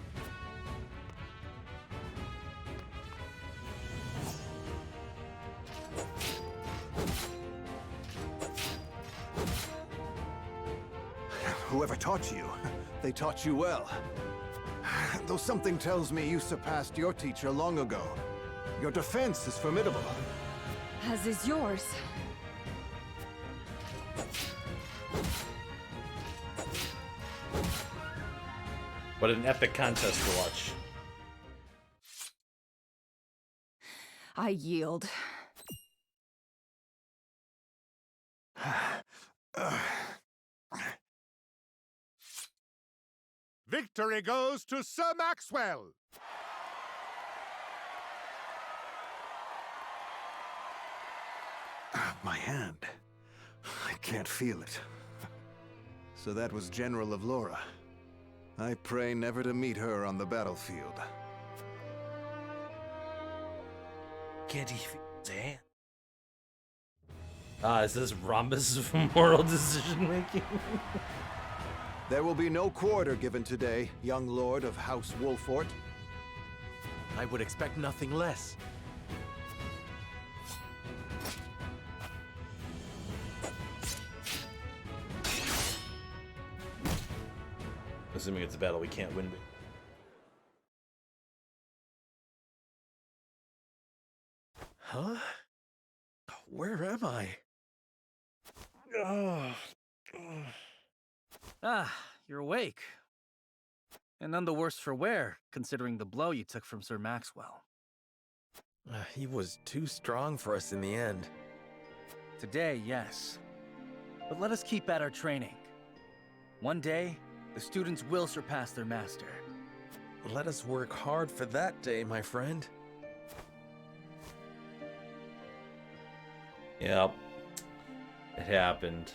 Whoever taught you, they taught you well. Though something tells me you surpassed your teacher long ago. Your defense is formidable. As is yours. What an epic contest to watch. I yield. Victory goes to Sir Maxwell! My hand. I can't feel it. So that was General Avlora. I pray never to meet her on the battlefield. Can't he feel his hand? Is this rhombus of moral decision making? There will be no quarter given today, young lord of House Wolfort. I would expect nothing less. Assuming it's a battle we can't win. Huh? Where am I? Ah, you're awake. And none the worse for wear, considering the blow you took from Sir Maxwell. He was too strong for us in the end. Today, yes. But let us keep at our training. One day, the students will surpass their master. Let us work hard for that day, my friend. Yep. It happened.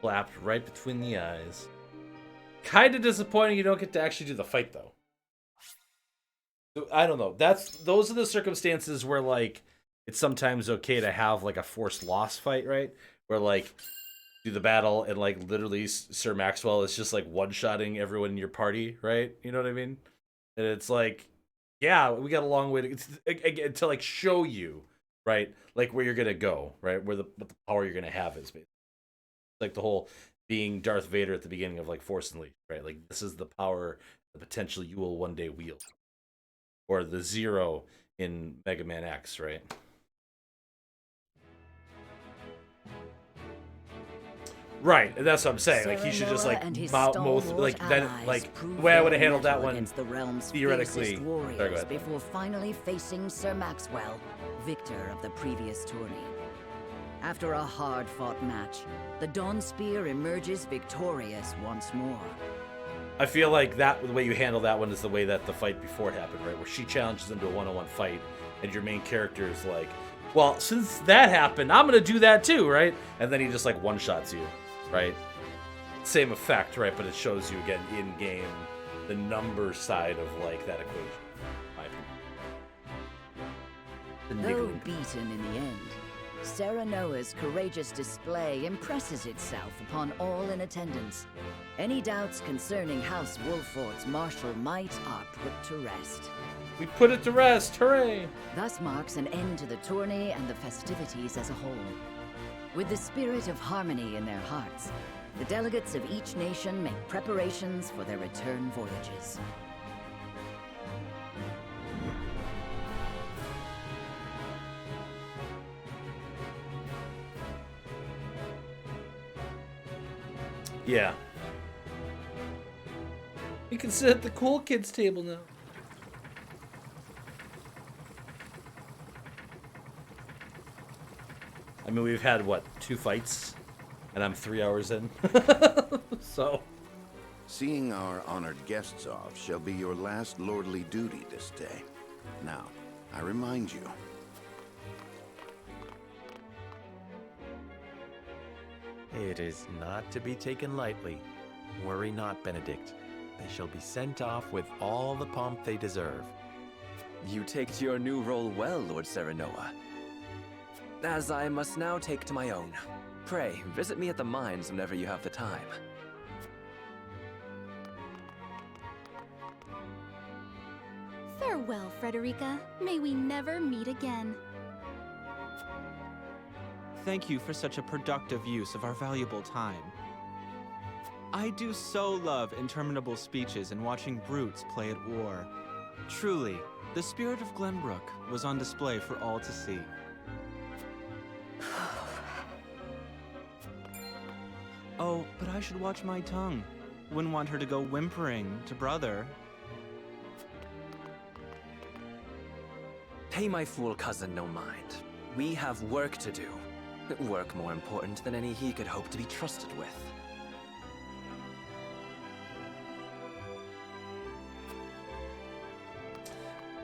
Slapped right between the eyes. Kinda disappointing you don't get to actually do the fight, though. I don't know. Those are the circumstances where, like, it's sometimes okay to have, like, a forced loss fight, right? Where, like, do the battle and, like, literally Sir Maxwell is just, like, one-shotting everyone in your party, right? You know what I mean? And it's like, yeah, we got a long way to like, show you, right? Like, where you're gonna go, right? What the power you're gonna have is, basically. Like the whole being Darth Vader at the beginning of, like, Force Unleashed, right? Like, this is the power, the potential you will one day wield. Or the Zero in Mega Man X, right? Right, and that's what I'm saying. Like, he should just, like, like, then, like, the way I would have handled that one, the realm's theoretically. fiercest warriors before finally facing Sir Maxwell, victor of the previous tourney. After a hard-fought match, the Dawn Spear emerges victorious once more. I feel like the way you handle that one is the way that the fight before happened, right? Where she challenges him to a one-on-one fight, and your main character is like, well, since that happened, I'm gonna do that too, right? And then he just, like, one-shots you, right? Same effect, right? But it shows you, again, in-game, the number side of, like, that equation, in my opinion. Though beaten in the end, Serenoa's courageous display impresses itself upon all in attendance. Any doubts concerning House Wolfort's martial might are put to rest. We put it to rest, hooray! Thus marks an end to the tourney and the festivities as a whole. With the spirit of harmony in their hearts, the delegates of each nation make preparations for their return voyages. Yeah. You can sit at the cool kids table now. I mean, we've had, what, 2 fights? And I'm 3 hours in. So. Seeing our honored guests off shall be your last lordly duty this day. Now, I remind you. It is not to be taken lightly. Worry not, Benedict. They shall be sent off with all the pomp they deserve. You take to your new role well, Lord Serenoa. as I must now take to my own. Pray, visit me at the mines whenever you have the time. Farewell, Frederica. May we never meet again. Thank you for such a productive use of our valuable time. I do so love interminable speeches and watching brutes play at war. Truly, the spirit of Glenbrook was on display for all to see. Oh, but I should watch my tongue. Wouldn't want her to go whimpering to brother. Pay my fool cousin no mind. We have work to do. Work more important than any he could hope to be trusted with.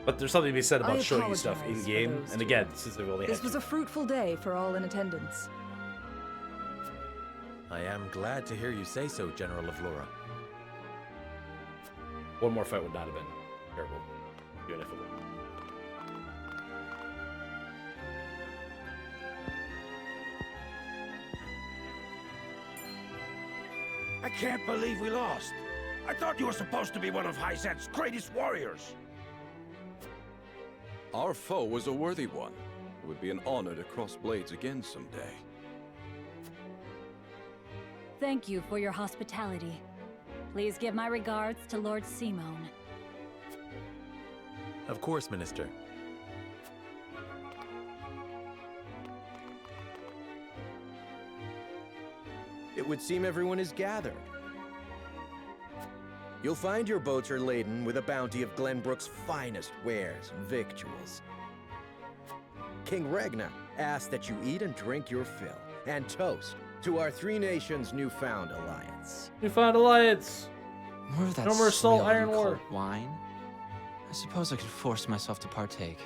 But there's something to be said I about showing you stuff apologize in game. for those And two. again, since I've only This had was a fruitful day for all in attendance. I am glad to hear you say so, General of Laura. one more fight would not have been terrible, even if it would. I can't believe we lost. I thought you were supposed to be one of Hyzant's greatest warriors. Our foe was a worthy one. It would be an honor to cross blades again someday. Thank you for your hospitality. Please give my regards to Lord Simone. Of course, Minister. It would seem everyone is gathered. You'll find your boats are laden with a bounty of Glenbrook's finest wares and victuals. King Regna asks that you eat and drink your fill, and toast to our three nations' newfound alliance. Newfound alliance! More of that No more salt, swill iron and war. cold wine? I suppose I could force myself to partake.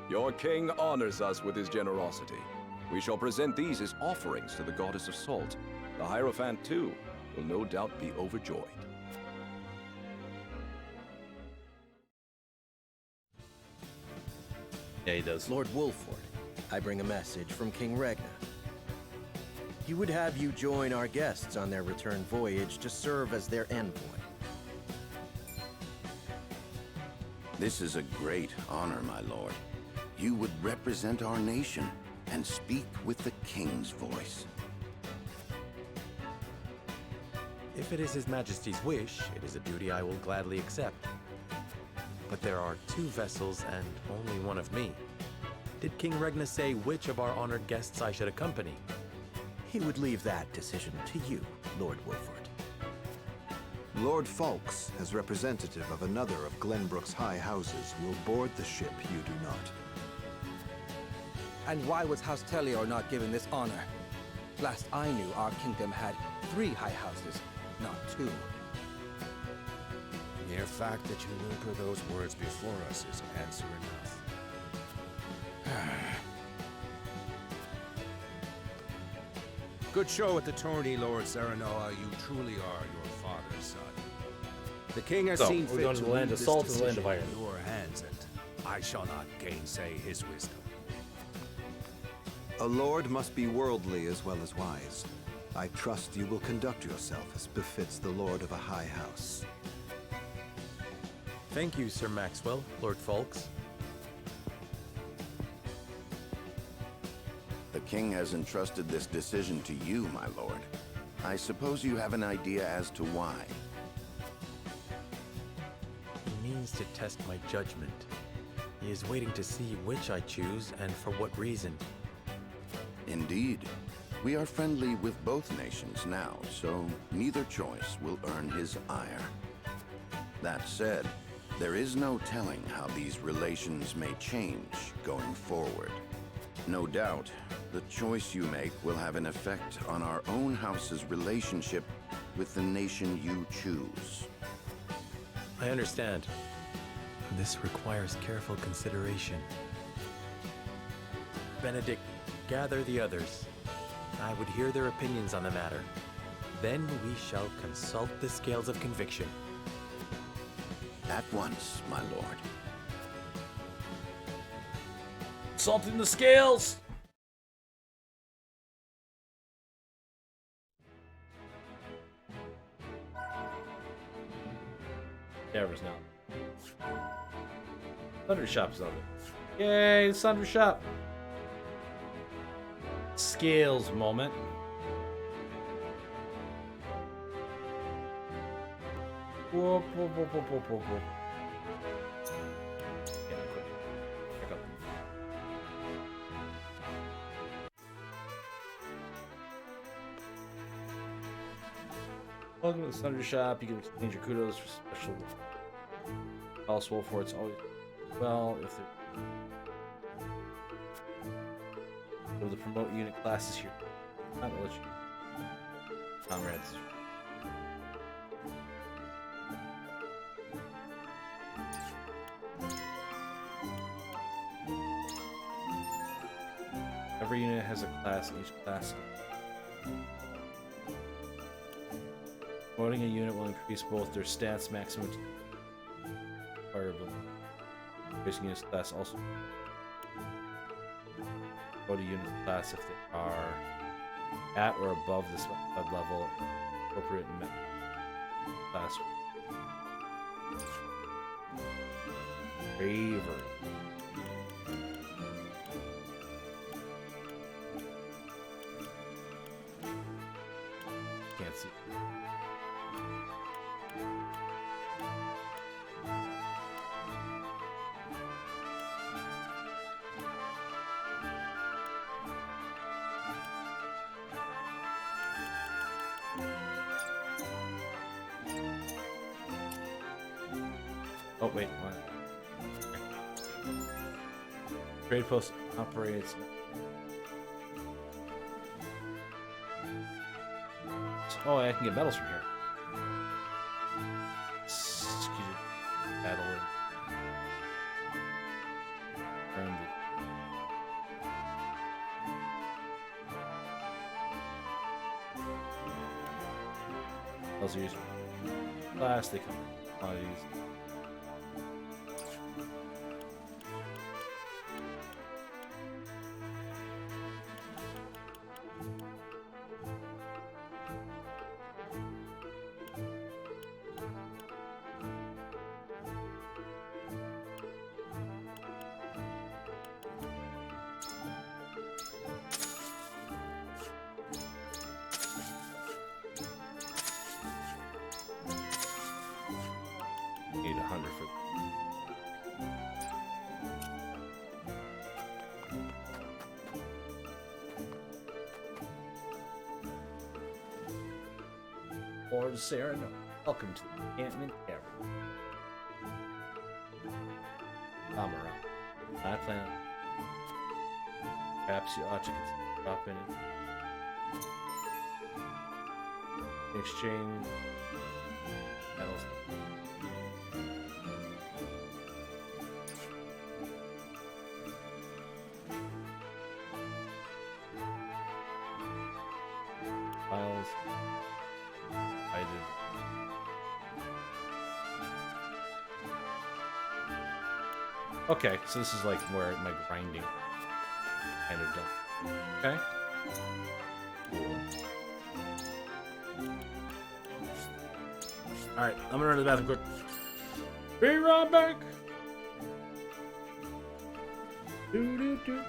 Your king honors us with his generosity. We shall present these as offerings to the goddess of salt. The Hierophant, too, will no doubt be overjoyed. Yeah, he does. Lord Wolford, I bring a message from King Regna. He would have you join our guests on their return voyage to serve as their envoy. This is a great honor, my lord. You would represent our nation and speak with the king's voice. If it is His Majesty's wish, it is a duty I will gladly accept. But there are 2 vessels and only one of me. Did King Regna say which of our honored guests I should accompany? He would leave that decision to you, Lord Wolford. Lord Falks, as representative of another of Glenbrook's high houses, will board the ship you do not. And why was House Tellior not given this honor? Last I knew, our kingdom had 3 high houses, not 2. The mere fact that you whimper those words before us is answer enough. Good show at the tourney, Lord Serenoa. You truly are your father's son. The king has So, seen we're fit going to the land leave of this salt and the land decision of iron. in your hands, and I shall not gainsay his wisdom. A lord must be worldly as well as wise. I trust you will conduct yourself as befits the lord of a high house. Thank you, Sir Maxwell, Lord Falks. The king has entrusted this decision to you, my lord. I suppose you have an idea as to why. He means to test my judgment. He is waiting to see which I choose and for what reason. Indeed. We are friendly with both nations now, so neither choice will earn his ire. That said, there is no telling how these relations may change going forward. No doubt, the choice you make will have an effect on our own house's relationship with the nation you choose. I understand. This requires careful consideration. Benedict, gather the others. I would hear their opinions on the matter. Then we shall consult the scales of conviction. At once, my lord. Salting the scales! Never's not. Thunder Shop's on it. Yay, it's Thunder Shop. Scales moment. Whoop, whoop, whoop, whoop, whoop, whoop, whoop. Yeah, quick. Back up. Welcome to the Thunder Shop. You can exchange your kudos for special House Wolfort's always well if they're able to promote unit classes here. Not gonna let you. Comrades. Every unit has a class, and each class. Promoting a unit will increase both their stats maximum fireability. Increasing unit's class also. Go to unit class if they are at or above the specified level appropriate class. Bravery. Can't see. Oh wait, what? Trade post operates. Oh, I can get medals from here. Executed battle. Earned it. Those are used for class. They come with commodities. Need 100 for. Lord Sarah, welcome to the encampment cavern. Come around. I plan. Perhaps you ought to consider dropping it. Exchange metals. Files. I did. Okay, so this is like where my grinding kind of done. Okay. Cool. Alright, I'm gonna run to the bathroom quick. Be right back. Do do do.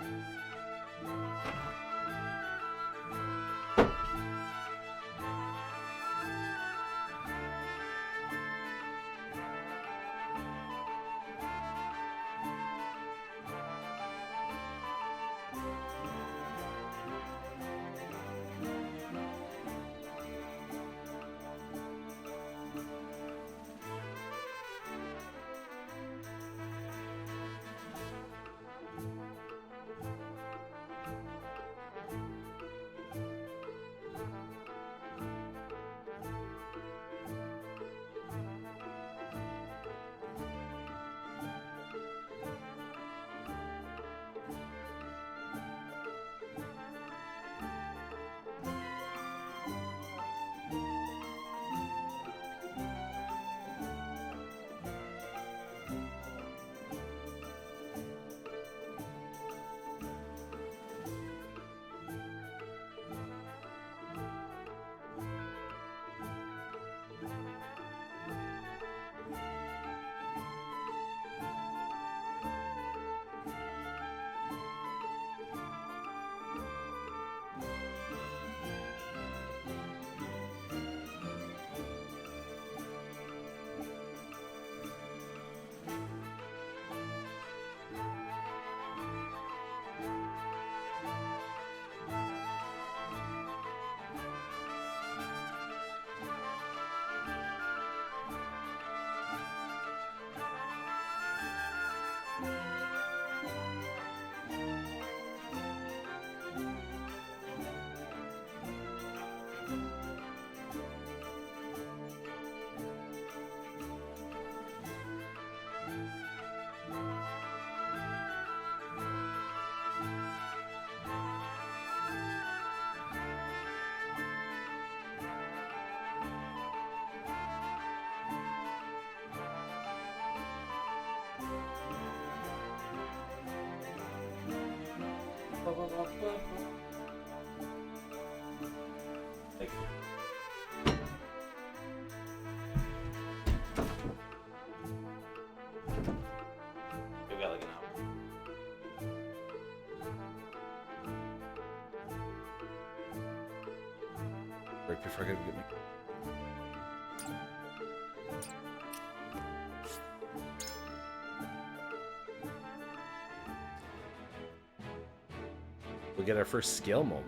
Thank you. We got like an hour. Right before I gotta get me. We get our first skill moment.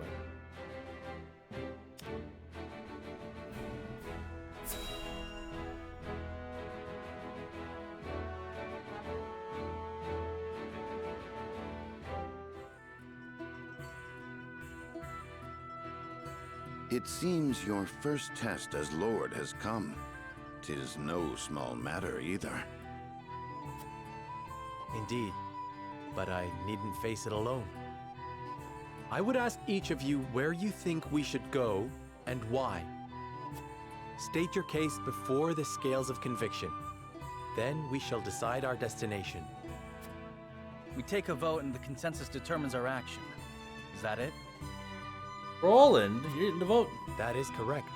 It seems your first test as Lord has come. 'Tis no small matter either. Indeed, but I needn't face it alone. I would ask each of you where you think we should go and why. State your case before the scales of conviction. Then we shall decide our destination. We take a vote and the consensus determines our action. Is that it? Roland, you didn't vote. That is correct.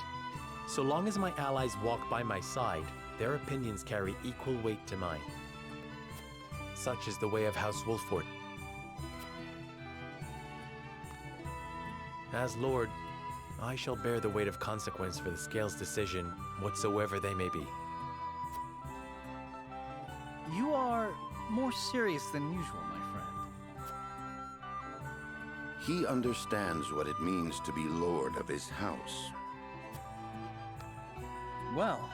So long as my allies walk by my side, their opinions carry equal weight to mine. Such is the way of House Wolfort. As Lord, I shall bear the weight of consequence for the Scales' decision, whatsoever they may be. You are more serious than usual, my friend. He understands what it means to be Lord of his house. Well,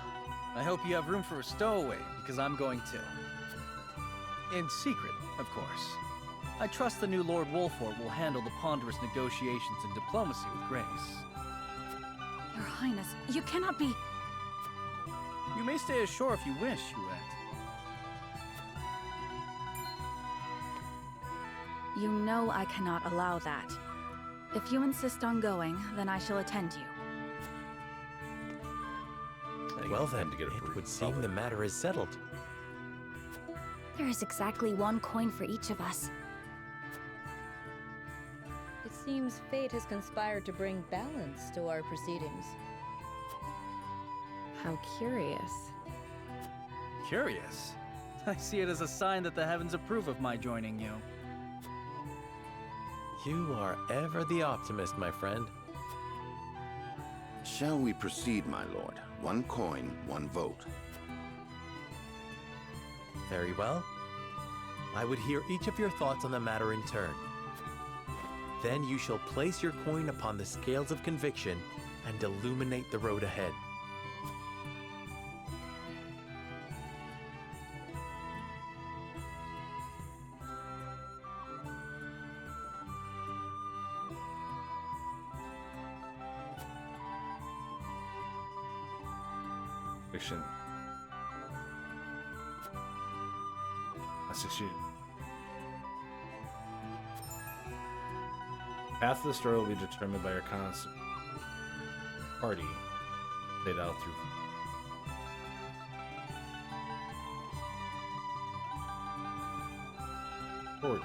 I hope you have room for a stowaway, because I'm going to. In secret, of course. I trust the new Lord Wolfort will handle the ponderous negotiations and diplomacy with grace. Your Highness, you cannot be... You may stay ashore if you wish, Huette. You know I cannot allow that. If you insist on going, then I shall attend you. Well then, it would seem the matter is settled. There is exactly one coin for each of us. It seems fate has conspired to bring balance to our proceedings. How curious. Curious? I see it as a sign that the heavens approve of my joining you. You are ever the optimist, my friend. Shall we proceed, my lord? One coin, one vote. Very well. I would hear each of your thoughts on the matter in turn. Then you shall place your coin upon the scales of conviction and illuminate the road ahead. Fiction. I succeeded. Path of the story will be determined by your constant party played out through. Forward.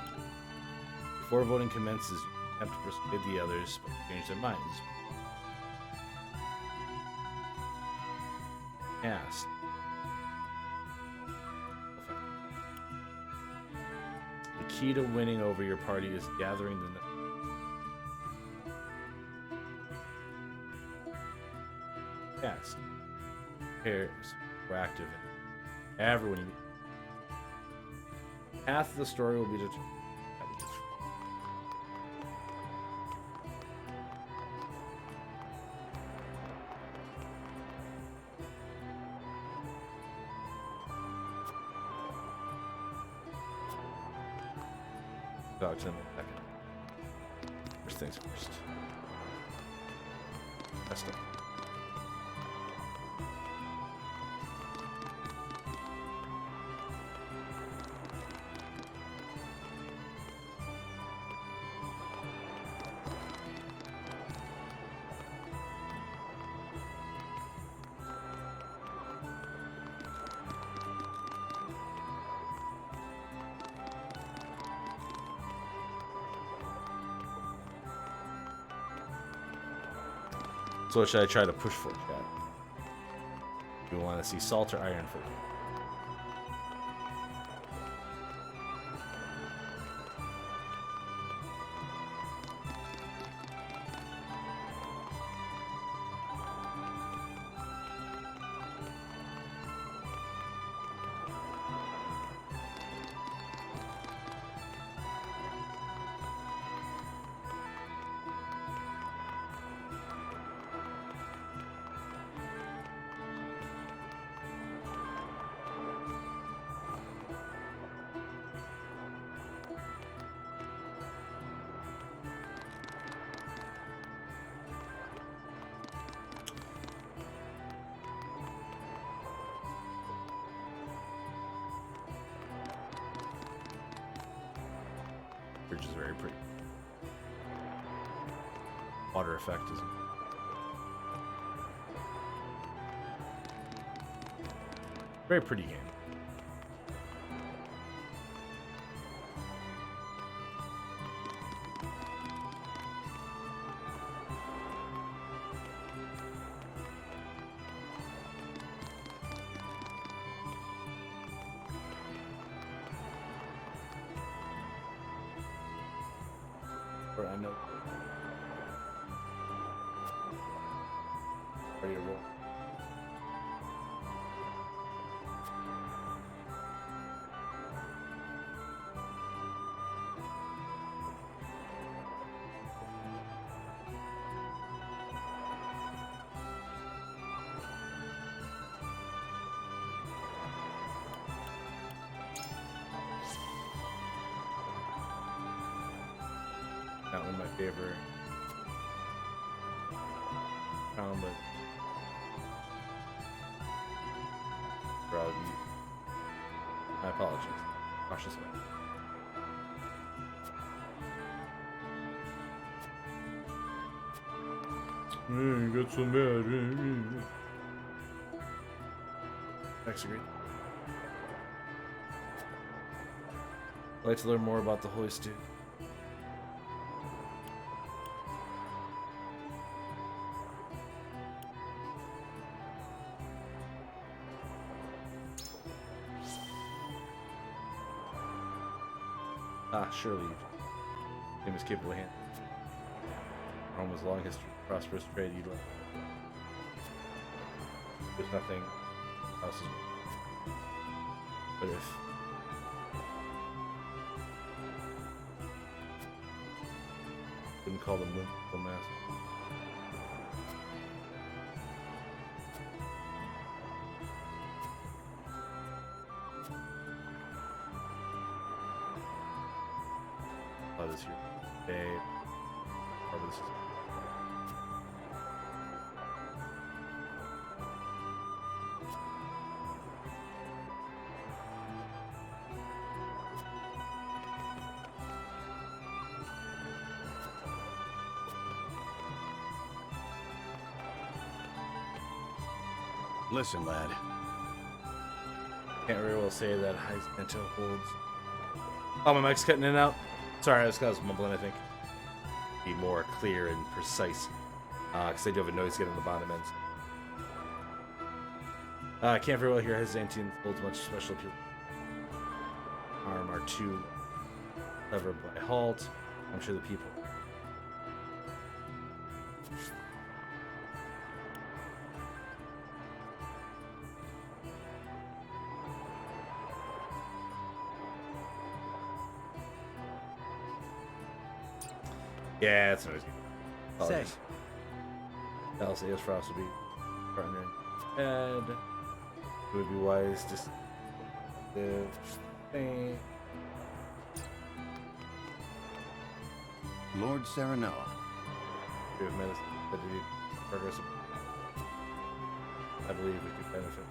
Before voting commences, you have to persuade the others to change their minds. Cast. The key to winning over your party is gathering the cast. Pairs. Proactive. Everyone you meet. Half of the story will be determined. Talk to him in a second. First things first. Best of. So what should I try to push for, chat? Do we want to see salt or iron first? Which is very pretty. Water effect is very pretty game. I know. Ready to roll. Not one of my favorite. But my apologies. Cautious way. Got so bad. Next agreed. I'd like to learn more about the Holy Stew. Surely, him is capable of hand. Rome's long history, prosperous trade. You'd like. There's nothing else. But if wouldn't call them the mass. This here. Okay. This is Listen, lad. Can't very well say that Hierophant holds. Oh, my mic's cutting in and out. Sorry, I was mumbling, I think. Be more clear and precise. Because I do have a noise getting on the bottom ends. I can't very well hear Hierophant holds much special appeal. Arm are too clever by halt. I'm sure the people. Yeah, that's noisy. Say. I'll say yes, Frost will be partner. And it would be wise to stay. Lord Serenoa. We have medicine that we progress. I believe we could benefit.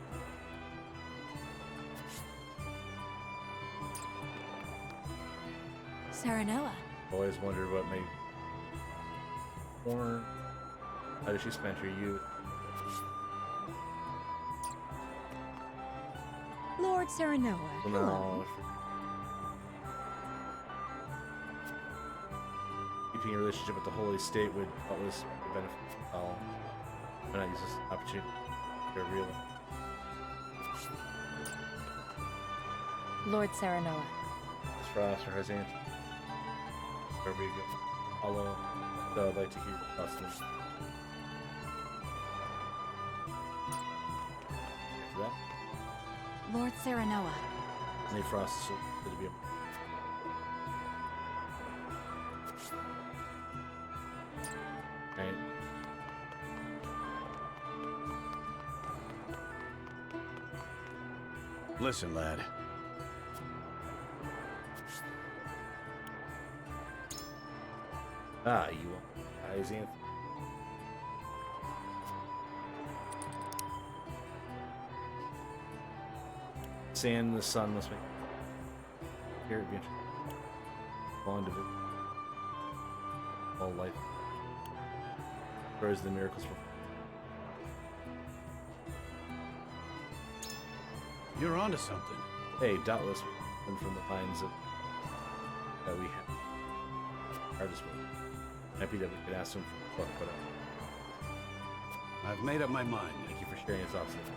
Serenoa. Always wondered what may. Or how did she spend her youth? Lord Serenoa. No. Keeping a relationship with the Holy State would doubtless benefit all. Why not use this opportunity to reveal it? Lord Serenoa. It's Frost or Hyacinth. Wherever you go. Although, I'd like to hear your thoughts on this. After that, Lord Serenoa. any Frost is good to be a right. Listen, lad. Ah, you Hyacinth. Sand in the sun must make here it'd be interesting. Long to all life. Whereas the miracles were. You're onto something. Hey, doubtless and from the minds of that we have our disposal. Happy that we could ask him for what I've made up my mind. Thank you for sharing your thoughts with me.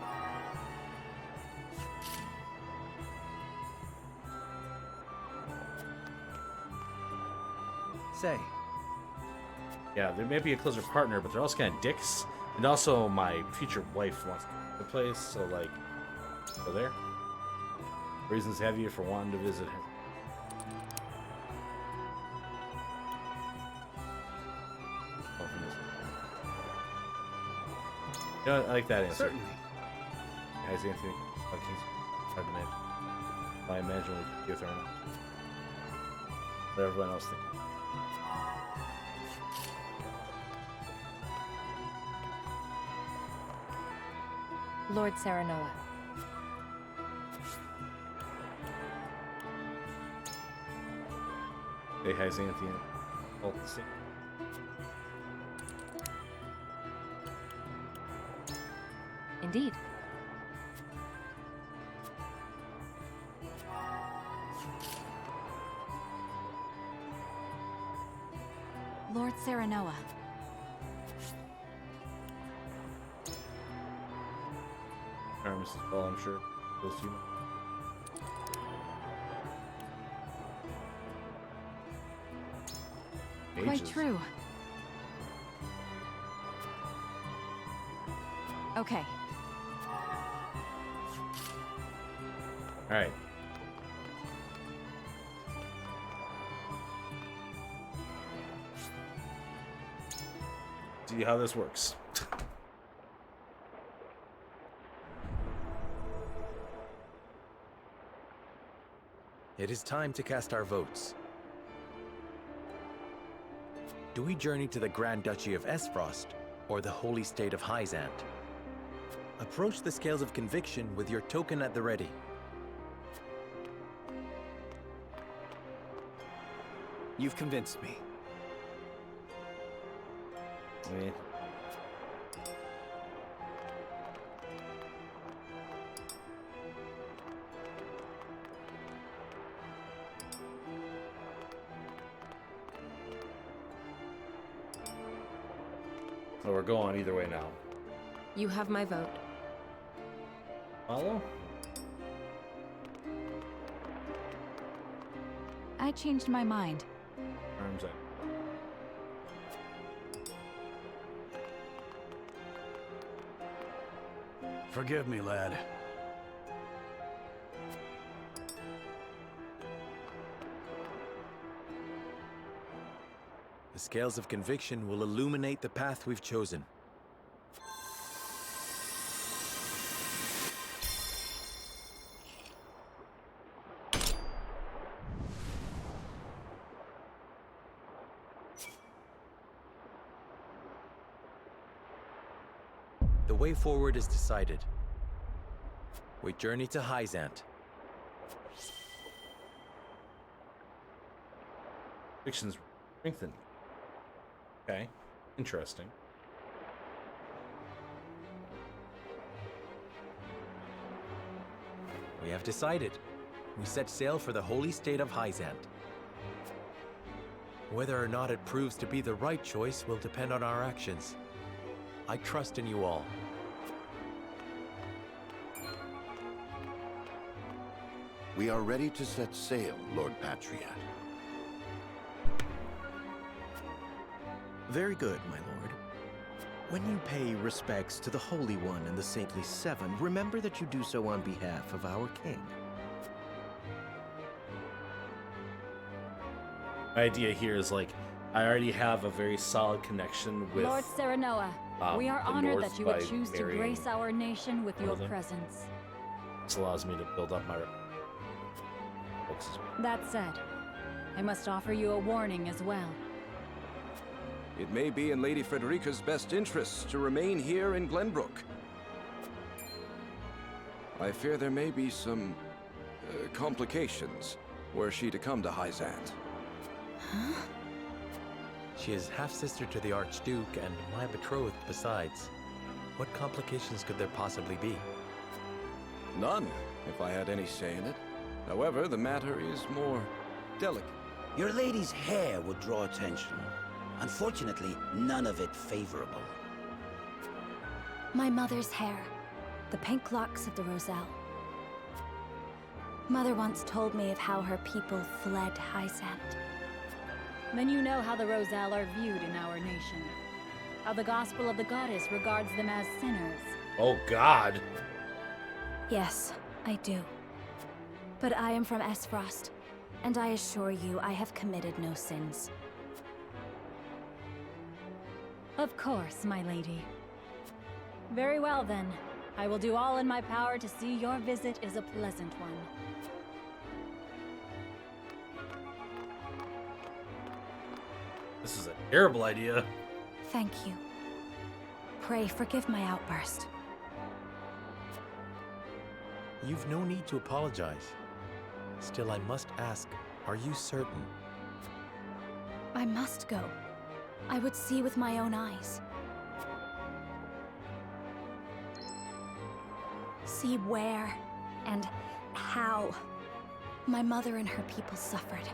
Say. Yeah, they may be a closer partner, but they're also kind of dicks. And also, my future wife wants to go to the place, so like, go there. Reasons have you for wanting to visit him. You know, I like that answer. Certainly. Guys, Anthony, King's hard to imagine. I imagine we could get thrown. What everyone else thinks. Lord Serenoa. Hey, Hyacinth, all the same. Indeed. Lord Serenoa. Aramis as well, I'm sure. Those two. Quite true. Okay. All right. See how this works. It is time to cast our votes. Do we journey to the Grand Duchy of Esfrost or the Holy State of Hyzant? Approach the scales of conviction with your token at the ready. You've convinced me. Yeah. So we're going either way now. You have my vote. Follow? I changed my mind. Arms up. Forgive me, lad. The scales of conviction will illuminate the path we've chosen. The way forward is decided. We journey to Hyzant. Fiction's strengthened. Okay, interesting. We have decided. We set sail for the holy state of Hyzant. Whether or not it proves to be the right choice will depend on our actions. I trust in you all. We are ready to set sail, Lord Patriot. Very good, my lord. When you pay respects to the Holy One and the Saintly Seven, remember that you do so on behalf of our king. My idea here is like, I already have a very solid connection with Lord Serenoa, we are the honored North that you would by choose to marrying grace our nation with your Northern. presence. This allows me to build up my books as well. That said, I must offer you a warning as well. It may be in Lady Frederica's best interests to remain here in Glenbrook. I fear there may be some complications were she to come to Hyzant. Huh? She is half-sister to the Archduke and my betrothed besides. What complications could there possibly be? None, if I had any say in it. However, the matter is more delicate. Your lady's hair would draw attention. Unfortunately, none of it favorable. My mother's hair. The pink locks of the Roselle. Mother once told me of how her people fled Hyzant. Then you know how the Roselle are viewed in our nation. How the gospel of the goddess regards them as sinners. Oh God! Yes, I do. But I am from Esfrost, and I assure you I have committed no sins. Of course, my lady. Very well then. I will do all in my power to see your visit is a pleasant one. This is a terrible idea. Thank you. Pray forgive my outburst. You've no need to apologize. Still, I must ask, are you certain? I must go. I would see with my own eyes. See where and how my mother and her people suffered.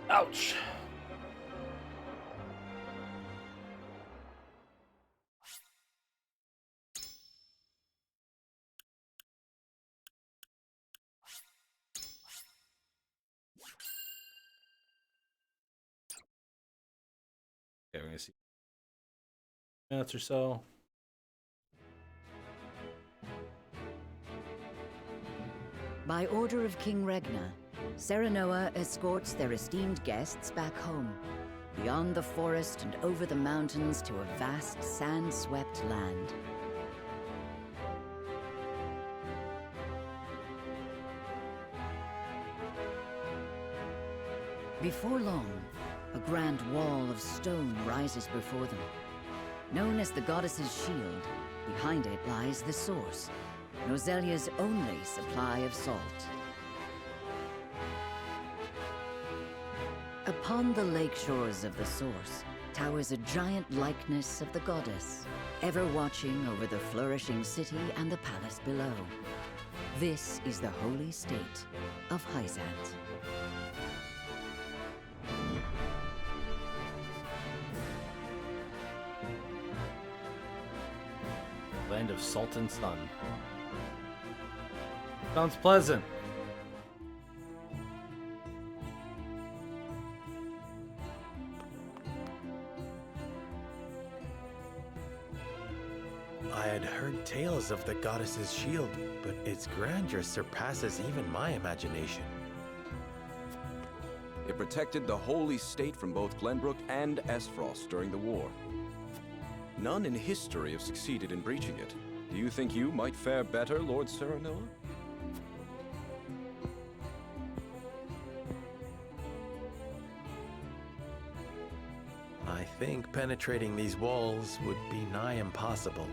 Ouch. Okay, we're gonna see minutes or so. By order of King Regna, Serenoa escorts their esteemed guests back home, beyond the forest and over the mountains to a vast sand-swept land. Before long, a grand wall of stone rises before them. Known as the Goddess's Shield, behind it lies the source, Noselia's only supply of salt. Upon the lake shores of the source towers a giant likeness of the goddess, ever watching over the flourishing city and the palace below. This is the holy state of Hyzant. Land of salt and sun. Sounds pleasant. I had heard tales of the goddess's shield, but its grandeur surpasses even my imagination. It protected the holy state from both Glenbrook and Esfrost during the war. None in history have succeeded in breaching it. Do you think you might fare better, Lord Serenoa? I think penetrating these walls would be nigh impossible.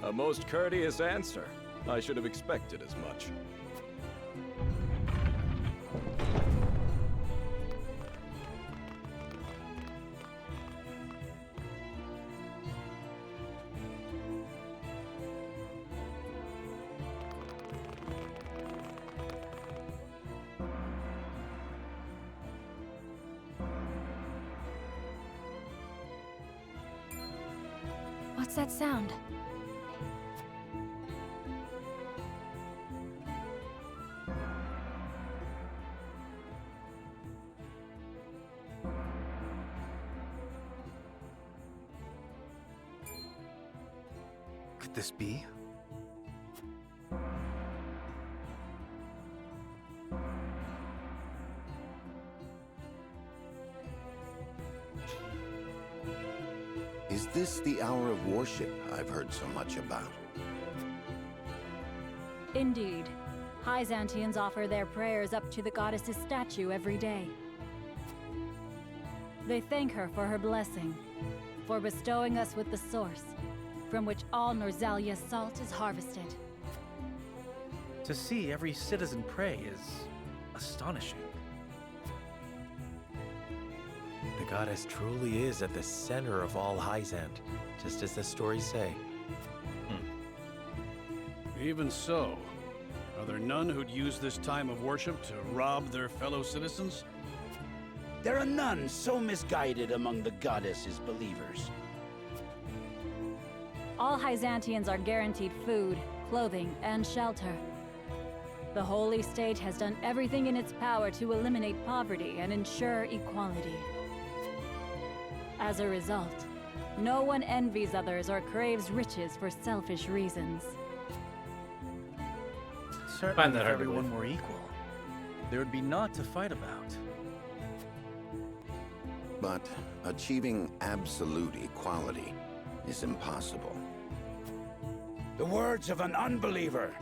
A most courteous answer. I should have expected as much. What's that sound? Could this be? Is this the hour of worship I've heard so much about? Indeed. Hyzantians offer their prayers up to the goddess's statue every day. They thank her for her blessing, for bestowing us with the source, from which all Norzalia's salt is harvested. To see every citizen pray is astonishing. The goddess truly is at the center of all Hyzant, just as the stories say. Even so, are there none who'd use this time of worship to rob their fellow citizens? There are none so misguided among the goddess's believers. All Hyzantians are guaranteed food, clothing, and shelter. The Holy State has done everything in its power to eliminate poverty and ensure equality. As a result, no one envies others or craves riches for selfish reasons. Certainly, if everyone were equal, there would be naught to fight about. But achieving absolute equality is impossible. The words of an unbeliever.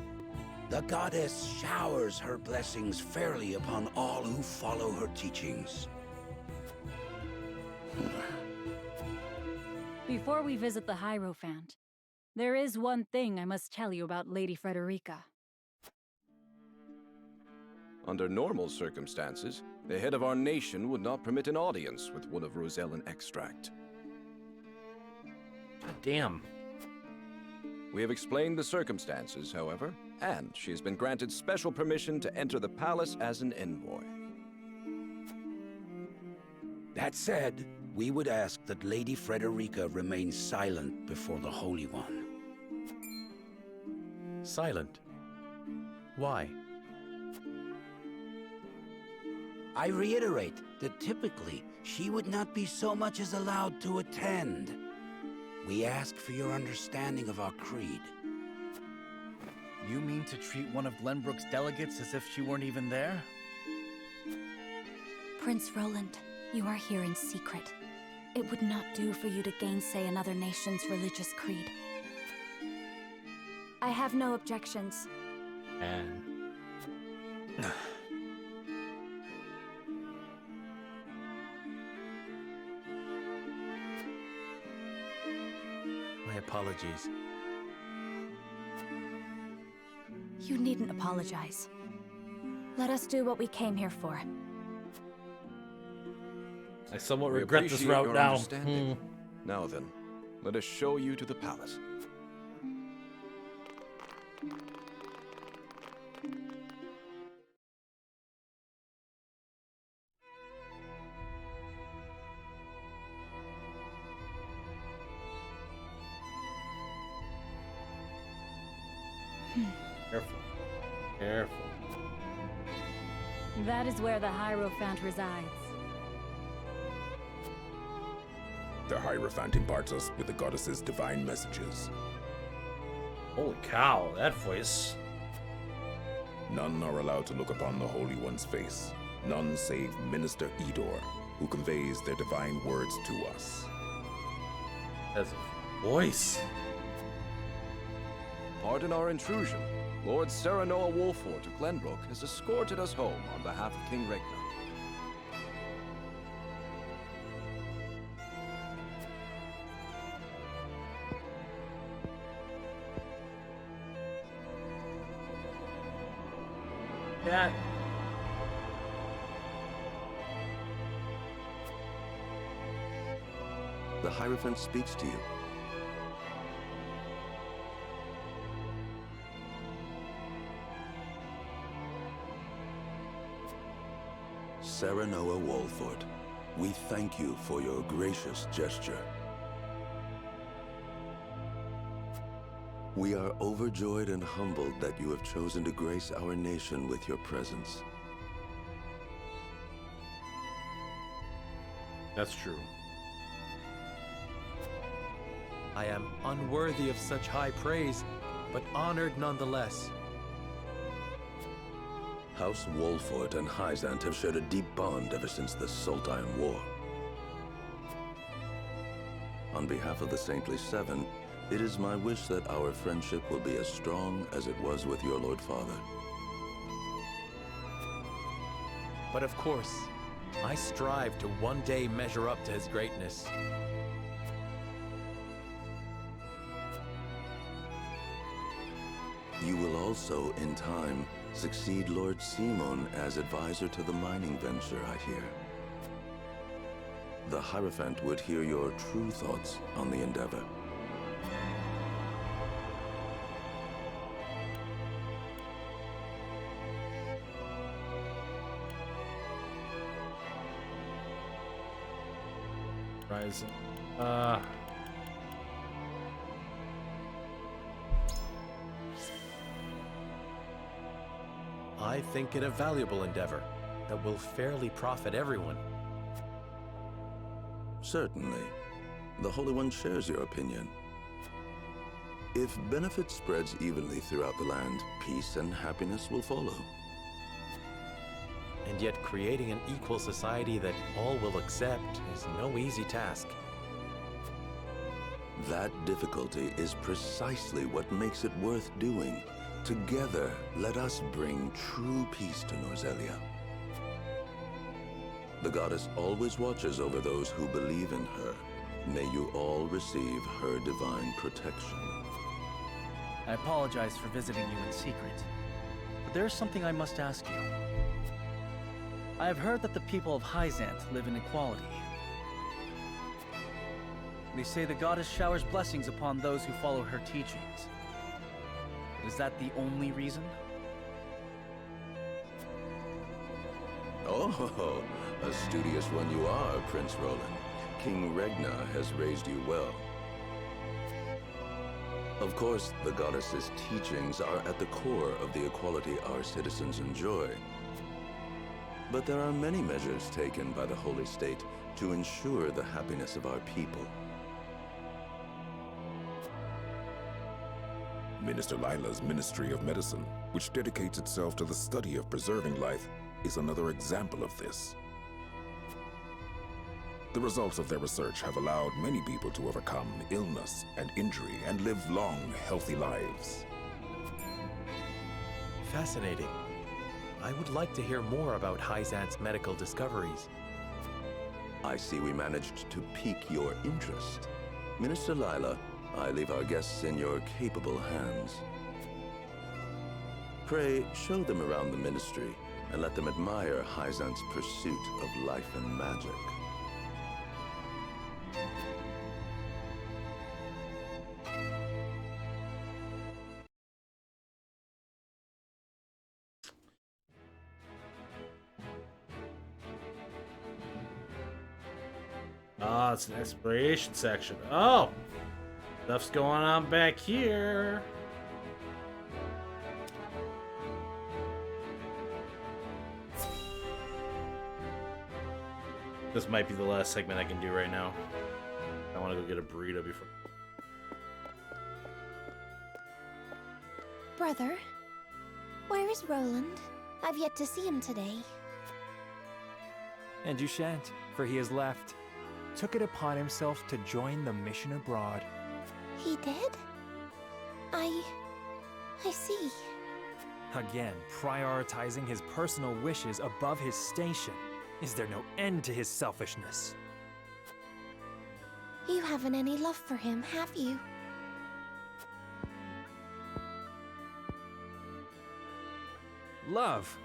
The goddess showers her blessings fairly upon all who follow her teachings. Before we visit the Hierophant, there is one thing I must tell you about Lady Frederica. Under normal circumstances, the head of our nation would not permit an audience with one of Rosellan extract. God damn. We have explained the circumstances, however, and she has been granted special permission to enter the palace as an envoy. That said, we would ask that Lady Frederica remain silent before the Holy One. Silent? Why? I reiterate that typically, she would not be so much as allowed to attend. We ask for your understanding of our creed. You mean to treat one of Glenbrook's delegates as if she weren't even there? Prince Roland, you are here in secret. It would not do for you to gainsay another nation's religious creed. I have no objections. And... My apologies. You needn't apologize. Let us do what we came here for. I somewhat We regret this appreciate route your now. understanding. Now then, let us show you to the palace. Careful. Careful. That is where the Hierophant resides. The Hierophant imparts us with the goddess's divine messages. Holy cow, that voice. None are allowed to look upon the Holy One's face. None save Minister Edor, who conveys their divine words to us. That's a voice. Pardon our intrusion. Lord Serenoa Wolfort of Glenbrook has escorted us home on behalf of King Regna. Cat. The Hierophant speaks to you. Serenoa Wolfort, we thank you for your gracious gesture. We are overjoyed and humbled that you have chosen to grace our nation with your presence. That's true. I am unworthy of such high praise, but honored nonetheless. House Wolfort and Hierophant have shared a deep bond ever since the Sultine War. On behalf of the Saintly Seven, it is my wish that our friendship will be as strong as it was with your Lord Father. But of course, I strive to one day measure up to his greatness. You will also, in time, succeed Lord Simon as advisor to the mining venture, I hear. The Hierophant would hear your true thoughts on the endeavor. Rising. I think it a valuable endeavor that will fairly profit everyone. Certainly. The Holy One shares your opinion. If benefit spreads evenly throughout the land, peace and happiness will follow. And yet creating an equal society that all will accept is no easy task. That difficulty is precisely what makes it worth doing. Together, let us bring true peace to Norzelia. The goddess always watches over those who believe in her. May you all receive her divine protection. I apologize for visiting you in secret, but there's something I must ask you. I have heard that the people of Hierophant live in equality. They say the goddess showers blessings upon those who follow her teachings. Is that the only reason? Oh, a studious one you are, Prince Roland. King Regna has raised you well. Of course, the goddess's teachings are at the core of the equality our citizens enjoy. But there are many measures taken by the Holy State to ensure the happiness of our people. Minister Lila's Ministry of Medicine, which dedicates itself to the study of preserving life, is another example of this. The results of their research have allowed many people to overcome illness and injury and live long, healthy lives. Fascinating. I would like to hear more about Hierophant's medical discoveries. I see we managed to pique your interest. Minister Lila, I leave our guests in your capable hands. Pray, show them around the ministry and let them admire Hierophant's pursuit of life and magic. Ah, it's an exploration section. Oh! Stuff's going on back here. This might be the last segment I can do right now. I want to go get a burrito before. Brother, where is Roland? I've yet to see him today. And you shan't, for he has left. Took it upon himself to join the mission abroad. He did? I see. Again, prioritizing his personal wishes above his station. Is there no end to his selfishness? You haven't any love for him, have you? Love.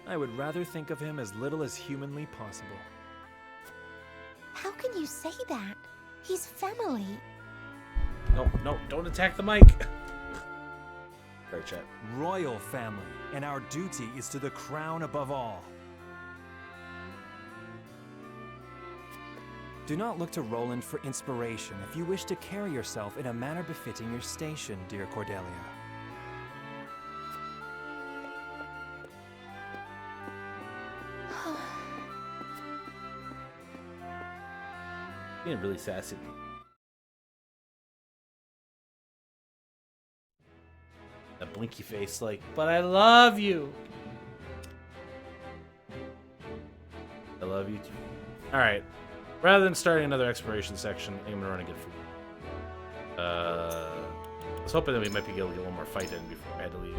I would rather think of him as little as humanly possible. How can you say that? He's family. No, no, don't attack the mic. Sorry, chat. Royal family, and our duty is to the crown above all. Do not look to Roland for inspiration if you wish to carry yourself in a manner befitting your station, dear Cordelia. Being really sassy. That blinky face, like, but I love you. I love you too. All right. Rather than starting another exploration section, I'm gonna run and get food. I was hoping that we might be able to get one more fight in before I had to leave,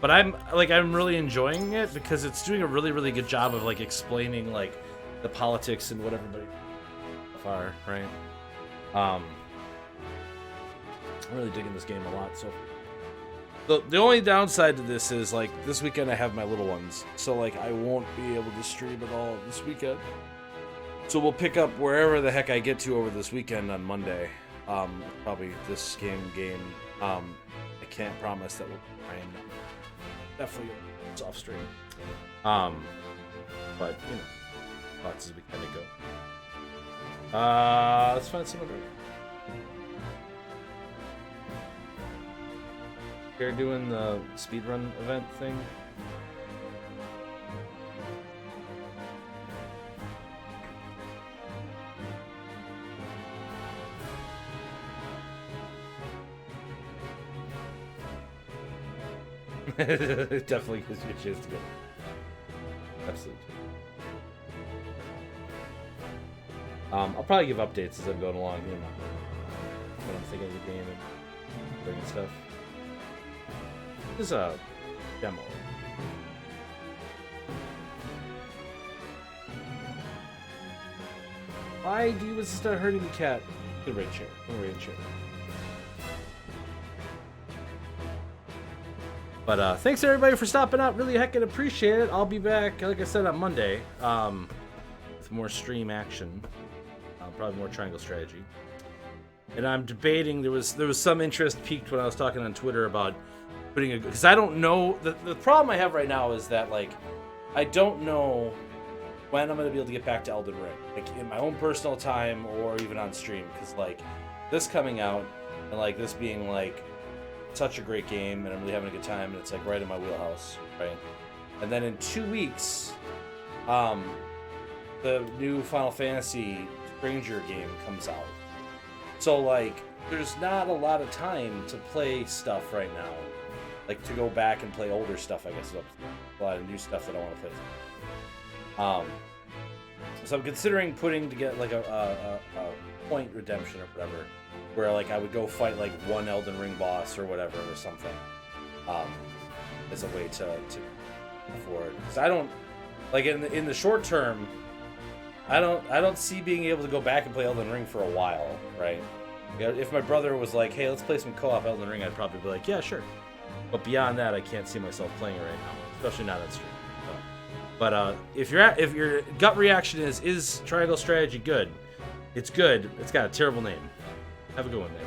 but I'm really enjoying it because it's doing a really, really good job of like explaining like the politics and what everybody are, right? I'm really digging this game a lot. So the only downside to this is like this weekend I have my little ones, so like I won't be able to stream at all this weekend. So we'll pick up wherever the heck I get to over this weekend on Monday. Probably this game. I can't promise that we'll try and definitely soft stream. But you know, lots as we kind of go. Let's find some other. You're doing the speedrun event thing. It definitely gives you a chance to go. Absolutely. I'll probably give updates as I'm going along, you know, when I'm thinking of the game and bringing stuff. This is a demo. Why do you start hurting the cat? Get a red chair. Get a red chair. But thanks everybody for stopping out. Really heckin' appreciate it. I'll be back, like I said, on Monday with more stream action. Probably more Triangle Strategy. And I'm debating. There was some interest peaked when I was talking on Twitter about putting a, because I don't know the problem I have right now is that like I don't know when I'm gonna be able to get back to Elden Ring, like in my own personal time or even on stream, because like this coming out and like this being like such a great game and I'm really having a good time and it's like right in my wheelhouse, right? And then in 2 weeks, the new Final Fantasy Stranger game comes out. So like there's not a lot of time to play stuff right now. Like to go back and play older stuff, I guess. A lot of new stuff that I want to play. So I'm considering putting together like a point redemption or whatever, where like I would go fight like one Elden Ring boss or whatever or something, as a way to afford. Because I don't like in the short term, I don't see being able to go back and play Elden Ring for a while, right? If my brother was like, hey, let's play some co-op Elden Ring, I'd probably be like, yeah, sure. But beyond that, I can't see myself playing it right now, especially not on stream. But if your gut reaction is Triangle Strategy good? It's good. It's got a terrible name. Have a good one, there.